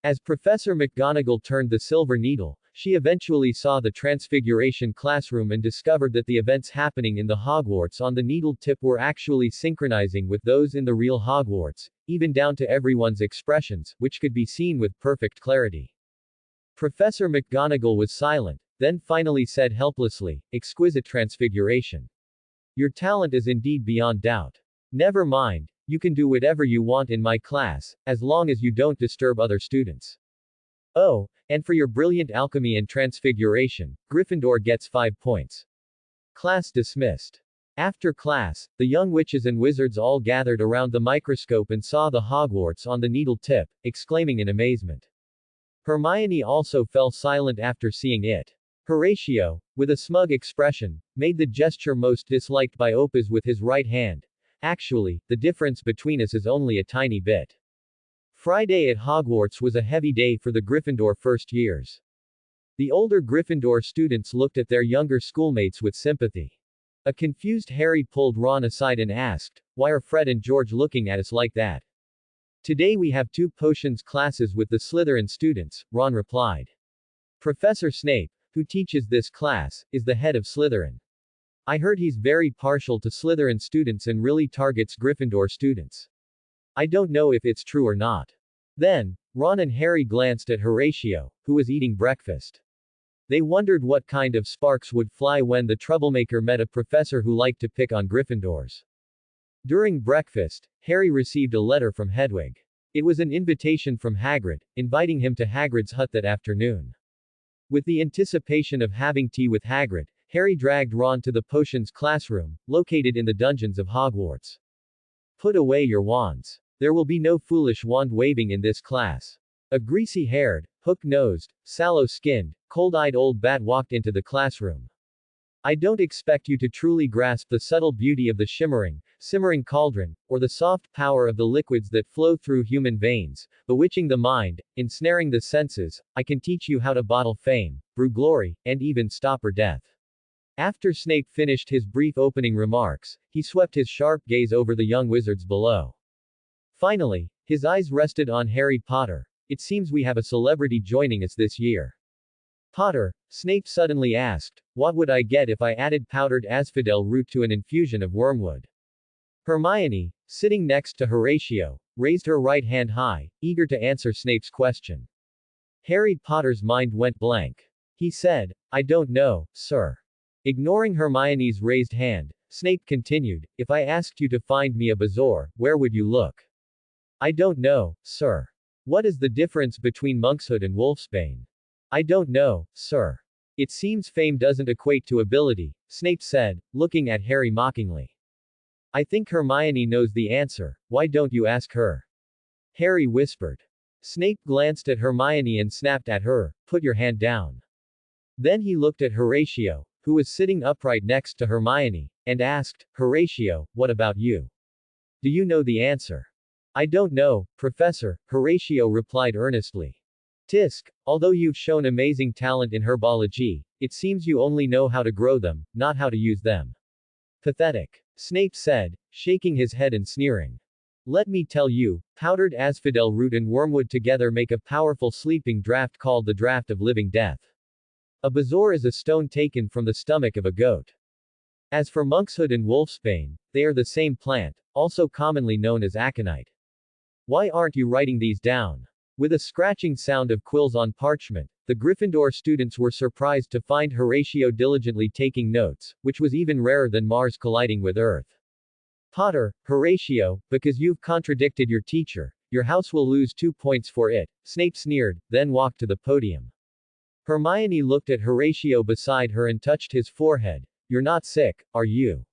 As Professor McGonagall turned the silver needle, she eventually saw the transfiguration classroom and discovered that the events happening in the Hogwarts on the needle tip were actually synchronizing with those in the real Hogwarts, even down to everyone's expressions, which could be seen with perfect clarity. Professor McGonagall was silent, then finally said helplessly, "Exquisite transfiguration. Your talent is indeed beyond doubt. Never mind, you can do whatever you want in my class, as long as you don't disturb other students. Oh, and for your brilliant alchemy and transfiguration, Gryffindor gets 5 points." Class dismissed. After class, the young witches and wizards all gathered around the microscope and saw the Hogwarts on the needle tip, exclaiming in amazement. Hermione also fell silent after seeing it. Horatio, with a smug expression, made the gesture most disliked by Opus with his right hand. "Actually, the difference between us is only a tiny bit." Friday at Hogwarts was a heavy day for the Gryffindor first years. The older Gryffindor students looked at their younger schoolmates with sympathy. A confused Harry pulled Ron aside and asked, "Why are Fred and George looking at us like that?" "Today we have 2 potions classes with the Slytherin students," Ron replied. "Professor Snape, who teaches this class, is the head of Slytherin. I heard he's very partial to Slytherin students and really targets Gryffindor students. I don't know if it's true or not. Then, Ron and Harry glanced at Horatio, who was eating breakfast. They wondered what kind of sparks would fly when the troublemaker met a professor who liked to pick on Gryffindors. During breakfast, Harry received a letter from Hedwig. It was an invitation from Hagrid, inviting him to Hagrid's hut that afternoon. With the anticipation of having tea with Hagrid, Harry dragged Ron to the potions classroom, located in the dungeons of Hogwarts. Put away your wands. There will be no foolish wand waving in this class. A greasy-haired, hook-nosed, sallow-skinned, cold-eyed old bat walked into the classroom. I don't expect you to truly grasp the subtle beauty of the simmering cauldron, or the soft power of the liquids that flow through human veins, bewitching the mind, ensnaring the senses. I can teach you how to bottle fame, brew glory, and even stopper death. After Snape finished his brief opening remarks, he swept his sharp gaze over the young wizards below. Finally, his eyes rested on Harry Potter. It seems we have a celebrity joining us this year. Potter, Snape suddenly asked, what would I get if I added powdered asphodel root to an infusion of wormwood? Hermione, sitting next to Horatio, raised her right hand high, eager to answer Snape's question. Harry Potter's mind went blank. He said, I don't know, sir. Ignoring Hermione's raised hand, Snape continued, if I asked you to find me a bazaar, where would you look? I don't know, sir. What is the difference between monkshood and wolfsbane? I don't know, sir. It seems fame doesn't equate to ability, Snape said, looking at Harry mockingly. I think Hermione knows the answer, why don't you ask her? Harry whispered. Snape glanced at Hermione and snapped at her, put your hand down. Then he looked at Horatio, who was sitting upright next to Hermione, and asked, Horatio, what about you? Do you know the answer? I don't know, Professor, Horatio replied earnestly. Tisk, although you've shown amazing talent in herbology, it seems you only know how to grow them, not how to use them. Pathetic. Snape said, shaking his head and sneering. Let me tell you, powdered asphodel root and wormwood together make a powerful sleeping draught called the draught of living death. A bazaar is a stone taken from the stomach of a goat. As for monkshood and wolfsbane, they are the same plant, also commonly known as aconite. Why aren't you writing these down? With a scratching sound of quills on parchment, the Gryffindor students were surprised to find Horatio diligently taking notes, which was even rarer than Mars colliding with Earth. Potter, Horatio, because you've contradicted your teacher, your house will lose 2 points for it, Snape sneered, then walked to the podium. Hermione looked at Horatio beside her and touched his forehead. You're not sick, are you?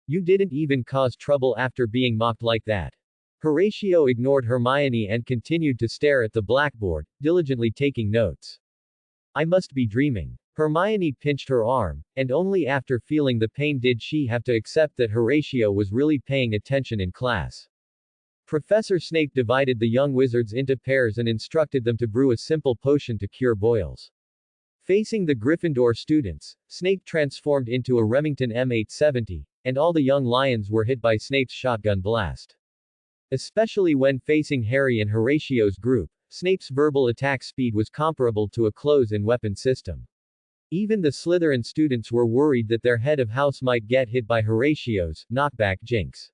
You didn't even cause trouble after being mocked like that. Horatio ignored Hermione and continued to stare at the blackboard, diligently taking notes. I must be dreaming. Hermione pinched her arm, and only after feeling the pain did she have to accept that Horatio was really paying attention in class. Professor Snape divided the young wizards into pairs and instructed them to brew a simple potion to cure boils. Facing the Gryffindor students, Snape transformed into a Remington M870, and all the young lions were hit by Snape's shotgun blast. Especially when facing Harry and Horatio's group, Snape's verbal attack speed was comparable to a close-in weapon system. Even the Slytherin students were worried that their head of house might get hit by Horatio's knockback jinx.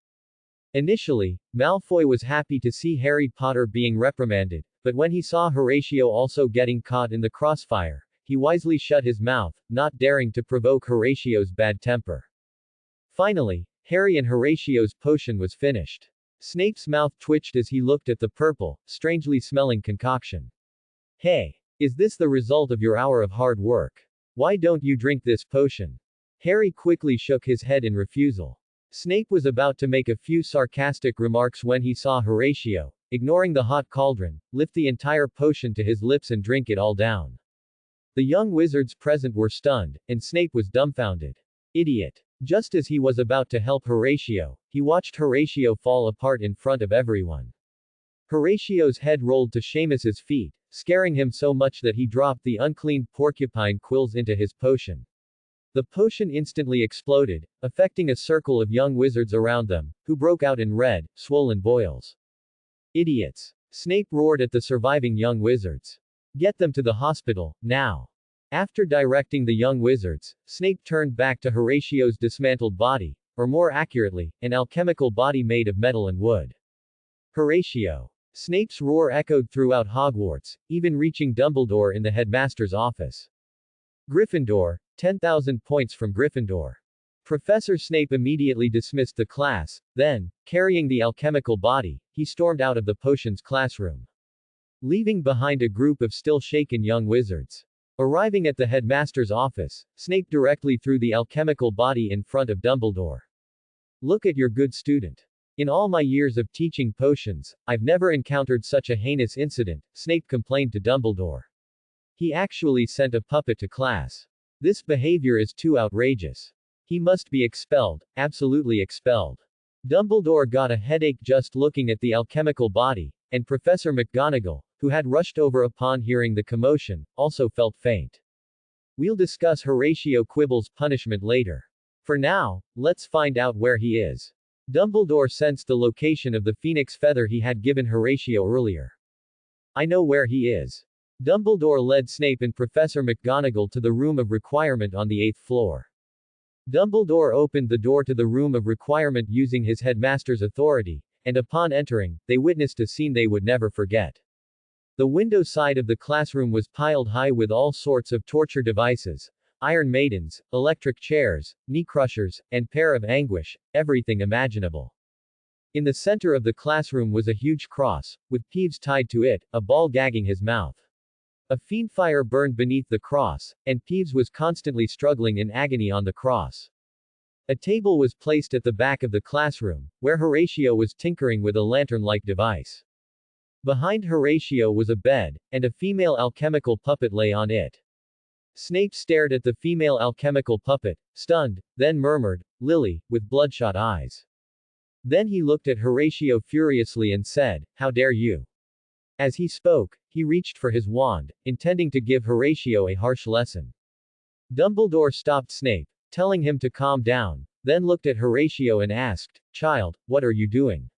Initially, Malfoy was happy to see Harry Potter being reprimanded, but when he saw Horatio also getting caught in the crossfire, he wisely shut his mouth, not daring to provoke Horatio's bad temper. Finally, Harry and Horatio's potion was finished. Snape's mouth twitched as he looked at the purple, strangely smelling concoction. Hey! Is this the result of your hour of hard work? Why don't you drink this potion? Harry quickly shook his head in refusal. Snape was about to make a few sarcastic remarks when he saw Horatio, ignoring the hot cauldron, lift the entire potion to his lips and drink it all down. The young wizards present were stunned, and Snape was dumbfounded. Idiot. Just as he was about to help Horatio, he watched Horatio fall apart in front of everyone. Horatio's head rolled to Seamus's feet, scaring him so much that he dropped the uncleaned porcupine quills into his potion. The potion instantly exploded, affecting a circle of young wizards around them, who broke out in red, swollen boils. Idiots. Snape roared at the surviving young wizards. Get them to the hospital, now. After directing the young wizards, Snape turned back to Horatio's dismantled body, or more accurately, an alchemical body made of metal and wood. Horatio. Snape's roar echoed throughout Hogwarts, even reaching Dumbledore in the headmaster's office. Gryffindor, 10,000 points from Gryffindor. Professor Snape immediately dismissed the class, then, carrying the alchemical body, he stormed out of the potions classroom, leaving behind a group of still shaken young wizards. Arriving at the headmaster's office, Snape directly threw the alchemical body in front of Dumbledore. Look at your good student. In all my years of teaching potions, I've never encountered such a heinous incident, Snape complained to Dumbledore. He actually sent a puppet to class. This behavior is too outrageous. He must be expelled, absolutely expelled. Dumbledore got a headache just looking at the alchemical body, and Professor McGonagall, who had rushed over upon hearing the commotion, also felt faint. We'll discuss Horatio Quibble's punishment later. For now, let's find out where he is. Dumbledore sensed the location of the phoenix feather he had given Horatio earlier. I know where he is. Dumbledore led Snape and Professor McGonagall to the room of requirement on the 8th floor. Dumbledore opened the door to the room of requirement using his headmaster's authority, and upon entering, they witnessed a scene they would never forget. The window side of the classroom was piled high with all sorts of torture devices, iron maidens, electric chairs, knee crushers, and pair of anguish, everything imaginable. In the center of the classroom was a huge cross, with Peeves tied to it, a ball gagging his mouth. A fiend fire burned beneath the cross, and Peeves was constantly struggling in agony on the cross. A table was placed at the back of the classroom, where Horatio was tinkering with a lantern-like device. Behind Horatio was a bed, and a female alchemical puppet lay on it. Snape stared at the female alchemical puppet, stunned, then murmured, "Lily," with bloodshot eyes. Then he looked at Horatio furiously and said, "How dare you?" As he spoke, he reached for his wand, intending to give Horatio a harsh lesson. Dumbledore stopped Snape, telling him to calm down, then looked at Horatio and asked, "Child, what are you doing?"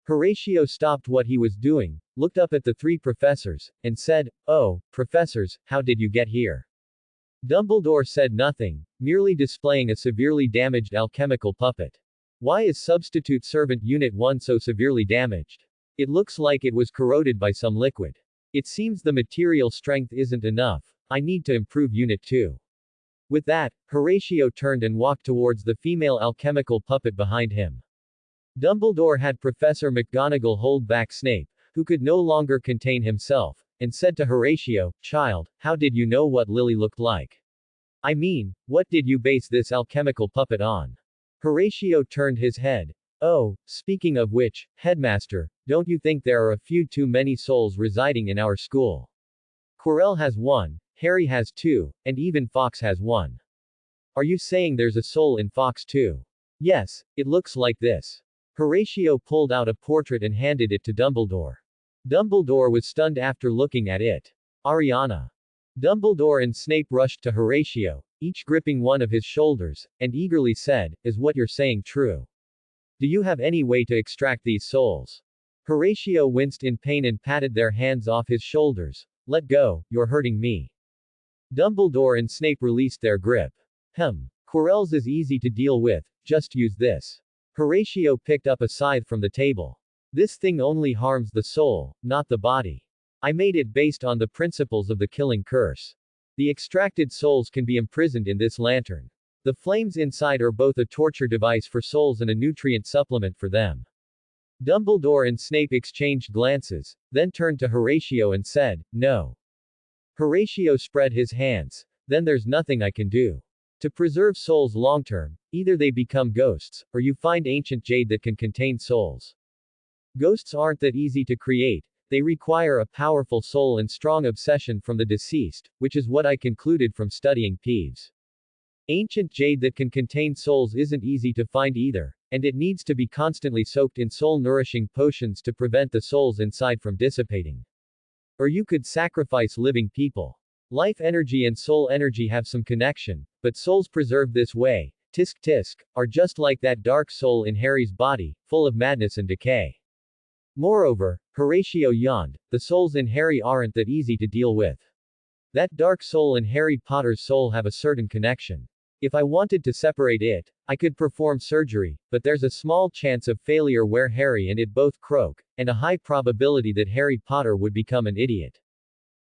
Horatio stopped what he was doing, looked up at the three professors, and said, "Oh, professors, how did you get here?" Dumbledore said nothing, merely displaying a severely damaged alchemical puppet. Why is Substitute Servant Unit 1 so severely damaged? It looks like it was corroded by some liquid. It seems the material strength isn't enough. I need to improve Unit 2. With that, Horatio turned and walked towards the female alchemical puppet behind him. Dumbledore had Professor McGonagall hold back Snape, who could no longer contain himself, and said to Horatio, "Child, how did you know what Lily looked like? I mean, what did you base this alchemical puppet on?" Horatio turned his head. "Oh, speaking of which, Headmaster, don't you think there are a few too many souls residing in our school? Quirrell has one, Harry has two, and even Fox has one. Are you saying there's a soul in Fox too?" "Yes, it looks like this." Horatio pulled out a portrait and handed it to Dumbledore. Dumbledore was stunned after looking at it. Ariana. Dumbledore and Snape rushed to Horatio, each gripping one of his shoulders, and eagerly said, "Is what you're saying true? Do you have any way to extract these souls?" Horatio winced in pain and patted their hands off his shoulders. "Let go, you're hurting me." Dumbledore and Snape released their grip. Quirrell's is easy to deal with, just use this. Horatio picked up a scythe from the table. "This thing only harms the soul, not the body. I made it based on the principles of the killing curse. The extracted souls can be imprisoned in this lantern. The flames inside are both a torture device for souls and a nutrient supplement for them." Dumbledore and Snape exchanged glances, then turned to Horatio and said, "No." Horatio spread his hands. "Then there's nothing I can do. To preserve souls long-term, either they become ghosts, or you find ancient jade that can contain souls. Ghosts aren't that easy to create, they require a powerful soul and strong obsession from the deceased, which is what I concluded from studying Peeves. Ancient jade that can contain souls isn't easy to find either, and it needs to be constantly soaked in soul-nourishing potions to prevent the souls inside from dissipating. Or you could sacrifice living people. Life energy and soul energy have some connection, but souls preserved this way, tisk tisk, are just like that dark soul in Harry's body, full of madness and decay. Moreover, Horatio yawned, the souls in Harry aren't that easy to deal with. That dark soul and Harry Potter's soul have a certain connection. If I wanted to separate it, I could perform surgery, but there's a small chance of failure where Harry and it both croak, and a high probability that Harry Potter would become an idiot.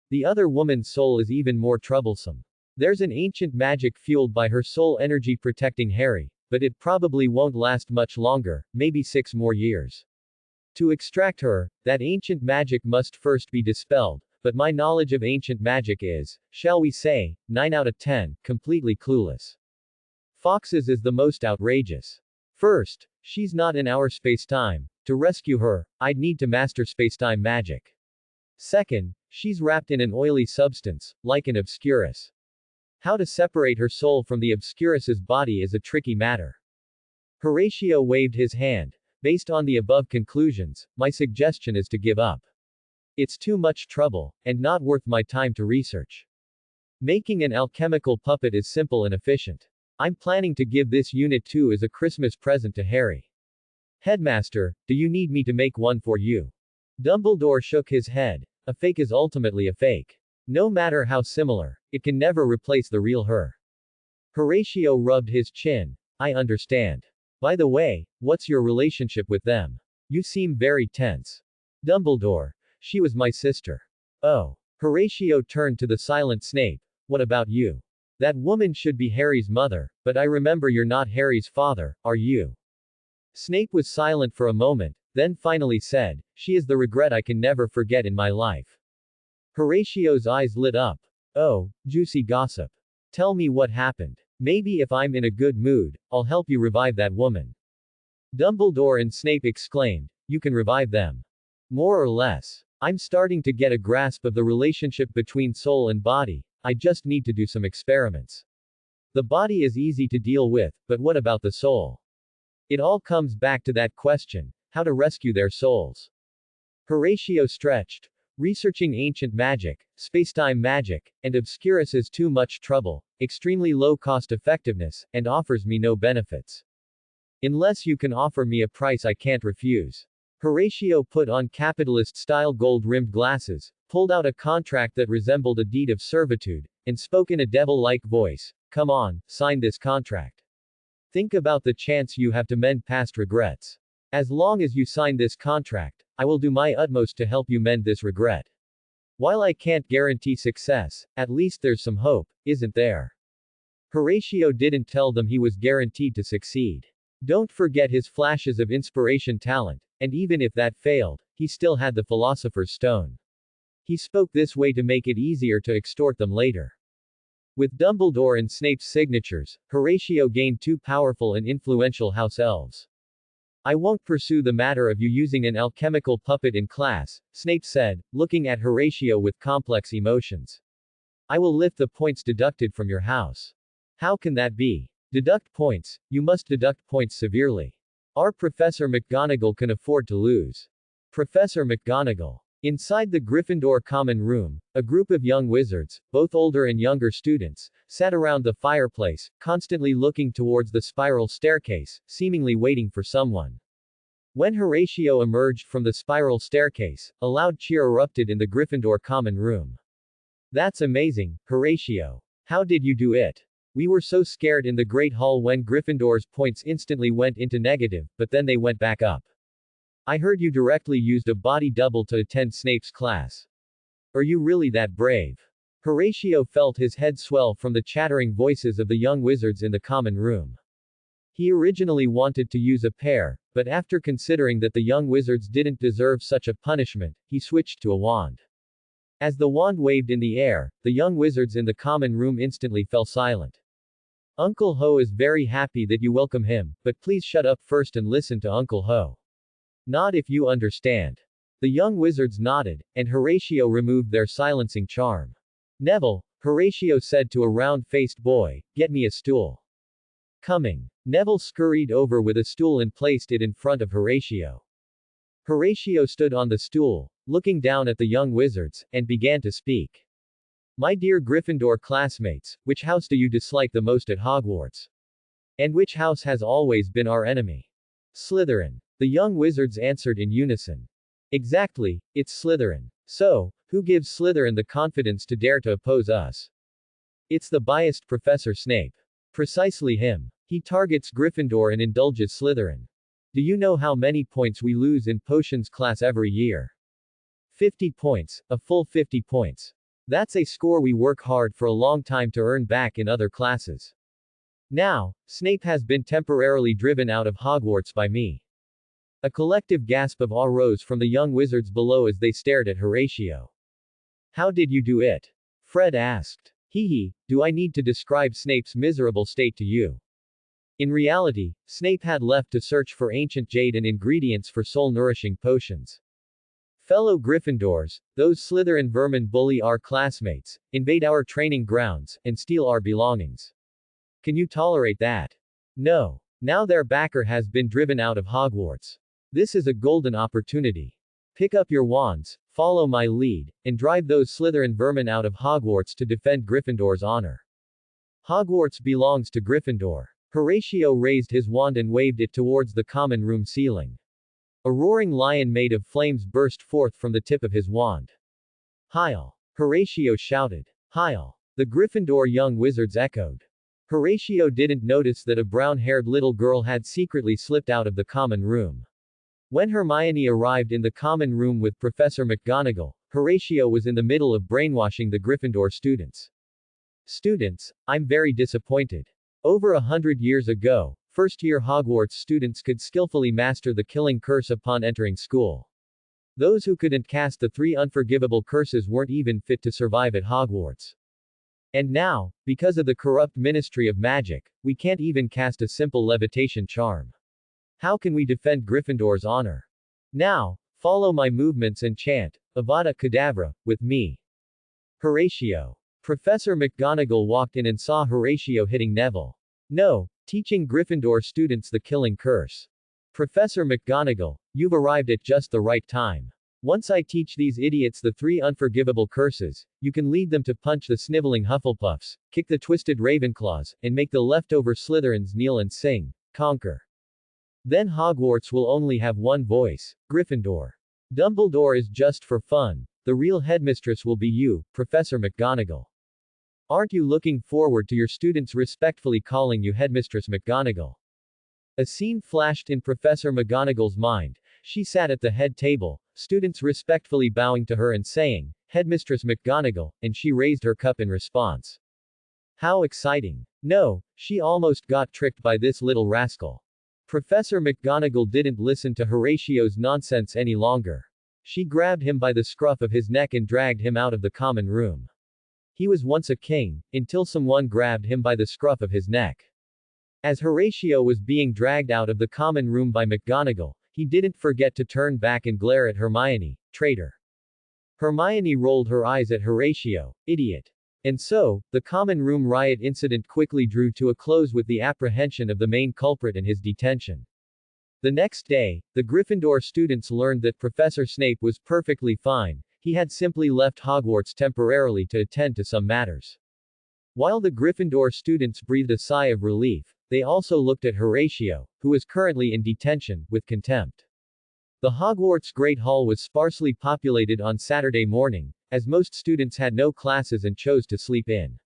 The other woman's soul is even more troublesome. There's an ancient magic fueled by her soul energy protecting Harry, but it probably won't last much longer, maybe 6 more years. To extract her, that ancient magic must first be dispelled, but my knowledge of ancient magic is, shall we say, 9 out of 10, completely clueless. Fox's is the most outrageous. First, she's not in our spacetime. To rescue her, I'd need to master spacetime magic. Second, she's wrapped in an oily substance, like an obscurus. How to separate her soul from the obscurus's body is a tricky matter. Horatio waved his hand. Based on the above conclusions, my suggestion is to give up. It's too much trouble, and not worth my time to research. Making an alchemical puppet is simple and efficient. I'm planning to give this Unit 2 as a Christmas present to Harry. Headmaster, do you need me to make one for you? Dumbledore shook his head. A fake is ultimately a fake. No matter how similar, it can never replace the real her. Horatio rubbed his chin. I understand. By the way, what's your relationship with them? You seem very tense. Dumbledore. She was my sister. Oh. Horatio turned to the silent Snape. What about you? That woman should be Harry's mother, but I remember you're not Harry's father, are you? Snape was silent for a moment, then finally said, she is the regret I can never forget in my life. Horatio's eyes lit up. Oh, juicy gossip. Tell me what happened. Maybe if I'm in a good mood, I'll help you revive that woman. Dumbledore and Snape exclaimed, you can revive them. More or less. I'm starting to get a grasp of the relationship between soul and body, I just need to do some experiments. The body is easy to deal with, but what about the soul? It all comes back to that question, how to rescue their souls. Horatio stretched. Researching ancient magic, spacetime magic, and obscurus is too much trouble, extremely low cost effectiveness, and offers me no benefits. Unless you can offer me a price I can't refuse. Horatio put on capitalist-style gold-rimmed glasses, pulled out a contract that resembled a deed of servitude, and spoke in a devil-like voice. Come on, sign this contract. Think about the chance you have to mend past regrets. As long as you sign this contract, I will do my utmost to help you mend this regret. While I can't guarantee success, at least there's some hope, isn't there? Horatio didn't tell them he was guaranteed to succeed. Don't forget his flashes of inspiration talent, and even if that failed, he still had the Philosopher's Stone. He spoke this way to make it easier to extort them later. With Dumbledore and Snape's signatures, Horatio gained 2 powerful and influential house elves. I won't pursue the matter of you using an alchemical puppet in class, Snape said, looking at Horatio with complex emotions. I will lift the points deducted from your house. How can that be? Deduct points, you must deduct points severely. Our Professor McGonagall can afford to lose. Professor McGonagall. Inside the Gryffindor common room, a group of young wizards, both older and younger students, sat around the fireplace, constantly looking towards the spiral staircase, seemingly waiting for someone. When Horatio emerged from the spiral staircase, a loud cheer erupted in the Gryffindor common room. That's amazing, Horatio. How did you do it? We were so scared in the Great Hall when Gryffindor's points instantly went into negative, but then they went back up. I heard you directly used a body double to attend Snape's class. Are you really that brave? Horatio felt his head swell from the chattering voices of the young wizards in the common room. He originally wanted to use a pair, but after considering that the young wizards didn't deserve such a punishment, he switched to a wand. As the wand waved in the air, the young wizards in the common room instantly fell silent. Uncle Ho is very happy that you welcome him, but please shut up first and listen to Uncle Ho. Nod if you understand. The young wizards nodded, and Horatio removed their silencing charm. Neville, Horatio said to a round-faced boy, get me a stool. Coming. Neville scurried over with a stool and placed it in front of Horatio. Horatio stood on the stool, looking down at the young wizards, and began to speak. My dear Gryffindor classmates, which house do you dislike the most at Hogwarts? And which house has always been our enemy? Slytherin. The young wizards answered in unison. Exactly, it's Slytherin. So, Who gives Slytherin the confidence to dare to oppose us? It's the biased Professor Snape. Precisely him. He targets Gryffindor and indulges Slytherin. Do you know how many points we lose in potions class every year? 50 points, a full 50 points. That's a score we work hard for a long time to earn back in other classes. Now, Snape has been temporarily driven out of Hogwarts by me. A collective gasp of awe rose from the young wizards below as they stared at Horatio. How did you do it? Fred asked. Hee, do I need to describe Snape's miserable state to you? In reality, Snape had left to search for ancient jade and ingredients for soul-nourishing potions. Fellow Gryffindors, those Slytherin vermin bully our classmates, invade our training grounds, and steal our belongings. Can you tolerate that? No. Now their backer has been driven out of Hogwarts. This is a golden opportunity. Pick up your wands, follow my lead, and drive those Slytherin vermin out of Hogwarts to defend Gryffindor's honor. Hogwarts belongs to Gryffindor. Horatio raised his wand and waved it towards the common room ceiling. A roaring lion made of flames burst forth from the tip of his wand. Heil! Horatio shouted. Heil! The Gryffindor young wizards echoed. Horatio didn't notice that a brown-haired little girl had secretly slipped out of the common room. When Hermione arrived in the common room with Professor McGonagall, Horatio was in the middle of brainwashing the Gryffindor students. Students, I'm very disappointed. Over 100 years ago, first-year Hogwarts students could skillfully master the killing curse upon entering school. Those who couldn't cast the 3 unforgivable curses weren't even fit to survive at Hogwarts. And now, because of the corrupt Ministry of Magic, we can't even cast a simple levitation charm. How can we defend Gryffindor's honor? Now, follow my movements and chant, Avada Kedavra, with me. Horatio. Professor McGonagall walked in and saw Horatio hitting Neville. No, teaching Gryffindor students the killing curse. Professor McGonagall, you've arrived at just the right time. Once I teach these idiots the 3 unforgivable curses, you can lead them to punch the sniveling Hufflepuffs, kick the twisted Ravenclaws, and make the leftover Slytherins kneel and sing, conquer. Then Hogwarts will only have one voice, Gryffindor. Dumbledore is just for fun. The real headmistress will be you, Professor McGonagall. Aren't you looking forward to your students respectfully calling you Headmistress McGonagall? A scene flashed in Professor McGonagall's mind. She sat at the head table, students respectfully bowing to her and saying, Headmistress McGonagall, and she raised her cup in response. How exciting. No, she almost got tricked by this little rascal. Professor McGonagall didn't listen to Horatio's nonsense any longer. She grabbed him by the scruff of his neck and dragged him out of the common room. He was once a king, until someone grabbed him by the scruff of his neck. As Horatio was being dragged out of the common room by McGonagall, he didn't forget to turn back and glare at Hermione, traitor. Hermione rolled her eyes at Horatio, idiot. And so, the common room riot incident quickly drew to a close with the apprehension of the main culprit and his detention. The next day, the Gryffindor students learned that Professor Snape was perfectly fine. He had simply left Hogwarts temporarily to attend to some matters. While the Gryffindor students breathed a sigh of relief, they also looked at Horatio, who was currently in detention, with contempt. The Hogwarts Great Hall was sparsely populated on Saturday morning, as most students had no classes and chose to sleep in.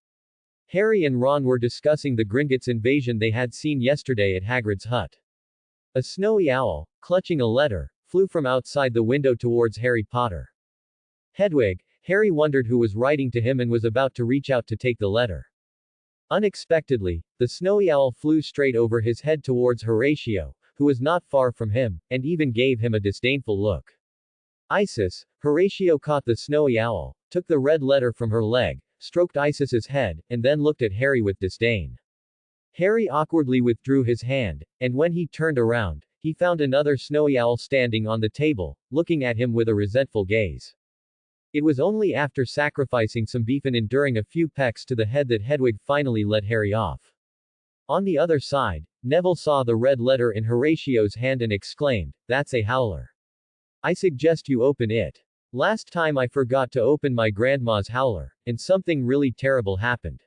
Harry and Ron were discussing the Gringotts invasion they had seen yesterday at Hagrid's hut. A snowy owl, clutching a letter, flew from outside the window towards Harry Potter. Hedwig, Harry wondered who was writing to him and was about to reach out to take the letter. Unexpectedly, the snowy owl flew straight over his head towards Horatio, who was not far from him, and even gave him a disdainful look. Isis, Horatio caught the snowy owl, took the red letter from her leg, stroked Isis's head, and then looked at Harry with disdain. Harry awkwardly withdrew his hand, and when he turned around, he found another snowy owl standing on the table, looking at him with a resentful gaze. It was only after sacrificing some beef and enduring a few pecks to the head that Hedwig finally let Harry off. On the other side, Neville saw the red letter in Horatio's hand and exclaimed, "That's a howler. I suggest you open it. Last time I forgot to open my grandma's howler, and something really terrible happened."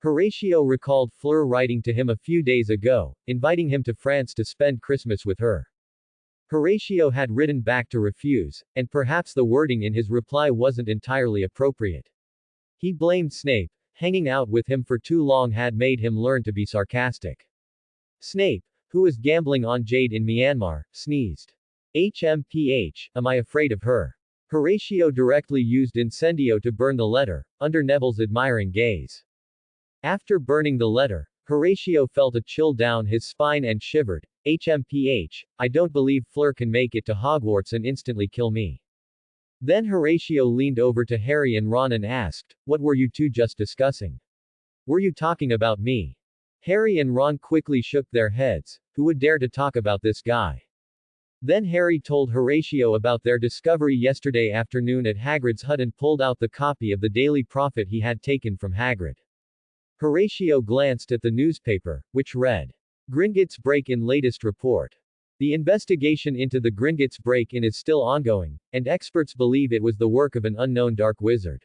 Horatio recalled Fleur writing to him a few days ago, inviting him to France to spend Christmas with her. Horatio had written back to refuse, and perhaps the wording in his reply wasn't entirely appropriate. He blamed Snape. Hanging out with him for too long had made him learn to be sarcastic. Snape, who was gambling on jade in Myanmar, sneezed. HMPH, am I afraid of her? Horatio directly used incendio to burn the letter, under Neville's admiring gaze. After burning the letter, Horatio felt a chill down his spine and shivered. HMPH, I don't believe Fleur can make it to Hogwarts and instantly kill me. Then Horatio leaned over to Harry and Ron and asked, what were you two just discussing? Were you talking about me? Harry and Ron quickly shook their heads. Who would dare to talk about this guy? Then Harry told Horatio about their discovery yesterday afternoon at Hagrid's hut and pulled out the copy of the Daily Prophet he had taken from Hagrid. Horatio glanced at the newspaper, which read, Gringotts Break-In latest report. The investigation into the Gringotts break-in is still ongoing, and experts believe it was the work of an unknown dark wizard.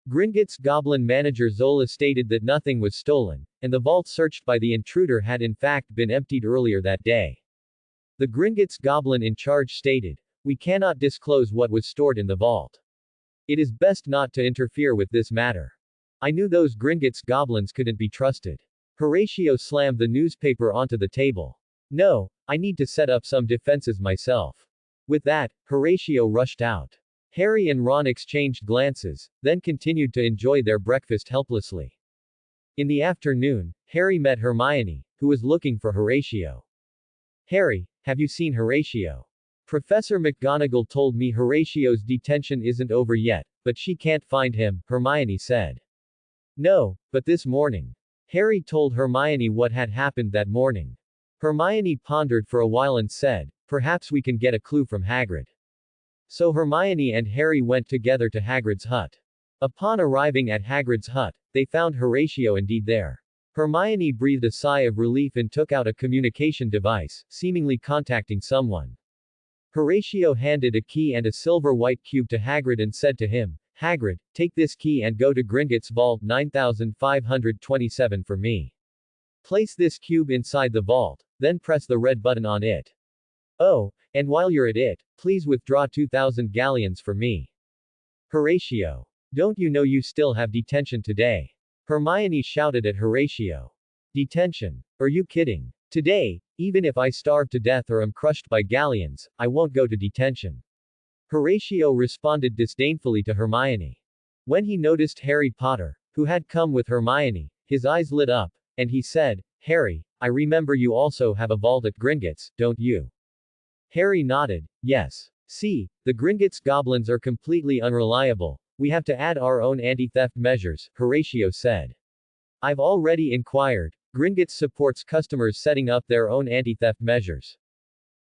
Gringotts Goblin manager Zola stated that nothing was stolen, and the vault searched by the intruder had in fact been emptied earlier that day. The Gringotts Goblin in charge stated, we cannot disclose what was stored in the vault. It is best not to interfere with this matter. I knew those Gringotts Goblins couldn't be trusted. Horatio slammed the newspaper onto the table. No, I need to set up some defenses myself. With that, Horatio rushed out. Harry and Ron exchanged glances, then continued to enjoy their breakfast helplessly. In the afternoon, Harry met Hermione, who was looking for Horatio. Harry, have you seen Horatio? Professor McGonagall told me Horatio's detention isn't over yet, but she can't find him, Hermione said. No, but this morning. Harry told Hermione what had happened that morning. Hermione pondered for a while and said, perhaps we can get a clue from Hagrid. So Hermione and Harry went together to Hagrid's hut. Upon arriving at Hagrid's hut, they found Horatio indeed there. Hermione breathed a sigh of relief and took out a communication device, seemingly contacting someone. Horatio handed a key and a silver white cube to Hagrid and said to him, Hagrid, take this key and go to Gringotts Vault 9527 for me. Place this cube inside the vault, then press the red button on it. Oh, and while you're at it, please withdraw 2,000 galleons for me. Horatio. Don't you know you still have detention today? Hermione shouted at Horatio. Detention? Are you kidding? Today, even if I starve to death or am crushed by galleons, I won't go to detention. Horatio responded disdainfully to Hermione. When he noticed Harry Potter, who had come with Hermione, his eyes lit up, and he said, Harry, I remember you also have a vault at Gringotts, don't you? Harry nodded, yes. See, the Gringotts goblins are completely unreliable. We have to add our own anti-theft measures, Horatio said. I've already inquired. Gringotts supports customers setting up their own anti-theft measures.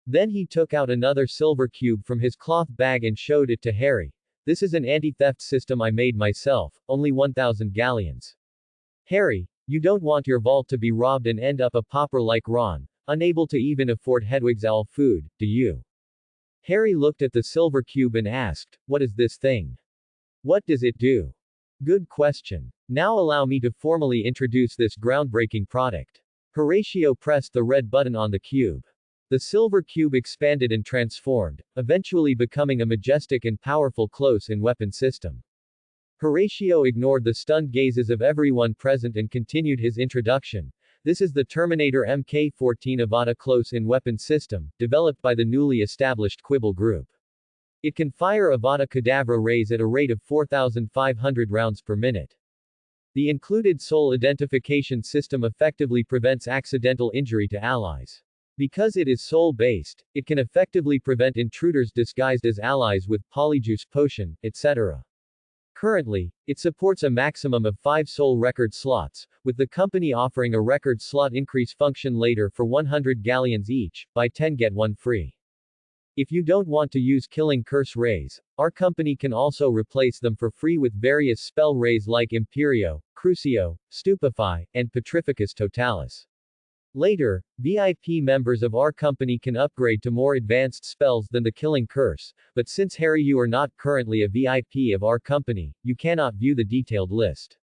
Then he took out another silver cube from his cloth bag and showed it to Harry. This is an anti-theft system I made myself, only 1,000 galleons. Harry, you don't want your vault to be robbed and end up a pauper like Ron, unable to even afford Hedwig's owl food, do you? Harry looked at the silver cube and asked, what is this thing? What does it do? Good question. Now allow me to formally introduce this groundbreaking product. Horatio pressed the red button on the cube. The silver cube expanded and transformed, eventually becoming a majestic and powerful close-in weapon system. Horatio ignored the stunned gazes of everyone present and continued his introduction. This is the Terminator Mk-14 Avada close-in weapon system, developed by the newly established Quibble Group. It can fire Avada Kedavra rays at a rate of 4,500 rounds per minute. The included soul identification system effectively prevents accidental injury to allies. Because it is soul-based, it can effectively prevent intruders disguised as allies with polyjuice potion, etc. Currently, it supports a maximum of 5 soul record slots, with the company offering a record slot increase function later for 100 galleons each, buy 10 get 1 free. If you don't want to use killing curse rays, our company can also replace them for free with various spell rays like Imperio, Crucio, Stupefy, and Petrificus Totalis. Later, VIP members of our company can upgrade to more advanced spells than the Killing Curse, but since Harry you are not currently a VIP of our company, you cannot view the detailed list.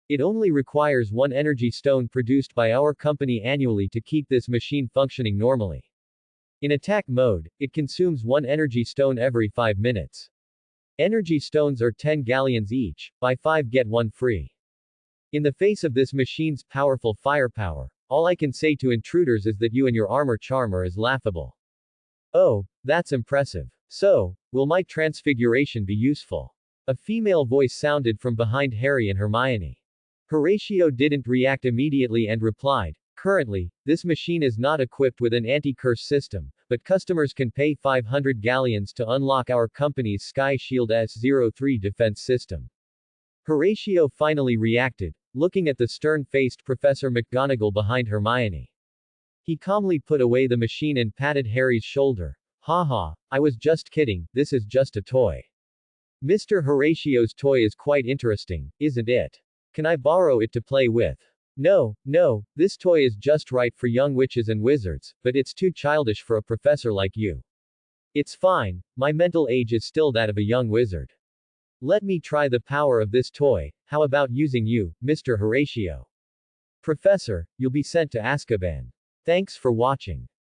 It only requires 1 energy stone produced by our company annually to keep this machine functioning normally. In attack mode, it consumes 1 energy stone every 5 minutes. Energy stones are 10 galleons each, buy 5 get 1 free. In the face of this machine's powerful firepower, all I can say to intruders is that you and your armor charm are as laughable. Oh, that's impressive. So, will my transfiguration be useful? A female voice sounded from behind Harry and Hermione. Horatio didn't react immediately and replied, currently, this machine is not equipped with an anti-curse system, but customers can pay 500 galleons to unlock our company's Sky Shield S03 defense system. Horatio finally reacted, looking at the stern-faced Professor McGonagall behind Hermione. He calmly put away the machine and patted Harry's shoulder. Haha, I was just kidding, this is just a toy. Mr. Horatio's toy is quite interesting, isn't it? Can I borrow it to play with? No, this toy is just right for young witches and wizards, but it's too childish for a professor like you. It's fine, my mental age is still that of a young wizard. Let me try the power of this toy, how about using you, Mr. Horatio? Professor, you'll be sent to Azkaban. Thanks for watching.